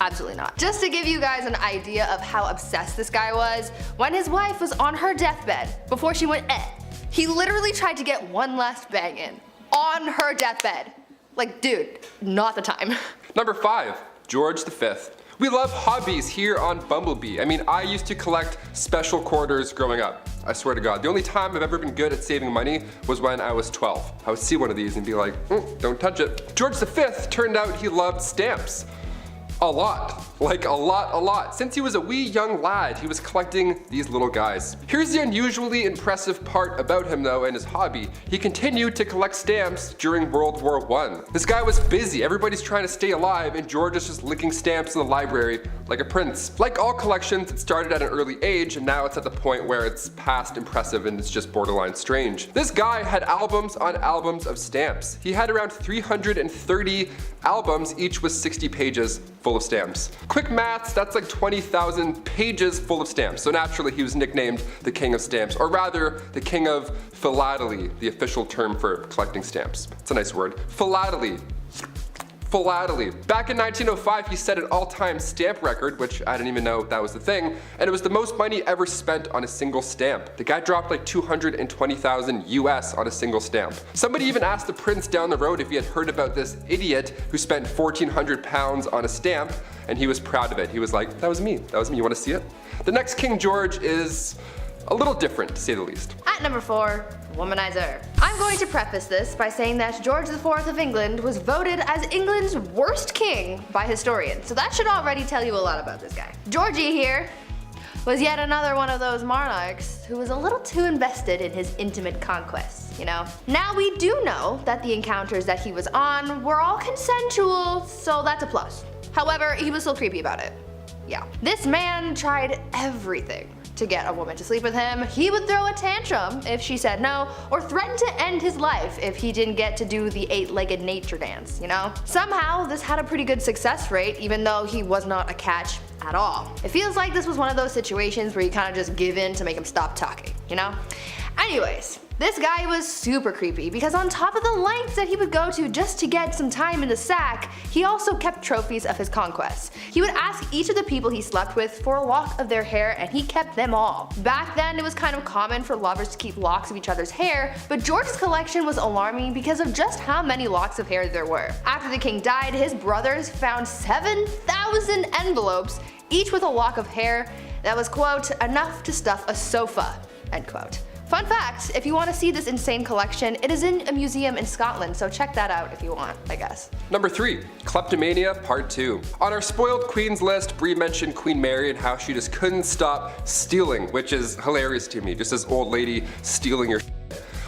Absolutely not. Just to give you guys an idea of how obsessed this guy was, when his wife was on her deathbed, before she went he literally tried to get one last bang in. On her deathbed. Like, dude, not the time. Number 5. George V. We love hobbies here on BumbleBee. I mean, I used to collect special quarters growing up. I swear to God. The only time I've ever been good at saving money was when I was 12. I would see one of these and be like, don't touch it. George V turned out he loved stamps. A lot. Like a lot. Since he was a wee young lad, he was collecting these little guys. Here's the unusually impressive part about him though and his hobby. He continued to collect stamps during World War I. This guy was busy, everybody's trying to stay alive, and George is just licking stamps in the library like a prince. Like all collections, it started at an early age and now it's at the point where it's past impressive and it's just borderline strange. This guy had albums on albums of stamps. He had around 330 albums, each with 60 pages full of stamps. Quick maths, that's like 20,000 pages full of stamps. So naturally he was nicknamed the King of Stamps, or rather the King of Philately, the official term for collecting stamps. It's a nice word. Philately. Back in 1905, he set an all-time stamp record, which I didn't even know that was the thing, and it was the most money ever spent on a single stamp. The guy dropped like 220,000 US on a single stamp. Somebody even asked the prince down the road if he had heard about this idiot who spent 1,400 pounds on a stamp, and he was proud of it. He was like, that was me, you wanna see it? The next King George is a little different, to say the least. At number 4, womanizer. I'm going to preface this by saying that George IV of England was voted as England's worst king by historians, so that should already tell you a lot about this guy. Georgie here was yet another one of those monarchs who was a little too invested in his intimate conquests, you know? Now we do know that the encounters that he was on were all consensual, so that's a plus. However, he was still creepy about it. Yeah. This man tried everything to get a woman to sleep with him. He would throw a tantrum if she said no, or threaten to end his life if he didn't get to do the 8-legged nature dance, you know? Somehow, this had a pretty good success rate, even though he was not a catch at all. It feels like this was one of those situations where you kind of just give in to make him stop talking, you know? Anyways, this guy was super creepy because on top of the lengths that he would go to just to get some time in the sack, he also kept trophies of his conquests. He would ask each of the people he slept with for a lock of their hair, and he kept them all. Back then, it was kind of common for lovers to keep locks of each other's hair, but George's collection was alarming because of just how many locks of hair there were. After the king died, his brothers found 7,000 envelopes, each with a lock of hair that was, quote, enough to stuff a sofa, end quote. Fun fact, if you want to see this insane collection, it is in a museum in Scotland, so check that out if you want, I guess. Number 3, Kleptomania Part 2. On our spoiled queens list, Brie mentioned Queen Mary and how she just couldn't stop stealing, which is hilarious to me, just this old lady stealing your shit.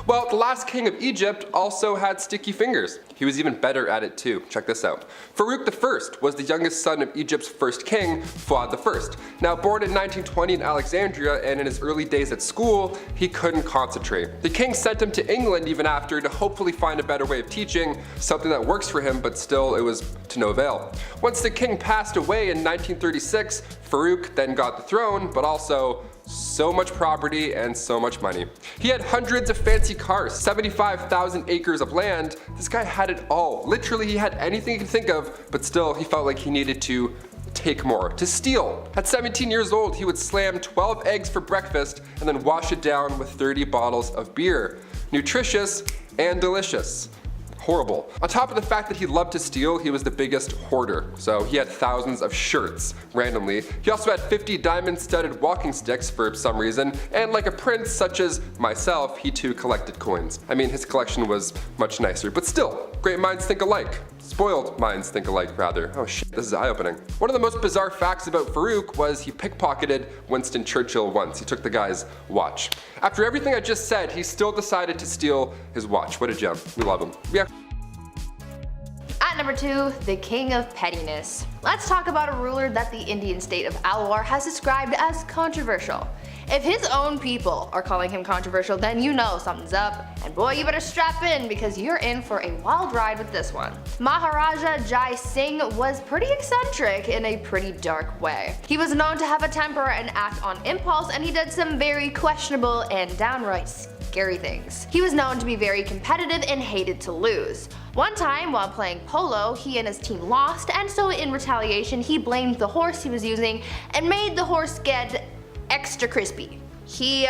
Well, the last king of Egypt also had sticky fingers. He was even better at it too. Check this out. Farouk I was the youngest son of Egypt's first king, Fuad I. Now born in 1920 in Alexandria, and in his early days at school, he couldn't concentrate. The king sent him to England even after to hopefully find a better way of teaching, something that works for him, but still it was to no avail. Once the king passed away in 1936, Farouk then got the throne, but also so much property and so much money. He had hundreds of fancy cars, 75,000 acres of land. This guy had it all. Literally, he had anything he could think of, but still he felt like he needed to take more, to steal. At 17 years old, he would slam 12 eggs for breakfast and then wash it down with 30 bottles of beer. Nutritious and delicious. Horrible. On top of the fact that he loved to steal, he was the biggest hoarder. So he had thousands of shirts, randomly. He also had 50 diamond-studded walking sticks for some reason, and like a prince such as myself, he too collected coins. I mean, his collection was much nicer, but still, great minds think alike. Spoiled minds think alike, rather. Oh shit, this is eye-opening. One of the most bizarre facts about Farouk was he pickpocketed Winston Churchill once. He took the guy's watch. After everything I just said, he still decided to steal his watch. What a gem. We love him. Yeah. At number 2, the king of pettiness. Let's talk about a ruler that the Indian state of Alwar has described as controversial. If his own people are calling him controversial, then you know something's up, and boy, you better strap in because you're in for a wild ride with this one. Maharaja Jai Singh was pretty eccentric in a pretty dark way. He was known to have a temper and act on impulse, and he did some very questionable and downright scary things. He was known to be very competitive and hated to lose. One time while playing polo, he and his team lost, and so in retaliation he blamed the horse he was using and made the horse get extra crispy. He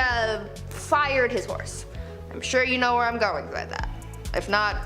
fired his horse. I'm sure you know where I'm going with that. If not,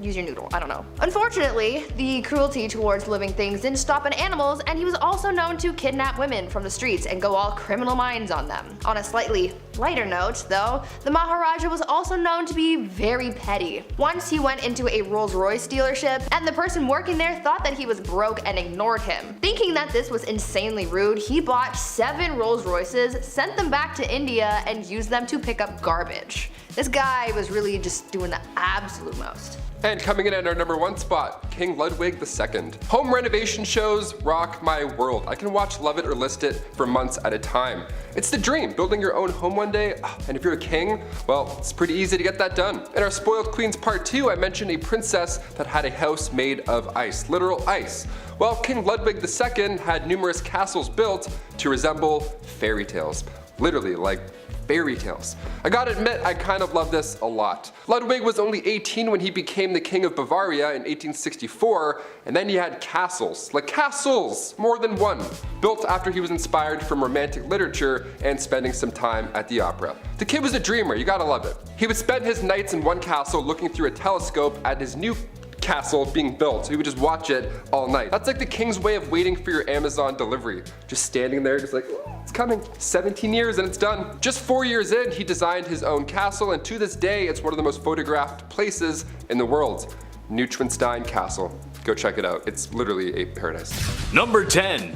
use your noodle, I don't know. Unfortunately, the cruelty towards living things didn't stop at animals, and he was also known to kidnap women from the streets and go all criminal minds on them. On a slightly lighter note, though, the Maharaja was also known to be very petty. Once he went into a Rolls-Royce dealership, and the person working there thought that he was broke and ignored him. Thinking that this was insanely rude, he bought 7 Rolls-Royces, sent them back to India, and used them to pick up garbage. This guy was really just doing the absolute most. And coming in at our number 1 spot, King Ludwig II. Home renovation shows rock my world. I can watch Love It or List It for months at a time. It's the dream, building your own home one day, and if you're a king, well, it's pretty easy to get that done. In our Spoiled Queens Part 2, I mentioned a princess that had a house made of ice, literal ice. Well, King Ludwig II had numerous castles built to resemble fairy tales. Literally, like fairy tales. I gotta admit, I kind of love this a lot. Ludwig was only 18 when he became the King of Bavaria in 1864, and then he had castles, like castles, more than one, built after he was inspired from romantic literature and spending some time at the opera. The kid was a dreamer, you gotta love it. He would spend his nights in one castle looking through a telescope at his new castle being built, so he would just watch it all night. That's like the king's way of waiting for your Amazon delivery. Just standing there, just like, oh, it's coming. 17 years and it's done. Just 4 years in, he designed his own castle, and to this day, it's one of the most photographed places in the world. Neuschwanstein Castle. Go check it out. It's literally a paradise. Number 10.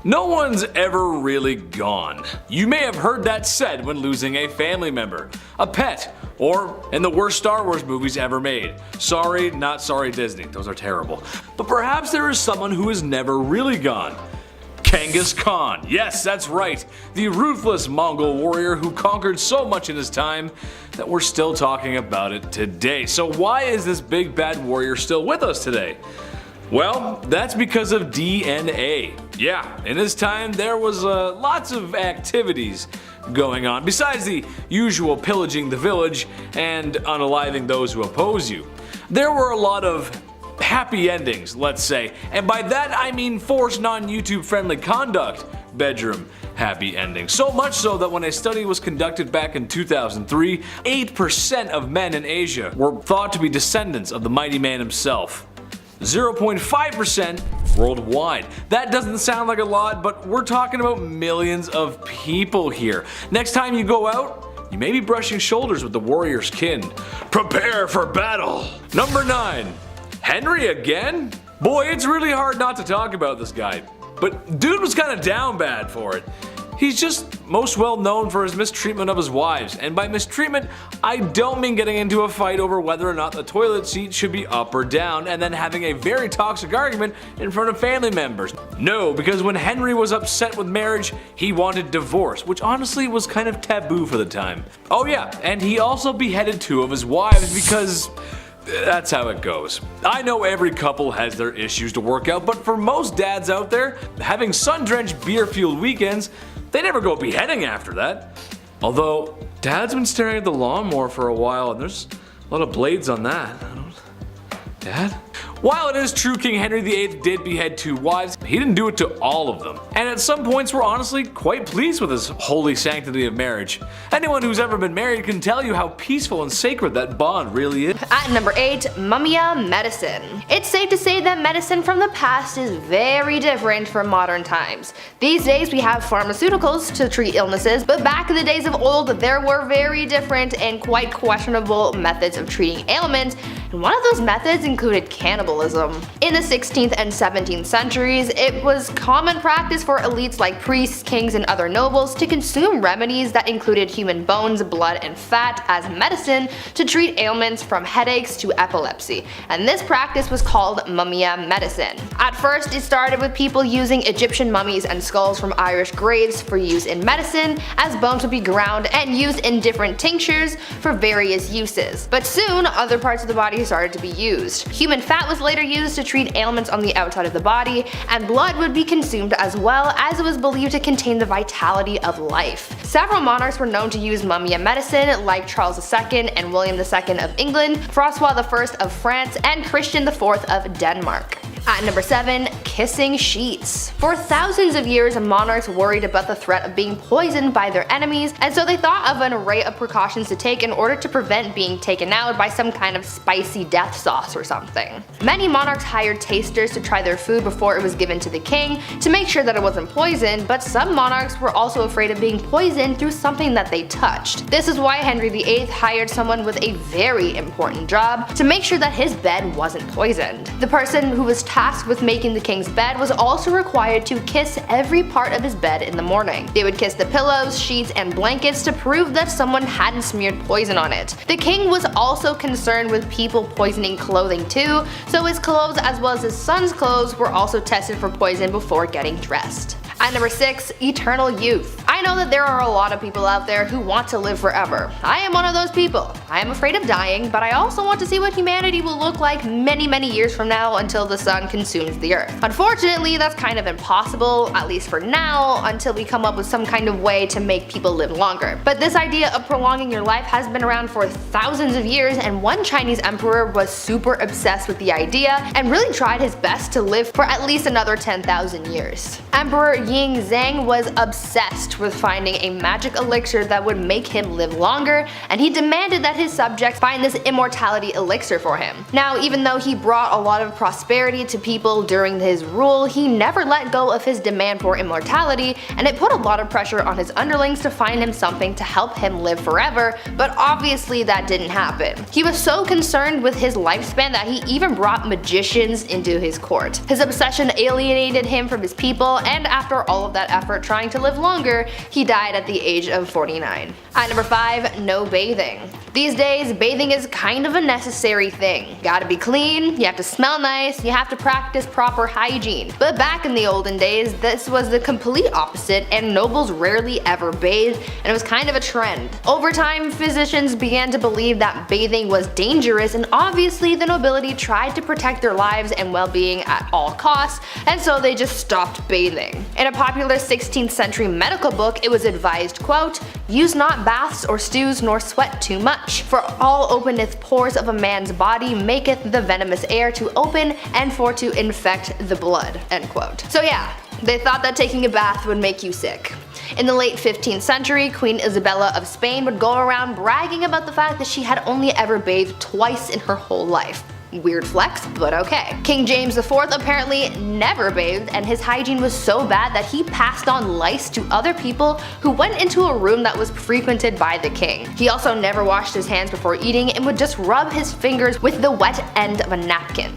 No one's ever really gone. You may have heard that said when losing a family member, a pet, or in the worst Star Wars movies ever made. Sorry, not sorry Disney, those are terrible. But perhaps there is someone who is never really gone. Genghis Khan. Yes, that's right. The ruthless Mongol warrior who conquered so much in his time that we're still talking about it today. So why is this big bad warrior still with us today? Well, that's because of DNA. Yeah, in his time there was lots of activities going on, besides the usual pillaging the village and unaliving those who oppose you. There were a lot of happy endings, let's say, and by that I mean forced non-YouTube friendly conduct bedroom happy endings. So much so that when a study was conducted back in 2003, 8% of men in Asia were thought to be descendants of the mighty man himself. 0.5% worldwide. That doesn't sound like a lot, but we're talking about millions of people here. Next time you go out, you may be brushing shoulders with the warrior's kin. Prepare for battle! Number 9. Henry again? Boy, it's really hard not to talk about this guy. But dude was kinda down bad for it. He's just most well known for his mistreatment of his wives, and by mistreatment, I don't mean getting into a fight over whether or not the toilet seat should be up or down and then having a very toxic argument in front of family members. No, because when Henry was upset with marriage, he wanted divorce, which honestly was kind of taboo for the time. Oh yeah, and he also beheaded 2 of his wives because that's how it goes. I know every couple has their issues to work out, but for most dads out there, having sun-drenched beer-fueled weekends, they never go beheading after that. Although, Dad's been staring at the lawnmower for a while and there's a lot of blades on that. Dad? While it is true King Henry VIII did behead 2 wives, he didn't do it to all of them. And at some points we're honestly quite pleased with his holy sanctity of marriage. Anyone who's ever been married can tell you how peaceful and sacred that bond really is. At number 8, mumia medicine. It's safe to say that medicine from the past is very different from modern times. These days we have pharmaceuticals to treat illnesses, but back in the days of old there were very different and quite questionable methods of treating ailments, and one of those methods included cannibalism. In the 16th and 17th centuries, it was common practice for elites like priests, kings, and other nobles to consume remedies that included human bones, blood, and fat as medicine to treat ailments from headaches to epilepsy, and this practice was called mumia medicine. At first, it started with people using Egyptian mummies and skulls from Irish graves for use in medicine, as bones would be ground and used in different tinctures for various uses. But soon, other parts of the body started to be used. Human fat was later used to treat ailments on the outside of the body, and blood would be consumed as well, as it was believed to contain the vitality of life. Several monarchs were known to use mumia medicine, like Charles II and William II of England, Francois I of France, and Christian IV of Denmark. At number 7, kissing sheets. For thousands of years, monarchs worried about the threat of being poisoned by their enemies, and so they thought of an array of precautions to take in order to prevent being taken out by some kind of spicy death sauce or something. Many monarchs hired tasters to try their food before it was given to the king to make sure that it wasn't poisoned, but some monarchs were also afraid of being poisoned through something that they touched. This is why Henry VIII hired someone with a very important job to make sure that his bed wasn't poisoned. The person who was tasked with making the king's bed was also required to kiss every part of his bed in the morning. They would kiss the pillows, sheets, and blankets to prove that someone hadn't smeared poison on it. The king was also concerned with people poisoning clothing too, so his clothes as well as his son's clothes were also tested for poison before getting dressed. At number 6, eternal youth. I know that there are a lot of people out there who want to live forever. I am one of those people. I am afraid of dying, but I also want to see what humanity will look like many years from now until the sun consumes the earth. Unfortunately, that's kind of impossible, at least for now, until we come up with some kind of way to make people live longer. But this idea of prolonging your life has been around for thousands of years, and one Chinese emperor was super obsessed with the idea and really tried his best to live for at least another 10,000 years. Emperor Ying Zhang was obsessed with finding a magic elixir that would make him live longer, and he demanded that his subjects find this immortality elixir for him. Now, even though he brought a lot of prosperity to people during his rule, he never let go of his demand for immortality, and it put a lot of pressure on his underlings to find him something to help him live forever, but obviously that didn't happen. He was so concerned with his lifespan that he even brought magicians into his court. His obsession alienated him from his people, and after all of that effort trying to live longer, he died at the age of 49. At number 5, no bathing. These days, bathing is kind of a necessary thing. Gotta be clean, you have to smell nice, you have to practice proper hygiene. But back in the olden days, this was the complete opposite, and nobles rarely ever bathed, and it was kind of a trend. Over time, physicians began to believe that bathing was dangerous, and obviously the nobility tried to protect their lives and well-being at all costs, and so they just stopped bathing. In a popular 16th century medical book, it was advised, quote, "Use not baths or stews nor sweat too much, for all openeth pores of a man's body maketh the venomous air to open and for to infect the blood," end quote. So yeah, they thought that taking a bath would make you sick. In the late 15th century, Queen Isabella of Spain would go around bragging about the fact that she had only ever bathed twice in her whole life. Weird flex, but okay. King James IV apparently never bathed, and his hygiene was so bad that he passed on lice to other people who went into a room that was frequented by the king. He also never washed his hands before eating and would just rub his fingers with the wet end of a napkin.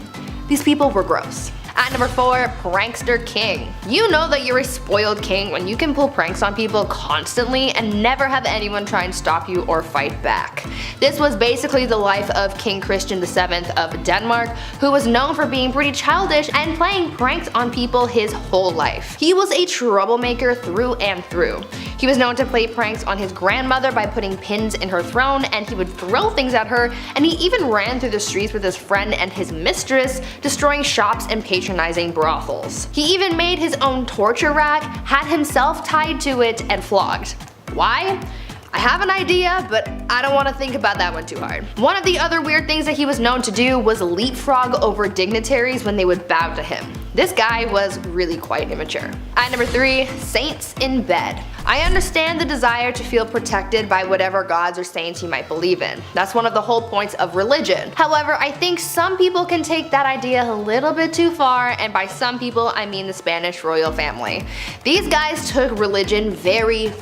These people were gross. At number 4, prankster king. You know that you're a spoiled king when you can pull pranks on people constantly and never have anyone try and stop you or fight back. This was basically the life of King Christian VII of Denmark, who was known for being pretty childish and playing pranks on people his whole life. He was a troublemaker through and through. He was known to play pranks on his grandmother by putting pins in her throne, and he would throw things at her, and he even ran through the streets with his friend and his mistress, destroying shops and patronizing brothels. He even made his own torture rack, had himself tied to it, and flogged. Why? I have an idea, but I don't want to think about that one too hard. One of the other weird things that he was known to do was leapfrog over dignitaries when they would bow to him. This guy was really quite immature. At number 3, saints in bed. I understand the desire to feel protected by whatever gods or saints you might believe in. That's one of the whole points of religion. However, I think some people can take that idea a little bit too far, and by some people I mean the Spanish royal family. These guys took religion very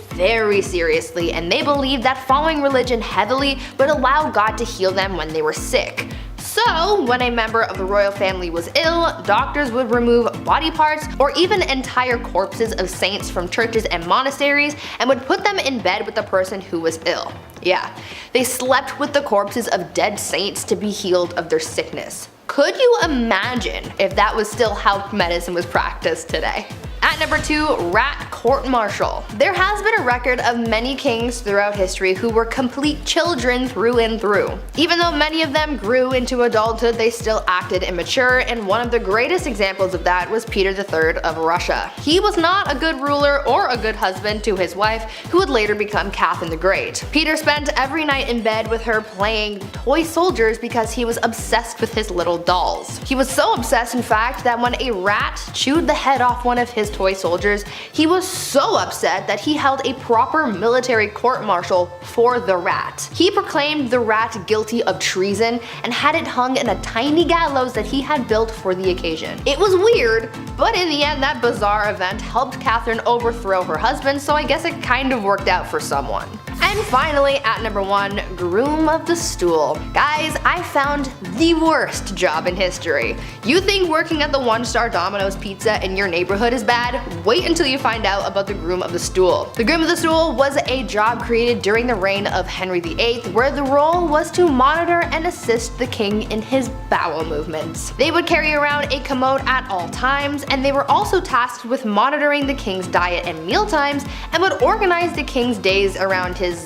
seriously, and they believed that following religion heavily would allow God to heal them when they were sick. So, when a member of the royal family was ill, doctors would remove body parts or even entire corpses of saints from churches and monasteries and would put them in bed with the person who was ill. Yeah, they slept with the corpses of dead saints to be healed of their sickness. Could you imagine if that was still how medicine was practiced today? At number 2, rat court-martial. There has been a record of many kings throughout history who were complete children through and through. Even though many of them grew into adulthood, they still acted immature, and one of the greatest examples of that was Peter III of Russia. He was not a good ruler or a good husband to his wife, who would later become Catherine the Great. Peter spent every night in bed with her playing toy soldiers because he was obsessed with his little dolls. He was so obsessed, in fact, that when a rat chewed the head off one of his toy soldiers, he was so upset that he held a proper military court-martial for the rat. He proclaimed the rat guilty of treason and had it hung in a tiny gallows that he had built for the occasion. It was weird, but in the end that bizarre event helped Catherine overthrow her husband, so I guess it kind of worked out for someone. And finally, at number 1, groom of the stool. Guys, I found the worst job in history. You think working at the 1-star Domino's Pizza in your neighborhood is bad? Wait until you find out about the groom of the stool. The groom of the stool was a job created during the reign of Henry VIII, where the role was to monitor and assist the king in his bowel movements. They would carry around a commode at all times, and they were also tasked with monitoring the king's diet and meal times, and would organize the king's days around his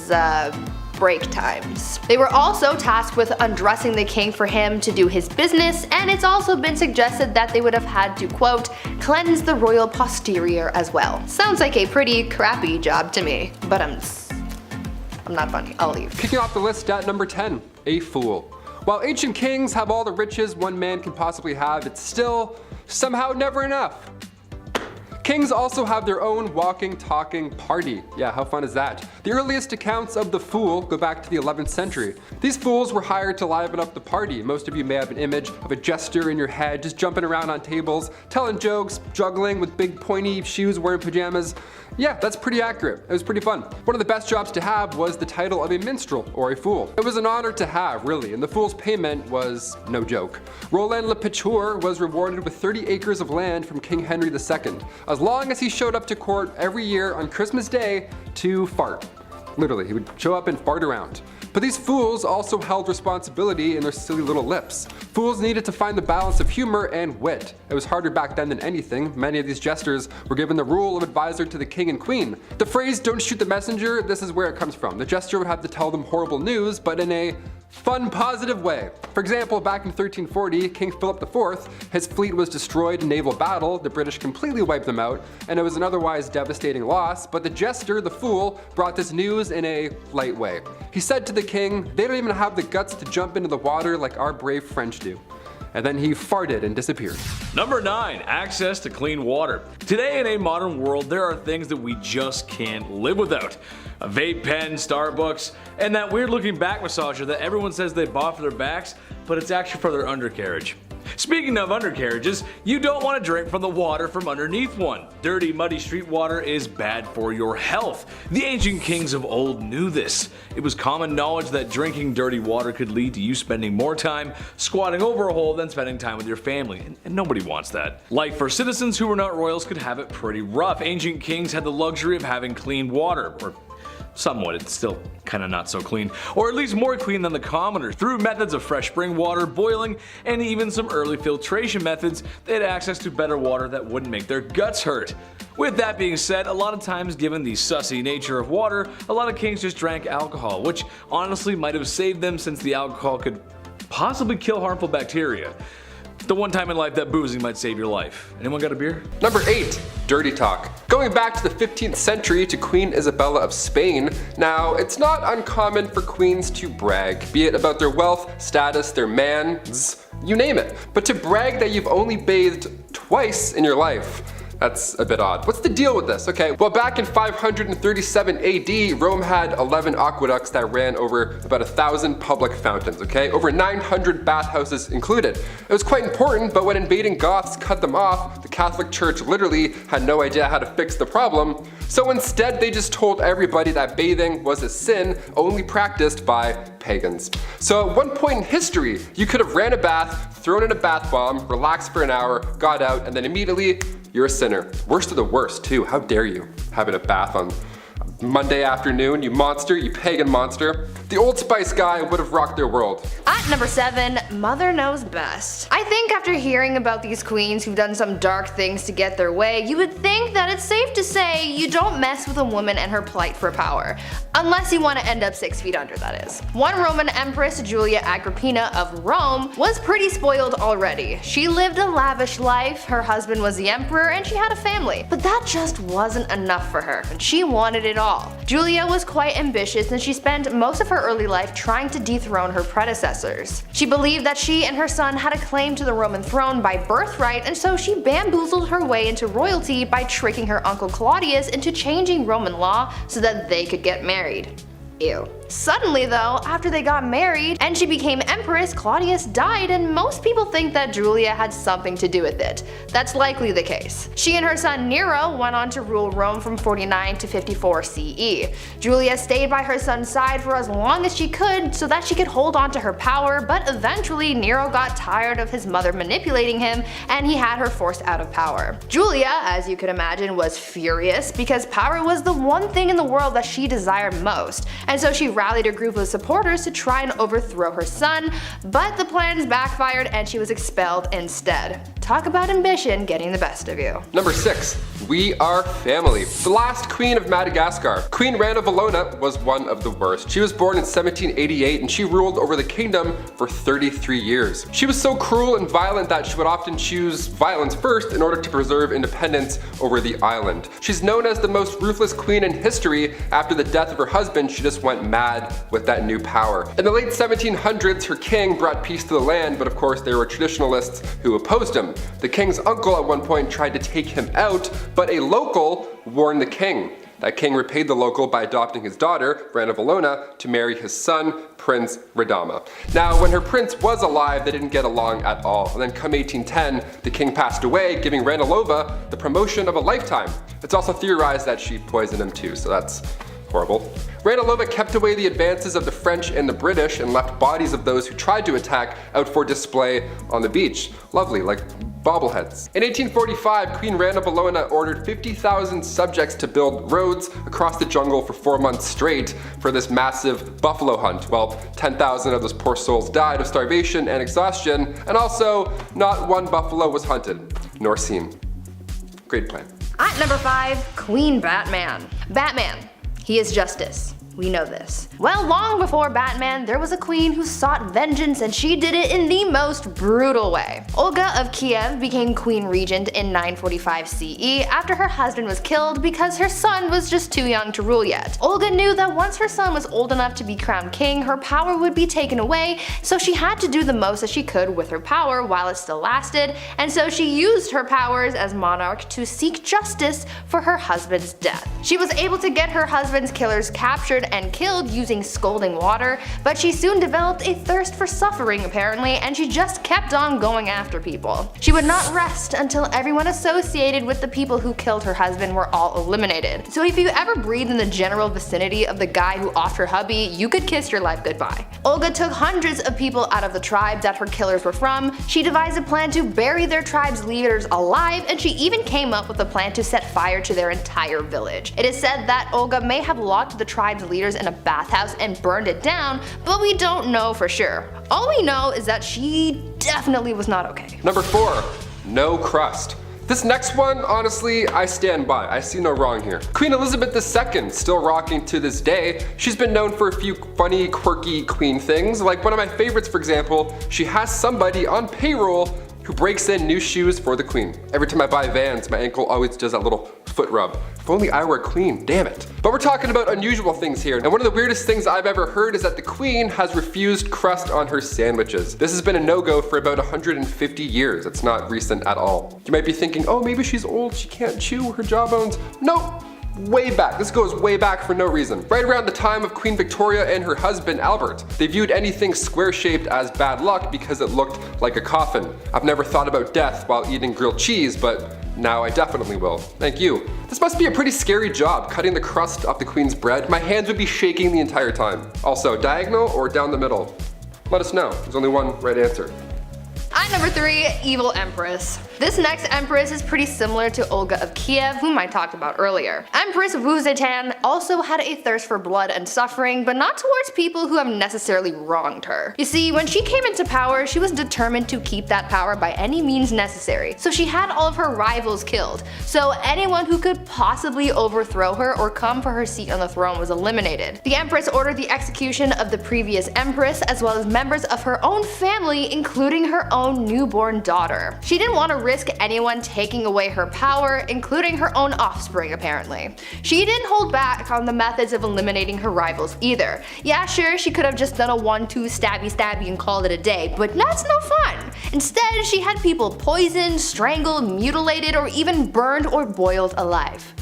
break times. They were also tasked with undressing the king for him to do his business, and it's also been suggested that they would have had to, quote, cleanse the royal posterior as well. Sounds like a pretty crappy job to me, but I'm not funny. I'll leave. Kicking off the list at number 10, a fool. While ancient kings have all the riches one man can possibly have, it's still somehow never enough. Kings also have their own walking, talking party. Yeah, how fun is that? The earliest accounts of the fool go back to the 11th century. These fools were hired to liven up the party. Most of you may have an image of a jester in your head, just jumping around on tables, telling jokes, juggling with big pointy shoes, wearing pajamas. Yeah, that's pretty accurate. It was pretty fun. One of the best jobs to have was the title of a minstrel, or a fool. It was an honor to have, really, and the fool's payment was no joke. Roland Le Picheur was rewarded with 30 acres of land from King Henry II, as long as he showed up to court every year on Christmas Day to fart. Literally, he would show up and fart around. But these fools also held responsibility in their silly little lips. Fools needed to find the balance of humor and wit. It was harder back then than anything. Many of these jesters were given the role of advisor to the king and queen. The phrase, "don't shoot the messenger," this is where it comes from. The jester would have to tell them horrible news, but in a fun, positive way. For example, back in 1340, King Philip IV, his fleet was destroyed in naval battle, the British completely wiped them out, and it was an otherwise devastating loss, but the jester, the fool, brought this news in a light way. He said to the king, "They don't even have the guts to jump into the water like our brave French do." And then he farted and disappeared. Number 9, access to clean water. Today in a modern world, there are things that we just can't live without. A vape pen, Starbucks, and that weird looking back massager that everyone says they bought for their backs, but it's actually for their undercarriage. Speaking of undercarriages, you don't want to drink from the water from underneath one. Dirty, muddy street water is bad for your health. The ancient kings of old knew this. It was common knowledge that drinking dirty water could lead to you spending more time squatting over a hole than spending time with your family, and nobody wants that. Life for citizens who were not royals could have it pretty rough. Ancient kings had the luxury of having clean water, or somewhat, it's still kinda not so clean, or at least more clean than the commoners. Through methods of fresh spring water, boiling, and even some early filtration methods, they had access to better water that wouldn't make their guts hurt. With that being said, a lot of times given the sussy nature of water, a lot of kings just drank alcohol, which honestly might have saved them since the alcohol could possibly kill harmful bacteria. The one time in life that boozing might save your life. Anyone got a beer? Number 8, dirty talk. Going back to the 15th century to Queen Isabella of Spain, now it's not uncommon for queens to brag, be it about their wealth, status, their mans, you name it. But to brag that you've only bathed twice in your life, that's a bit odd. What's the deal with this? Okay, well back in 537 AD, Rome had 11 aqueducts that ran over about 1,000 public fountains, okay? Over 900 bathhouses included. It was quite important, but when invading Goths cut them off, the Catholic Church literally had no idea how to fix the problem. So instead, they just told everybody that bathing was a sin only practiced by pagans. So at one point in history, you could have ran a bath, thrown in a bath bomb, relaxed for an hour, got out, and then immediately you're a sinner. Worst of the worst too. How dare you having a bath on Monday afternoon, you monster, you pagan monster. The Old Spice guy would have rocked their world. At Number 7, Mother Knows Best. I think after hearing about these queens who've done some dark things to get their way, you would think that it's safe to say you don't mess with a woman and her plight for power. Unless you want to end up 6 feet under, that is. One Roman Empress, Julia Agrippina of Rome, was pretty spoiled already. She lived a lavish life, her husband was the emperor, and she had a family. But that just wasn't enough for her, and she wanted it all. Julia was quite ambitious, and she spent most of her early life trying to dethrone her predecessors. She believed that she and her son had a claim to the Roman throne by birthright, and so she bamboozled her way into royalty by tricking her uncle Claudius into changing Roman law so that they could get married. Ew. Suddenly though, after they got married and she became empress, Claudius died, and most people think that Julia had something to do with it. That's likely the case. She and her son Nero went on to rule Rome from 49 to 54 CE. Julia stayed by her son's side for as long as she could so that she could hold on to her power, but eventually Nero got tired of his mother manipulating him and he had her forced out of power. Julia, as you could imagine, was furious because power was the one thing in the world that she desired most, and so she rallied a group of supporters to try and overthrow her son, but the plans backfired and she was expelled instead. Talk about ambition getting the best of you. Number 6. We are family. The last queen of Madagascar. Queen Rana Valona was one of the worst. She was born in 1788 and she ruled over the kingdom for 33 years. She was so cruel and violent that she would often choose violence first in order to preserve independence over the island. She's known as the most ruthless queen in history. After the death of her husband, she just went mad with that new power. In the late 1700s, her king brought peace to the land, but of course there were traditionalists who opposed him. The king's uncle at one point tried to take him out, but a local warned the king. That king repaid the local by adopting his daughter, Rana Valona, to marry his son, Prince Radama. Now, when her prince was alive, they didn't get along at all. And then come 1810, the king passed away, giving Ranilova the promotion of a lifetime. It's also theorized that she poisoned him too, so that's horrible. Ranilova kept away the advances of the French and the British and left bodies of those who tried to attack out for display on the beach. Lovely, like bobbleheads. In 1845, Queen Rana Valona ordered 50,000 subjects to build roads across the jungle for 4 months straight for this massive buffalo hunt. Well, 10,000 of those poor souls died of starvation and exhaustion, and also not one buffalo was hunted, nor seen. Great plan. At number 5, Queen Batman. Batman. He is justice. We know this. Well, long before Batman, there was a queen who sought vengeance, and she did it in the most brutal way. Olga of Kiev became queen regent in 945 CE after her husband was killed because her son was just too young to rule yet. Olga knew that once her son was old enough to be crowned king, her power would be taken away, so she had to do the most that she could with her power while it still lasted, and so she used her powers as monarch to seek justice for her husband's death. She was able to get her husband's killers captured and killed using scalding water, but she soon developed a thirst for suffering apparently, and she just kept on going after people. She would not rest until everyone associated with the people who killed her husband were all eliminated. So if you ever breathe in the general vicinity of the guy who offed her hubby, you could kiss your life goodbye. Olga took hundreds of people out of the tribe that her killers were from. She devised a plan to bury their tribe's leaders alive, and she even came up with a plan to set fire to their entire village. It is said that Olga may have locked the tribe's leaders in a bathhouse and burned it down, but we don't know for sure. All we know is that she definitely was not okay. Number 4, no crust. This next one, honestly, I stand by. I see no wrong here. Queen Elizabeth II, still rocking to this day. She's been known for a few funny, quirky queen things. Like one of my favorites, for example, she has somebody on payroll who breaks in new shoes for the queen. Every time I buy Vans, my ankle always does that little foot rub. If only I were a queen, damn it. But we're talking about unusual things here, and one of the weirdest things I've ever heard is that the queen has refused crust on her sandwiches. This has been a no-go for about 150 years. It's not recent at all. You might be thinking, oh, maybe she's old, she can't chew her jawbones. Nope. Way back. This goes way back for no reason. Right around the time of Queen Victoria and her husband Albert. They viewed anything square-shaped as bad luck because it looked like a coffin. I've never thought about death while eating grilled cheese, but now I definitely will. Thank you. This must be a pretty scary job, cutting the crust off the queen's bread. My hands would be shaking the entire time. Also, diagonal or down the middle? Let us know. There's only one right answer. At number 3, Evil Empress. This next empress is pretty similar to Olga of Kiev, whom I talked about earlier. Empress Wu Zetian also had a thirst for blood and suffering, but not towards people who have necessarily wronged her. You see, when she came into power, she was determined to keep that power by any means necessary, so she had all of her rivals killed, so anyone who could possibly overthrow her or come for her seat on the throne was eliminated. The empress ordered the execution of the previous empress as well as members of her own family, including her own newborn daughter. She didn't want to risk anyone taking away her power, including her own offspring apparently. She didn't hold back on the methods of eliminating her rivals either. Yeah, sure, she could have just done a 1-2 stabby stabby and called it a day, but that's no fun. Instead, she had people poisoned, strangled, mutilated, or even burned or boiled alive.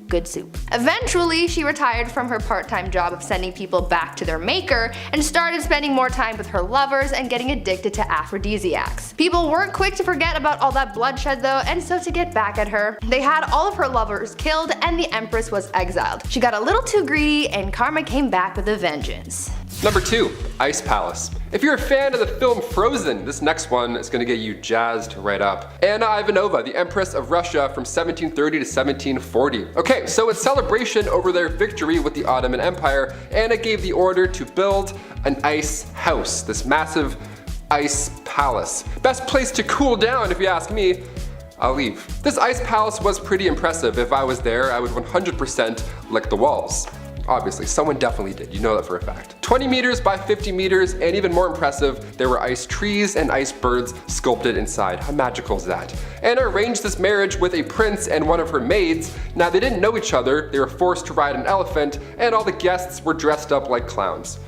Good soup. Eventually, she retired from her part-time job of sending people back to their maker and started spending more time with her lovers and getting addicted to aphrodisiacs. People weren't quick to forget about all that bloodshed though, and so to get back at her, they had all of her lovers killed and the empress was exiled. She got a little too greedy and karma came back with a vengeance. Number 2, Ice Palace. If you're a fan of the film Frozen, this next one is gonna get you jazzed right up. Anna Ivanova, the Empress of Russia from 1730 to 1740. Okay, so in celebration over their victory with the Ottoman Empire, Anna gave the order to build an ice house, this massive ice palace. Best place to cool down if you ask me. I'll leave. This ice palace was pretty impressive. If I was there, I would 100% lick the walls. Obviously, someone definitely did, you know that for a fact. 20 meters by 50 meters, and even more impressive, there were ice trees and ice birds sculpted inside. How magical is that? Anna arranged this marriage with a prince and one of her maids. Now they didn't know each other, they were forced to ride an elephant, and all the guests were dressed up like clowns.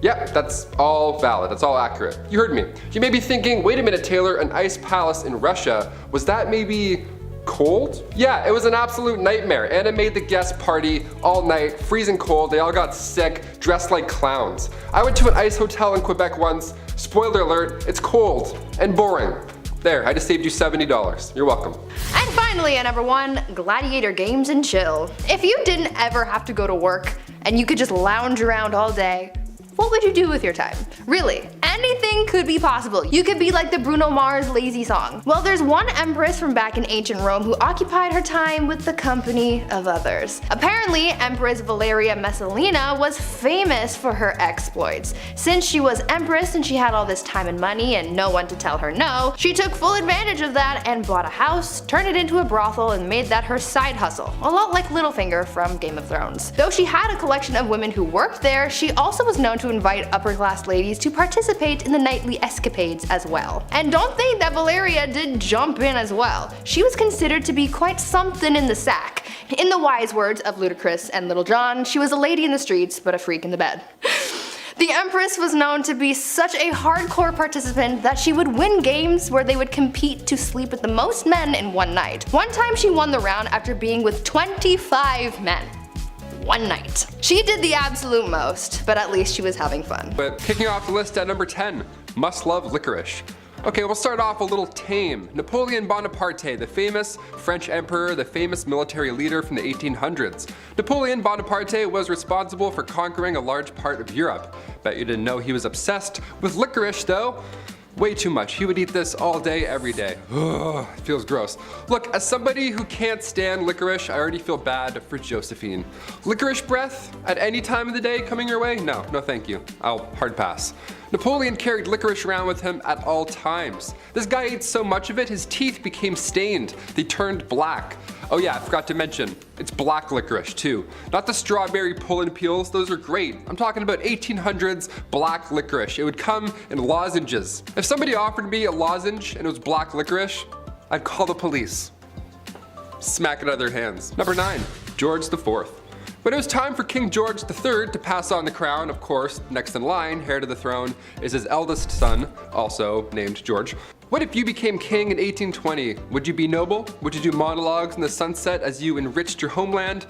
Yep, that's all valid, that's all accurate. You heard me. You may be thinking, wait a minute Taylor, an ice palace in Russia, was that maybe cold? Yeah, it was an absolute nightmare. Anna made the guest party all night, freezing cold, they all got sick, dressed like clowns. I went to an ice hotel in Quebec once, spoiler alert, it's cold and boring. There, I just saved you $70. You're welcome. And finally at number 1, gladiator games and chill. If you didn't ever have to go to work and you could just lounge around all day, what would you do with your time? Really, anything could be possible. You could be like the Bruno Mars lazy song. Well, there's one empress from back in ancient Rome who occupied her time with the company of others. Apparently, Empress Valeria Messalina was famous for her exploits. Since she was empress and she had all this time and money and no one to tell her no, she took full advantage of that and bought a house, turned it into a brothel, and made that her side hustle. A lot like Littlefinger from Game of Thrones. Though she had a collection of women who worked there, she also was known to invite upper class ladies to participate in the nightly escapades as well. And don't think that Valeria did jump in as well. She was considered to be quite something in the sack. In the wise words of Ludacris and Little John, she was a lady in the streets but a freak in the bed. The Empress was known to be such a hardcore participant that she would win games where they would compete to sleep with the most men in one night. One time she won the round after being with 25 men. One night. She did the absolute most, but at least she was having fun. But kicking off the list at number 10, must love licorice. Okay, we'll start off a little tame. Napoleon Bonaparte, the famous French emperor, the famous military leader from the 1800s. Napoleon Bonaparte was responsible for conquering a large part of Europe. Bet you didn't know he was obsessed with licorice though. Way too much. He would eat this all day, every day. Ugh, it feels gross. Look, as somebody who can't stand licorice, I already feel bad for Josephine. Licorice breath at any time of the day coming your way? No, no thank you. I'll hard pass. Napoleon carried licorice around with him at all times. This guy ate so much of it, his teeth became stained. They turned black. Oh yeah, I forgot to mention, it's black licorice too. Not the strawberry pull and peels, those are great. I'm talking about 1800s black licorice. It would come in lozenges. If somebody offered me a lozenge and it was black licorice, I'd call the police. Smack it out of their hands. Number 9, George IV. When it was time for King George III to pass on the crown, of course, next in line, heir to the throne, is his eldest son, also named George. What if you became king in 1820? Would you be noble? Would you do monologues in the sunset as you enriched your homeland?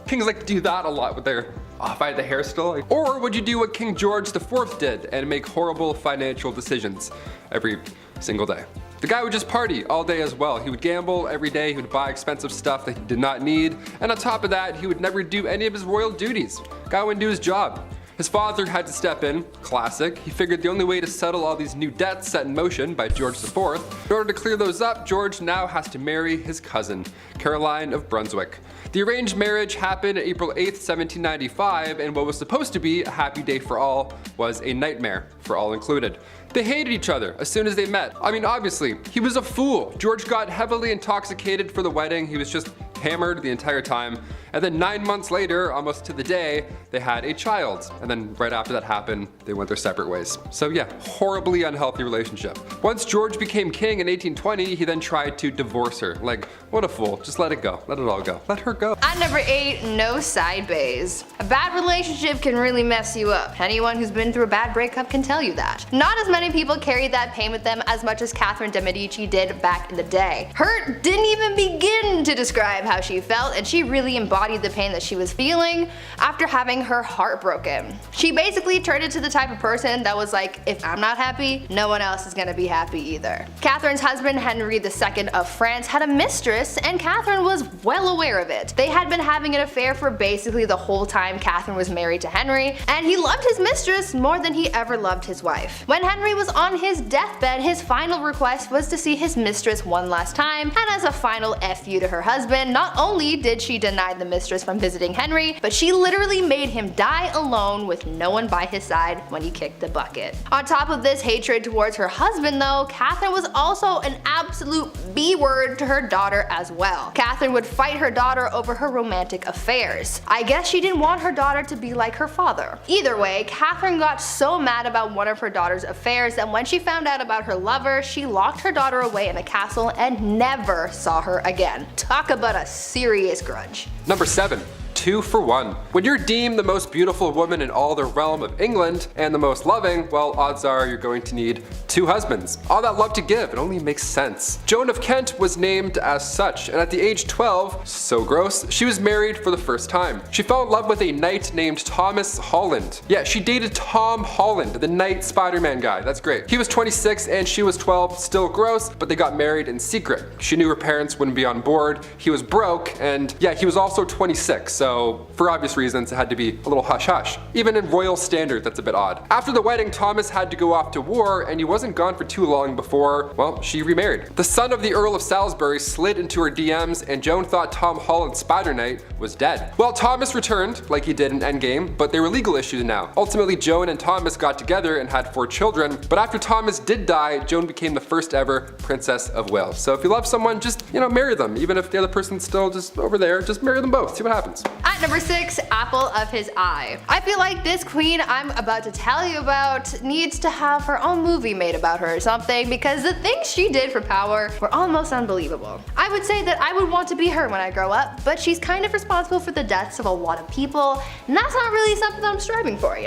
Kings like to do that a lot with their if I had the hair still. Or would you do what King George IV did and make horrible financial decisions every single day? The guy would just party all day as well. He would gamble every day, he would buy expensive stuff that he did not need, and on top of that, he would never do any of his royal duties. Guy wouldn't do his job. His father had to step in, classic. He figured the only way to settle all these new debts set in motion by George IV. In order to clear those up, George now has to marry his cousin, Caroline of Brunswick. The arranged marriage happened April 8th, 1795, and what was supposed to be a happy day for all was a nightmare for all included. They hated each other as soon as they met. I mean, obviously, he was a fool. George got heavily intoxicated for the wedding. He was just hammered the entire time. And then 9 months later, almost to the day, they had a child. And then right after that happened, they went their separate ways. So yeah, horribly unhealthy relationship. Once George became king in 1820, he then tried to divorce her. Like, what a fool. Just let it go. Let it all go. Let her go. At number 8, no side bays. A bad relationship can really mess you up. Anyone who's been through a bad breakup can tell you that. Not as many people carry that pain with them as much as Catherine de Medici did back in the day. Her didn't even begin to describe how she felt, and she really embodied the pain that she was feeling after having her heart broken. She basically turned into the type of person that was like, if I'm not happy, no one else is gonna be happy either. Catherine's husband, Henry II of France, had a mistress, and Catherine was well aware of it. They had been having an affair for basically the whole time Catherine was married to Henry, and he loved his mistress more than he ever loved his wife. When Henry was on his deathbed, his final request was to see his mistress one last time, and as a final FU to her husband, not only did she deny the mistress from visiting Henry, but she literally made him die alone with no one by his side when he kicked the bucket. On top of this hatred towards her husband though, Catherine was also an absolute B-word to her daughter as well. Catherine would fight her daughter over her romantic affairs. I guess she didn't want her daughter to be like her father. Either way, Catherine got so mad about one of her daughter's affairs that when she found out about her lover, she locked her daughter away in a castle and never saw her again. Talk about a serious grudge. Number 7. 2 for 1. When you're deemed the most beautiful woman in all the realm of England and the most loving, well, odds are you're going to need 2 husbands. All that love to give, it only makes sense. Joan of Kent was named as such, and at the age 12, so gross, she was married for the first time. She fell in love with a knight named Thomas Holland. Yeah, she dated Tom Holland, the knight Spider-Man guy. That's great. He was 26 and she was 12, still gross, but they got married in secret. She knew her parents wouldn't be on board. He was broke, and yeah, he was also 26, so for obvious reasons it had to be a little hush-hush. Even in royal standard, that's a bit odd. After the wedding, Thomas had to go off to war, and he wasn't gone for too long before, well, she remarried. The son of the Earl of Salisbury slid into her DMs, and Joan thought Tom Holland's Spider-Knight was dead. Well, Thomas returned, like he did in Endgame, but they were legal issues now. Ultimately, Joan and Thomas got together and had 4 children, but after Thomas did die, Joan became the first ever Princess of Wales. So if you love someone, just, marry them. Even if the other person's still just over there, just marry them both, see what happens. At number 6, apple of his eye. I feel like this queen I'm about to tell you about needs to have her own movie made about her or something, because the things she did for power were almost unbelievable. I would say that I would want to be her when I grow up, but she's kind of responsible for the deaths of a lot of people, and that's not really something that I'm striving for,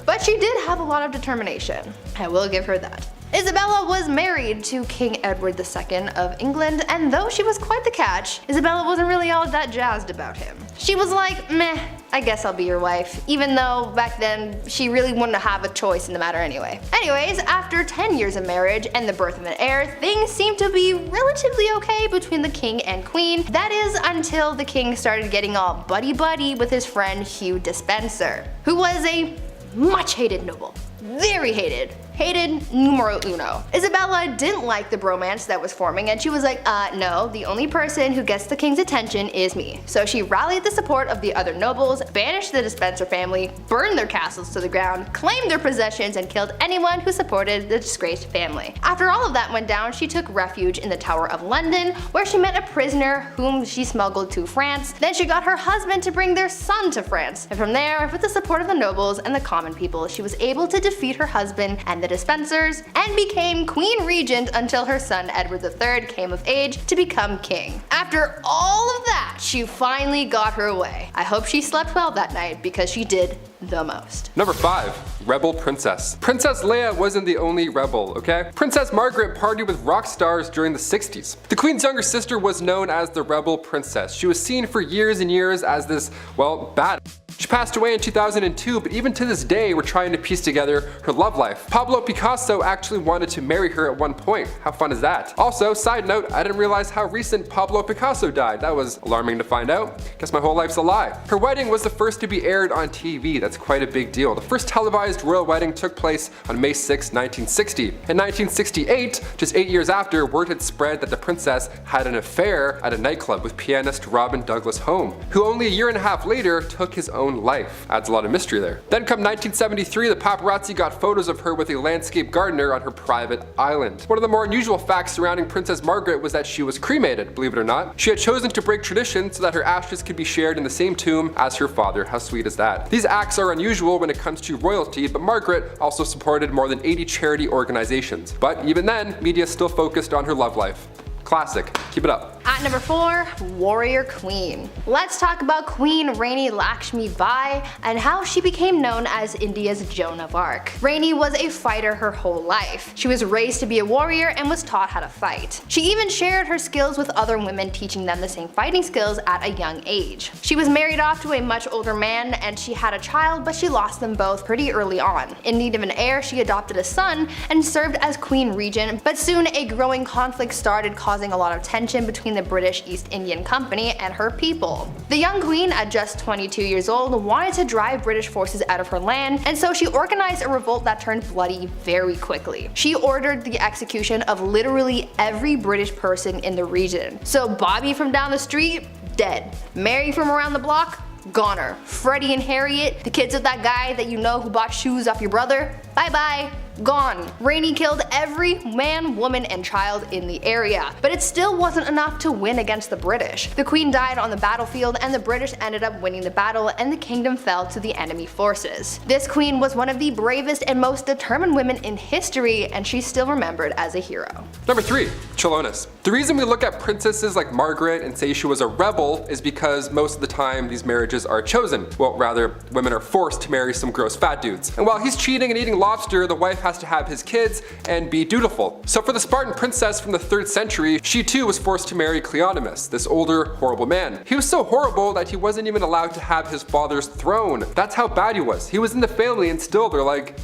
But she did have a lot of determination. I will give her that. Isabella was married to King Edward II of England, and though she was quite the catch, Isabella wasn't really all that jazzed about him. She was like, meh, I guess I'll be your wife, even though back then she really wouldn't have a choice in the matter anyway. Anyways, after 10 years of marriage and the birth of an heir, things seemed to be relatively okay between the king and queen. That is until the king started getting all buddy-buddy with his friend Hugh Despenser, who was a much hated noble. Very hated. Hated numero uno. Isabella didn't like the bromance that was forming, and she was like, no, the only person who gets the king's attention is me. So she rallied the support of the other nobles, banished the Despenser family, burned their castles to the ground, claimed their possessions, and killed anyone who supported the disgraced family. After all of that went down, she took refuge in the Tower of London, where she met a prisoner whom she smuggled to France. Then she got her husband to bring their son to France. And from there, with the support of the nobles and the common people, she was able to defeat her husband and the Despensers, and became Queen Regent until her son Edward III came of age to become king. After all of that, she finally got her way. I hope she slept well that night, because she did the most. Number 5. Rebel Princess. Princess Leia wasn't the only rebel, okay? Princess Margaret partied with rock stars during the 60s. The Queen's younger sister was known as the Rebel Princess. She was seen for years and years as this, well, bad. She passed away in 2002, but even to this day we're trying to piece together her love life. Pablo Picasso actually wanted to marry her at one point. How fun is that? Also, side note, I didn't realize how recent Pablo Picasso died. That was alarming to find out. Guess my whole life's a lie. Her wedding was the first to be aired on TV. That's quite a big deal. The first televised royal wedding took place on May 6, 1960. In 1968, just 8 years after, word had spread that the princess had an affair at a nightclub with pianist Robin Douglas Home, who only a year and a half later took his own life. Adds a lot of mystery there. Then come 1973, the paparazzi got photos of her with a landscape gardener on her private island. One of the more unusual facts surrounding Princess Margaret was that she was cremated, believe it or not. She had chosen to break tradition so that her ashes could be shared in the same tomb as her father. How sweet is that? These acts are unusual when it comes to royalty, but Margaret also supported more than 80 charity organizations. But even then, media still focused on her love life. Classic. Keep it up. At number 4, Warrior Queen. Let's talk about Queen Rani Lakshmi Bai and how she became known as India's Joan of Arc. Rani was a fighter her whole life. She was raised to be a warrior and was taught how to fight. She even shared her skills with other women, teaching them the same fighting skills at a young age. She was married off to a much older man and she had a child, but she lost them both pretty early on. In need of an heir, she adopted a son and served as Queen Regent, but soon a growing conflict started, causing a lot of tension between the British East Indian Company and her people. The young queen, at just 22 years old, wanted to drive British forces out of her land, and so she organized a revolt that turned bloody very quickly. She ordered the execution of literally every British person in the region. So Bobby from down the street, dead. Mary from around the block, goner. Freddie and Harriet, the kids of that guy that you know who bought shoes off your brother, bye bye. Gone. Rani killed every man, woman, and child in the area, but it still wasn't enough to win against the British. The queen died on the battlefield and the British ended up winning the battle and the kingdom fell to the enemy forces. This queen was one of the bravest and most determined women in history, and she's still remembered as a hero. Number 3, Chilonis. The reason we look at princesses like Margaret and say she was a rebel is because most of the time these marriages are chosen. Well, rather, women are forced to marry some gross fat dudes. And while he's cheating and eating lobster, the wife has to have his kids and be dutiful. So for the Spartan princess from the 3rd century, she too was forced to marry Cleonymus, this older, horrible man. He was so horrible that he wasn't even allowed to have his father's throne. That's how bad he was. He was in the family and still they're like,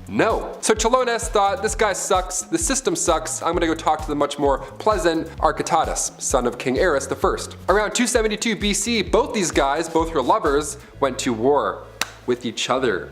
no. So Chilonis thought, this guy sucks, the system sucks, I'm gonna go talk to the much more pleasant Architatus, son of King Ares I. Around 272 BC, both these guys, both her lovers, went to war with each other.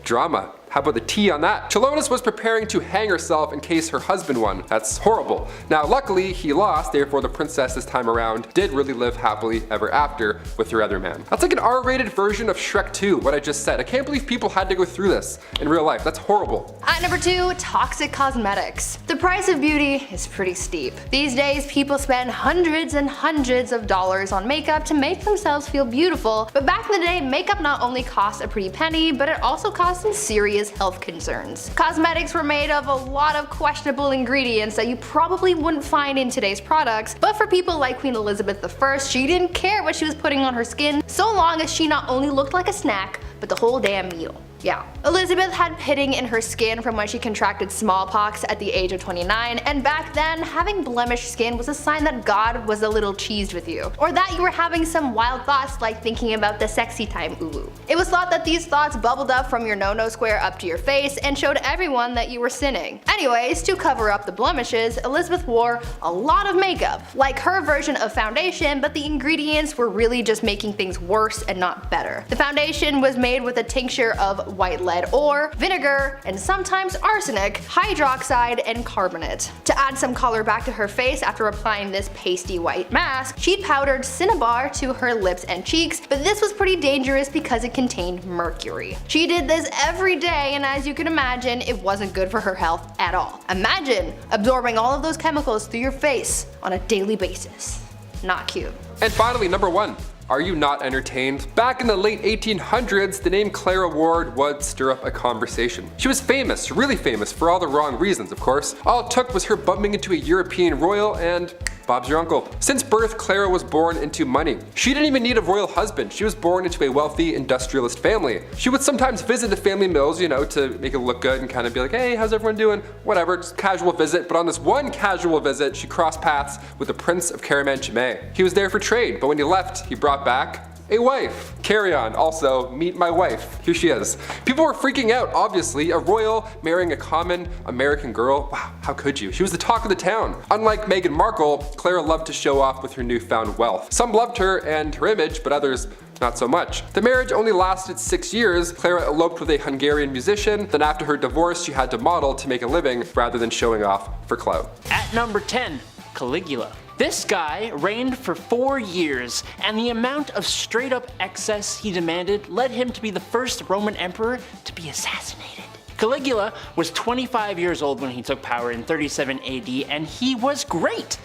Drama. How about the tea on that? Chilonis was preparing to hang herself in case her husband won. That's horrible. Now luckily he lost, therefore the princess this time around did really live happily ever after with her other man. That's like an R-rated version of Shrek 2, what I just said. I can't believe people had to go through this in real life. That's horrible. At number 2, toxic cosmetics. The price of beauty is pretty steep. These days people spend hundreds and hundreds of dollars on makeup to make themselves feel beautiful, but back in the day makeup not only cost a pretty penny, but it also cost some serious health concerns. Cosmetics were made of a lot of questionable ingredients that you probably wouldn't find in today's products, but for people like Queen Elizabeth I, she didn't care what she was putting on her skin so long as she not only looked like a snack, but the whole damn meal. Yeah. Elizabeth had pitting in her skin from when she contracted smallpox at the age of 29, and back then, having blemished skin was a sign that God was a little cheesed with you, or that you were having some wild thoughts like thinking about the sexy time ooh. It was thought that these thoughts bubbled up from your no-no square up to your face and showed everyone that you were sinning. Anyways, to cover up the blemishes, Elizabeth wore a lot of makeup, like her version of foundation, but the ingredients were really just making things worse and not better. The foundation was made with a tincture of white lead ore, vinegar, and sometimes arsenic, hydroxide, and carbonate. To add some color back to her face after applying this pasty white mask, she powdered cinnabar to her lips and cheeks, but this was pretty dangerous because it contained mercury. She did this every day, and as you can imagine, it wasn't good for her health at all. Imagine absorbing all of those chemicals through your face on a daily basis. Not cute. And finally, number 1. Are you not entertained? Back in the late 1800s, the name Clara Ward would stir up a conversation. She was famous, really famous, for all the wrong reasons, of course. All it took was her bumping into a European royal and Bob's your uncle. Since birth, Clara was born into money. She didn't even need a royal husband. She was born into a wealthy industrialist family. She would sometimes visit the family mills, you know, to make it look good and kind of be like, hey, how's everyone doing? Whatever, just casual visit. But on this one casual visit, she crossed paths with the Prince of Caramanchimay. He was there for trade, but when he left, he brought back a wife. Carry on. Also, meet my wife. Here she is. People were freaking out, obviously. A royal marrying a common American girl. Wow, how could you? She was the talk of the town. Unlike Meghan Markle, Clara loved to show off with her newfound wealth. Some loved her and her image, but others not so much. The marriage only lasted 6 years. Clara eloped with a Hungarian musician. Then after her divorce, she had to model to make a living rather than showing off for clout. At number 10, Caligula. This guy reigned for 4 years, and the amount of straight up excess he demanded led him to be the first Roman emperor to be assassinated. Caligula was 25 years old when he took power in 37 AD, and he was great.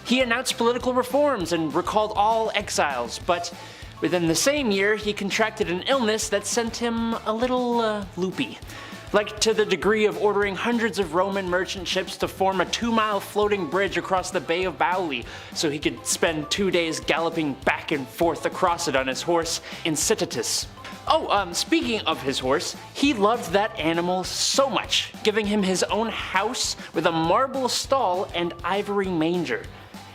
He announced political reforms and recalled all exiles, but within the same year, he contracted an illness that sent him a little loopy. Like to the degree of ordering hundreds of Roman merchant ships to form a 2-mile floating bridge across the Bay of Bauli so he could spend 2 days galloping back and forth across it on his horse Incitatus. Speaking of his horse, he loved that animal so much, giving him his own house with a marble stall and ivory manger.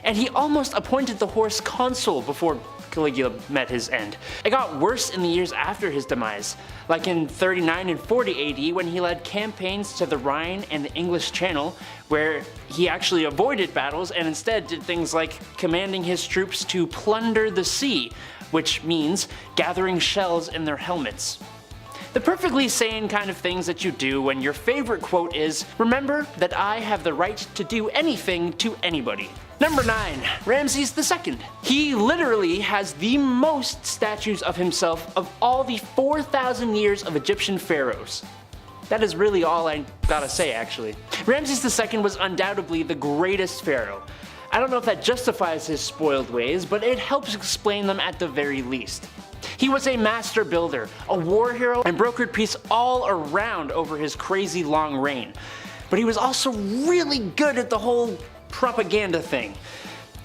And he almost appointed the horse consul before Caligula met his end. It got worse in the years after his demise, like in 39 and 40 AD when he led campaigns to the Rhine and the English Channel, where he actually avoided battles and instead did things like commanding his troops to plunder the sea, which means gathering shells in their helmets. The perfectly sane kind of things that you do when your favorite quote is, "Remember that I have the right to do anything to anybody." Number 9, Ramses II. He literally has the most statues of himself of all the 4,000 years of Egyptian pharaohs. That is really all I gotta say, actually. Ramses II was undoubtedly the greatest pharaoh. I don't know if that justifies his spoiled ways, but it helps explain them at the very least. He was a master builder, a war hero, and brokered peace all around over his crazy long reign. But he was also really good at the whole propaganda thing.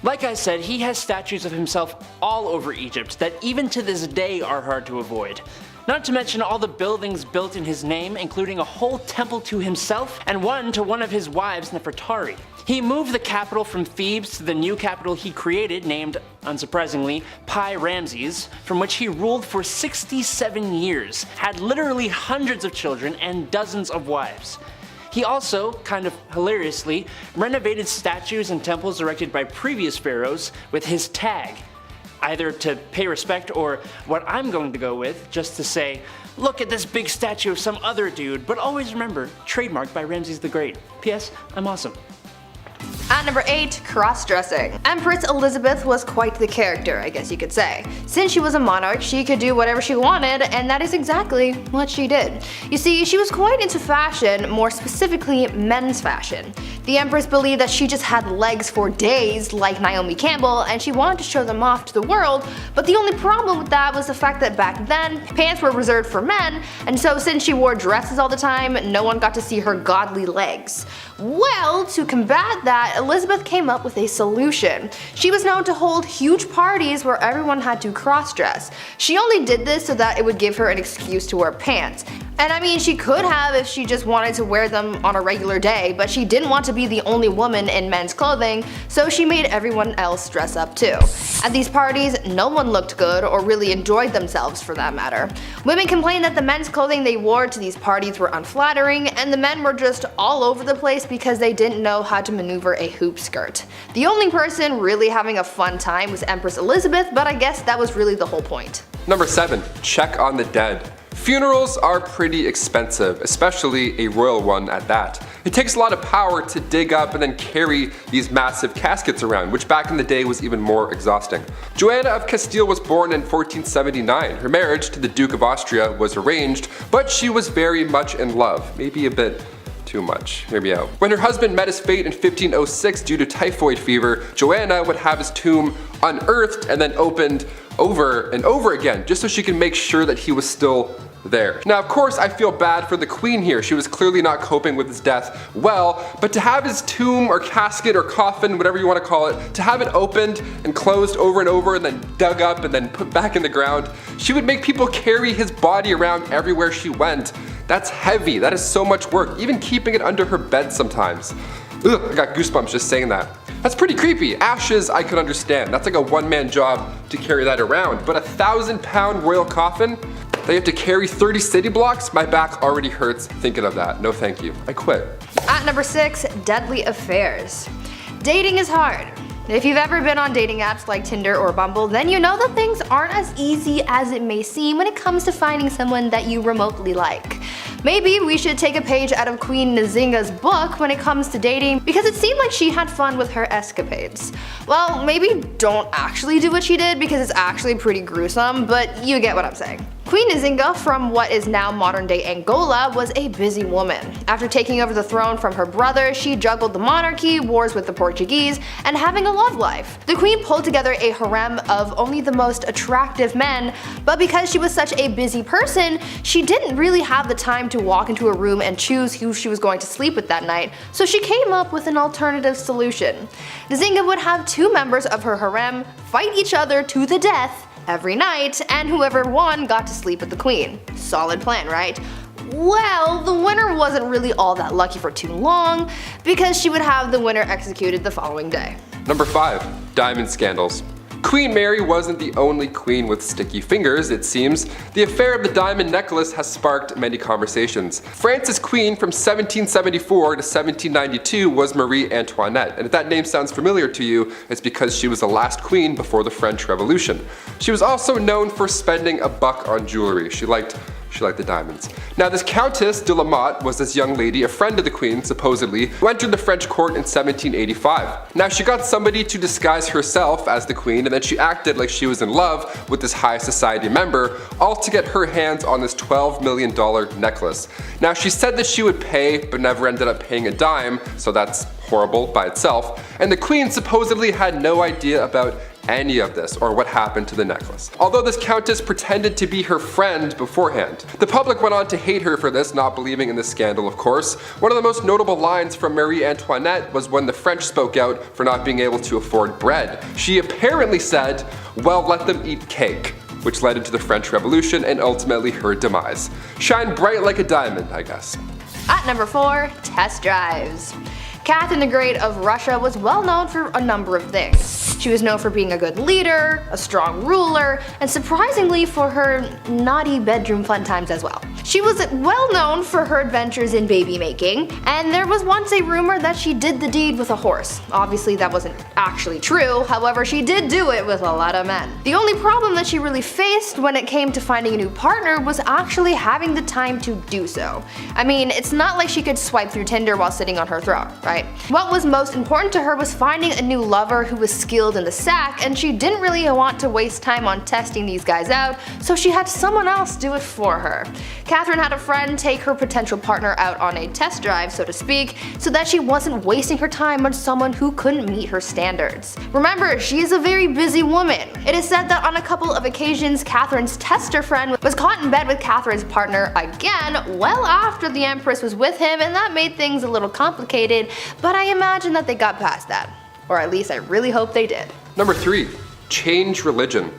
Like I said, he has statues of himself all over Egypt that even to this day are hard to avoid. Not to mention all the buildings built in his name, including a whole temple to himself and one to one of his wives, Nefertari. He moved the capital from Thebes to the new capital he created, named, unsurprisingly, Pi Ramses, from which he ruled for 67 years, had literally hundreds of children and dozens of wives. He also, kind of hilariously, renovated statues and temples erected by previous pharaohs with his tag, either to pay respect or what I'm going to go with, just to say, look at this big statue of some other dude, but always remember, trademarked by Ramses the Great. P.S. I'm awesome. At number 8, cross-dressing. Empress Elizabeth was quite the character, I guess you could say. Since she was a monarch, she could do whatever she wanted, and that is exactly what she did. You see, she was quite into fashion, more specifically men's fashion. The Empress believed that she just had legs for days, like Naomi Campbell, and she wanted to show them off to the world, but the only problem with that was the fact that back then, pants were reserved for men, and so since she wore dresses all the time, no one got to see her godly legs. Well, to combat that, Elizabeth came up with a solution. She was known to hold huge parties where everyone had to cross-dress. She only did this so that it would give her an excuse to wear pants. And I mean, she could have if she just wanted to wear them on a regular day, but she didn't want to be the only woman in men's clothing, so she made everyone else dress up too. At these parties, no one looked good or really enjoyed themselves for that matter. Women complained that the men's clothing they wore to these parties were unflattering, and the men were just all over the place because they didn't know how to maneuver a hoop skirt. The only person really having a fun time was Empress Elizabeth, but I guess that was really the whole point. Number 7, check on the dead. Funerals are pretty expensive, especially a royal one at that. It takes a lot of power to dig up and then carry these massive caskets around, which back in the day was even more exhausting. Joanna of Castile was born in 1479. Her marriage to the Duke of Austria was arranged, but she was very much in love, maybe a bit too much. Hear me out. When her husband met his fate in 1506 due to typhoid fever, Joanna would have his tomb unearthed and then opened over and over again, just so she could make sure that he was still there. Now, of course, I feel bad for the queen here. She was clearly not coping with his death well, but to have his tomb or casket or coffin, whatever you want to call it, to have it opened and closed over and over and then dug up and then put back in the ground, she would make people carry his body around everywhere she went. That's heavy. That is so much work, even keeping it under her bed sometimes. Ugh, I got goosebumps just saying that. That's pretty creepy. Ashes, I could understand. That's like a one-man job to carry that around. But a 1,000-pound royal coffin? They have to carry 30 city blocks? My back already hurts thinking of that. No thank you. I quit. At number 6, deadly affairs. Dating is hard. If you've ever been on dating apps like Tinder or Bumble, then you know that things aren't as easy as it may seem when it comes to finding someone that you remotely like. Maybe we should take a page out of Queen Nzinga's book when it comes to dating, because it seemed like she had fun with her escapades. Well, maybe don't actually do what she did because it's actually pretty gruesome, but you get what I'm saying. Queen Nzinga from what is now modern-day Angola was a busy woman. After taking over the throne from her brother, she juggled the monarchy, wars with the Portuguese, and having a love life. The queen pulled together a harem of only the most attractive men, but because she was such a busy person, she didn't really have the time to walk into a room and choose who she was going to sleep with that night, so she came up with an alternative solution. Nzinga would have 2 members of her harem fight each other to the death every night, and whoever won got to sleep with the queen. Solid plan, right? Well, the winner wasn't really all that lucky for too long, because she would have the winner executed the following day. Number 5. Diamond scandals. Queen Mary wasn't the only queen with sticky fingers, it seems. The affair of the diamond necklace has sparked many conversations. France's queen from 1774 to 1792 was Marie Antoinette, and if that name sounds familiar to you, it's because she was the last queen before the French Revolution. She was also known for spending a buck on jewelry. She liked the diamonds. Now this Countess de la Motte was this young lady, a friend of the queen supposedly, who entered the French court in 1785. Now she got somebody to disguise herself as the queen, and then she acted like she was in love with this high society member, all to get her hands on this $12 million necklace. Now she said that she would pay, but never ended up paying a dime, so that's horrible by itself, and the queen supposedly had no idea about any of this or what happened to the necklace. Although this countess pretended to be her friend beforehand. The public went on to hate her for this, not believing in this scandal of course. One of the most notable lines from Marie Antoinette was when the French spoke out for not being able to afford bread. She apparently said, "Well, let them eat cake," which led into the French Revolution and ultimately her demise. Shine bright like a diamond, I guess. At number 4, test drives. Catherine the Great of Russia was well known for a number of things. She was known for being a good leader, a strong ruler, and surprisingly for her naughty bedroom fun times as well. She was well known for her adventures in baby making, and there was once a rumor that she did the deed with a horse. Obviously that wasn't actually true, however she did do it with a lot of men. The only problem that she really faced when it came to finding a new partner was actually having the time to do so. I mean, it's not like she could swipe through Tinder while sitting on her throne, right? What was most important to her was finding a new lover who was skilled in the sack, and she didn't really want to waste time on testing these guys out, so she had someone else do it for her. Catherine had a friend take her potential partner out on a test drive, so to speak, so that she wasn't wasting her time on someone who couldn't meet her standards. Remember, she is a very busy woman. It is said that on a couple of occasions, Catherine's tester friend was caught in bed with Catherine's partner again well after the Empress was with him, and that made things a little complicated, but I imagine that they got past that. Or at least I really hope they did. Number 3. Change religion.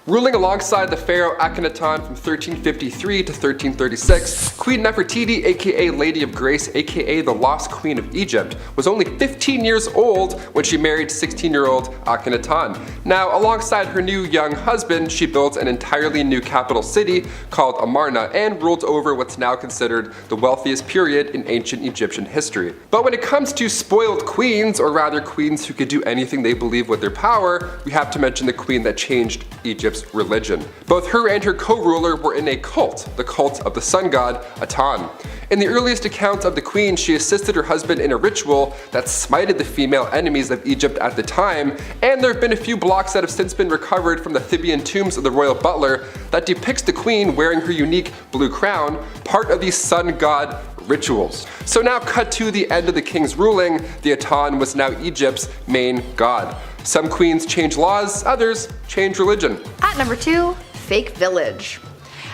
Ruling alongside the pharaoh Akhenaton from 1353 to 1336, Queen Nefertiti, aka Lady of Grace, aka the Lost Queen of Egypt, was only 15 years old when she married 16-year-old Akhenaton. Now, alongside her new young husband, she built an entirely new capital city called Amarna and ruled over what's now considered the wealthiest period in ancient Egyptian history. But when it comes to spoiled queens, or rather queens who could do anything they believe with their power, we have to mention the queen that changed Egypt's religion. Both her and her co-ruler were in a cult, the cult of the sun god Aten. In the earliest accounts of the queen, she assisted her husband in a ritual that smited the female enemies of Egypt at the time, and there have been a few blocks that have since been recovered from the Theban tombs of the royal butler that depicts the queen wearing her unique blue crown, part of these sun god rituals. So now cut to the end of the king's ruling, the Aten was now Egypt's main god. Some queens change laws, others change religion. At number 2, fake village.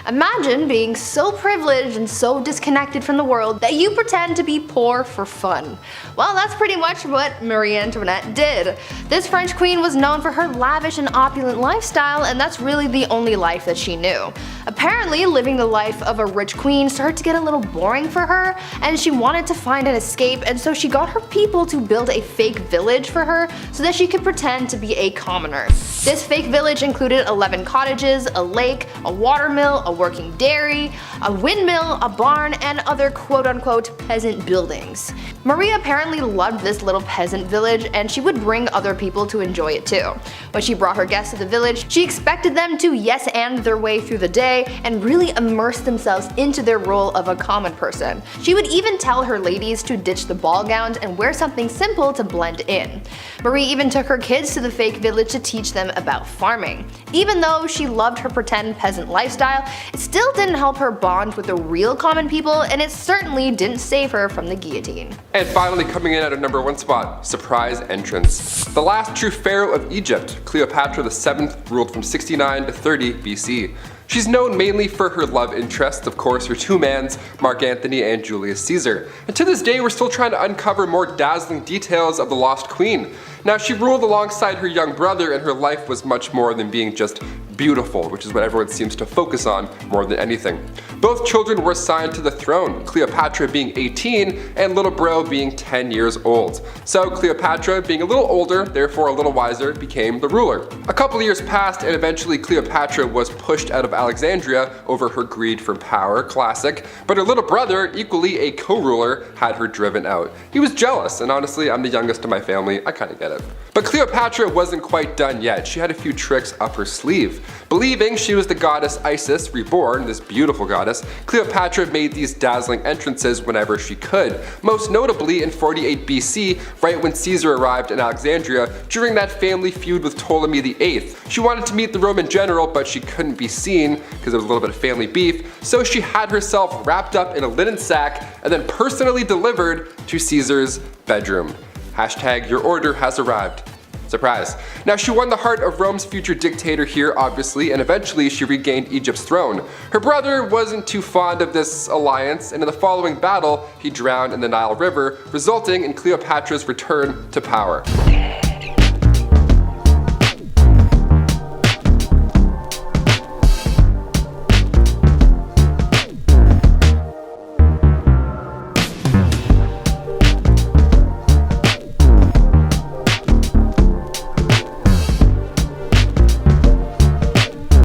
Imagine being so privileged and so disconnected from the world that you pretend to be poor for fun. Well, that's pretty much what Marie Antoinette did. This French queen was known for her lavish and opulent lifestyle, and that's really the only life that she knew. Apparently, living the life of a rich queen started to get a little boring for her, and she wanted to find an escape, and so she got her people to build a fake village for her so that she could pretend to be a commoner. This fake village included 11 cottages, a lake, a watermill, a working dairy, a windmill, a barn, and other quote-unquote peasant buildings. Marie apparently loved this little peasant village, and she would bring other people to enjoy it too. When she brought her guests to the village, she expected them to yes-and their way through the day and really immerse themselves into their role of a common person. She would even tell her ladies to ditch the ball gowns and wear something simple to blend in. Marie even took her kids to the fake village to teach them about farming. Even though she loved her pretend peasant lifestyle, it still didn't help her bond with the real common people, and it certainly didn't save her from the guillotine. And finally, coming in at our #1 spot, surprise entrance. The last true pharaoh of Egypt, Cleopatra VII, ruled from 69 to 30 BC. She's known mainly for her love interests, of course, her two mans, Mark Antony and Julius Caesar. And to this day, we're still trying to uncover more dazzling details of the lost queen. Now, she ruled alongside her young brother, and her life was much more than being just beautiful, which is what everyone seems to focus on more than anything. Both children were assigned to the throne, Cleopatra being 18 and little bro being 10 years old. So Cleopatra, being a little older, therefore a little wiser, became the ruler. A couple of years passed, and eventually Cleopatra was pushed out of Alexandria over her greed for power, classic, but her little brother, equally a co-ruler, had her driven out. He was jealous, and honestly, I'm the youngest in my family, I kinda get it. But Cleopatra wasn't quite done yet. She had a few tricks up her sleeve. Believing she was the goddess Isis, reborn, this beautiful goddess, Cleopatra made these dazzling entrances whenever she could. Most notably in 48 BC, right when Caesar arrived in Alexandria during that family feud with Ptolemy VIII. She wanted to meet the Roman general, but she couldn't be seen because there was a little bit of family beef, so she had herself wrapped up in a linen sack and then personally delivered to Caesar's bedroom. Hashtag your order has arrived. Surprise. Now, she won the heart of Rome's future dictator here, obviously, and eventually she regained Egypt's throne. Her brother wasn't too fond of this alliance, and in the following battle, he drowned in the Nile River, resulting in Cleopatra's return to power.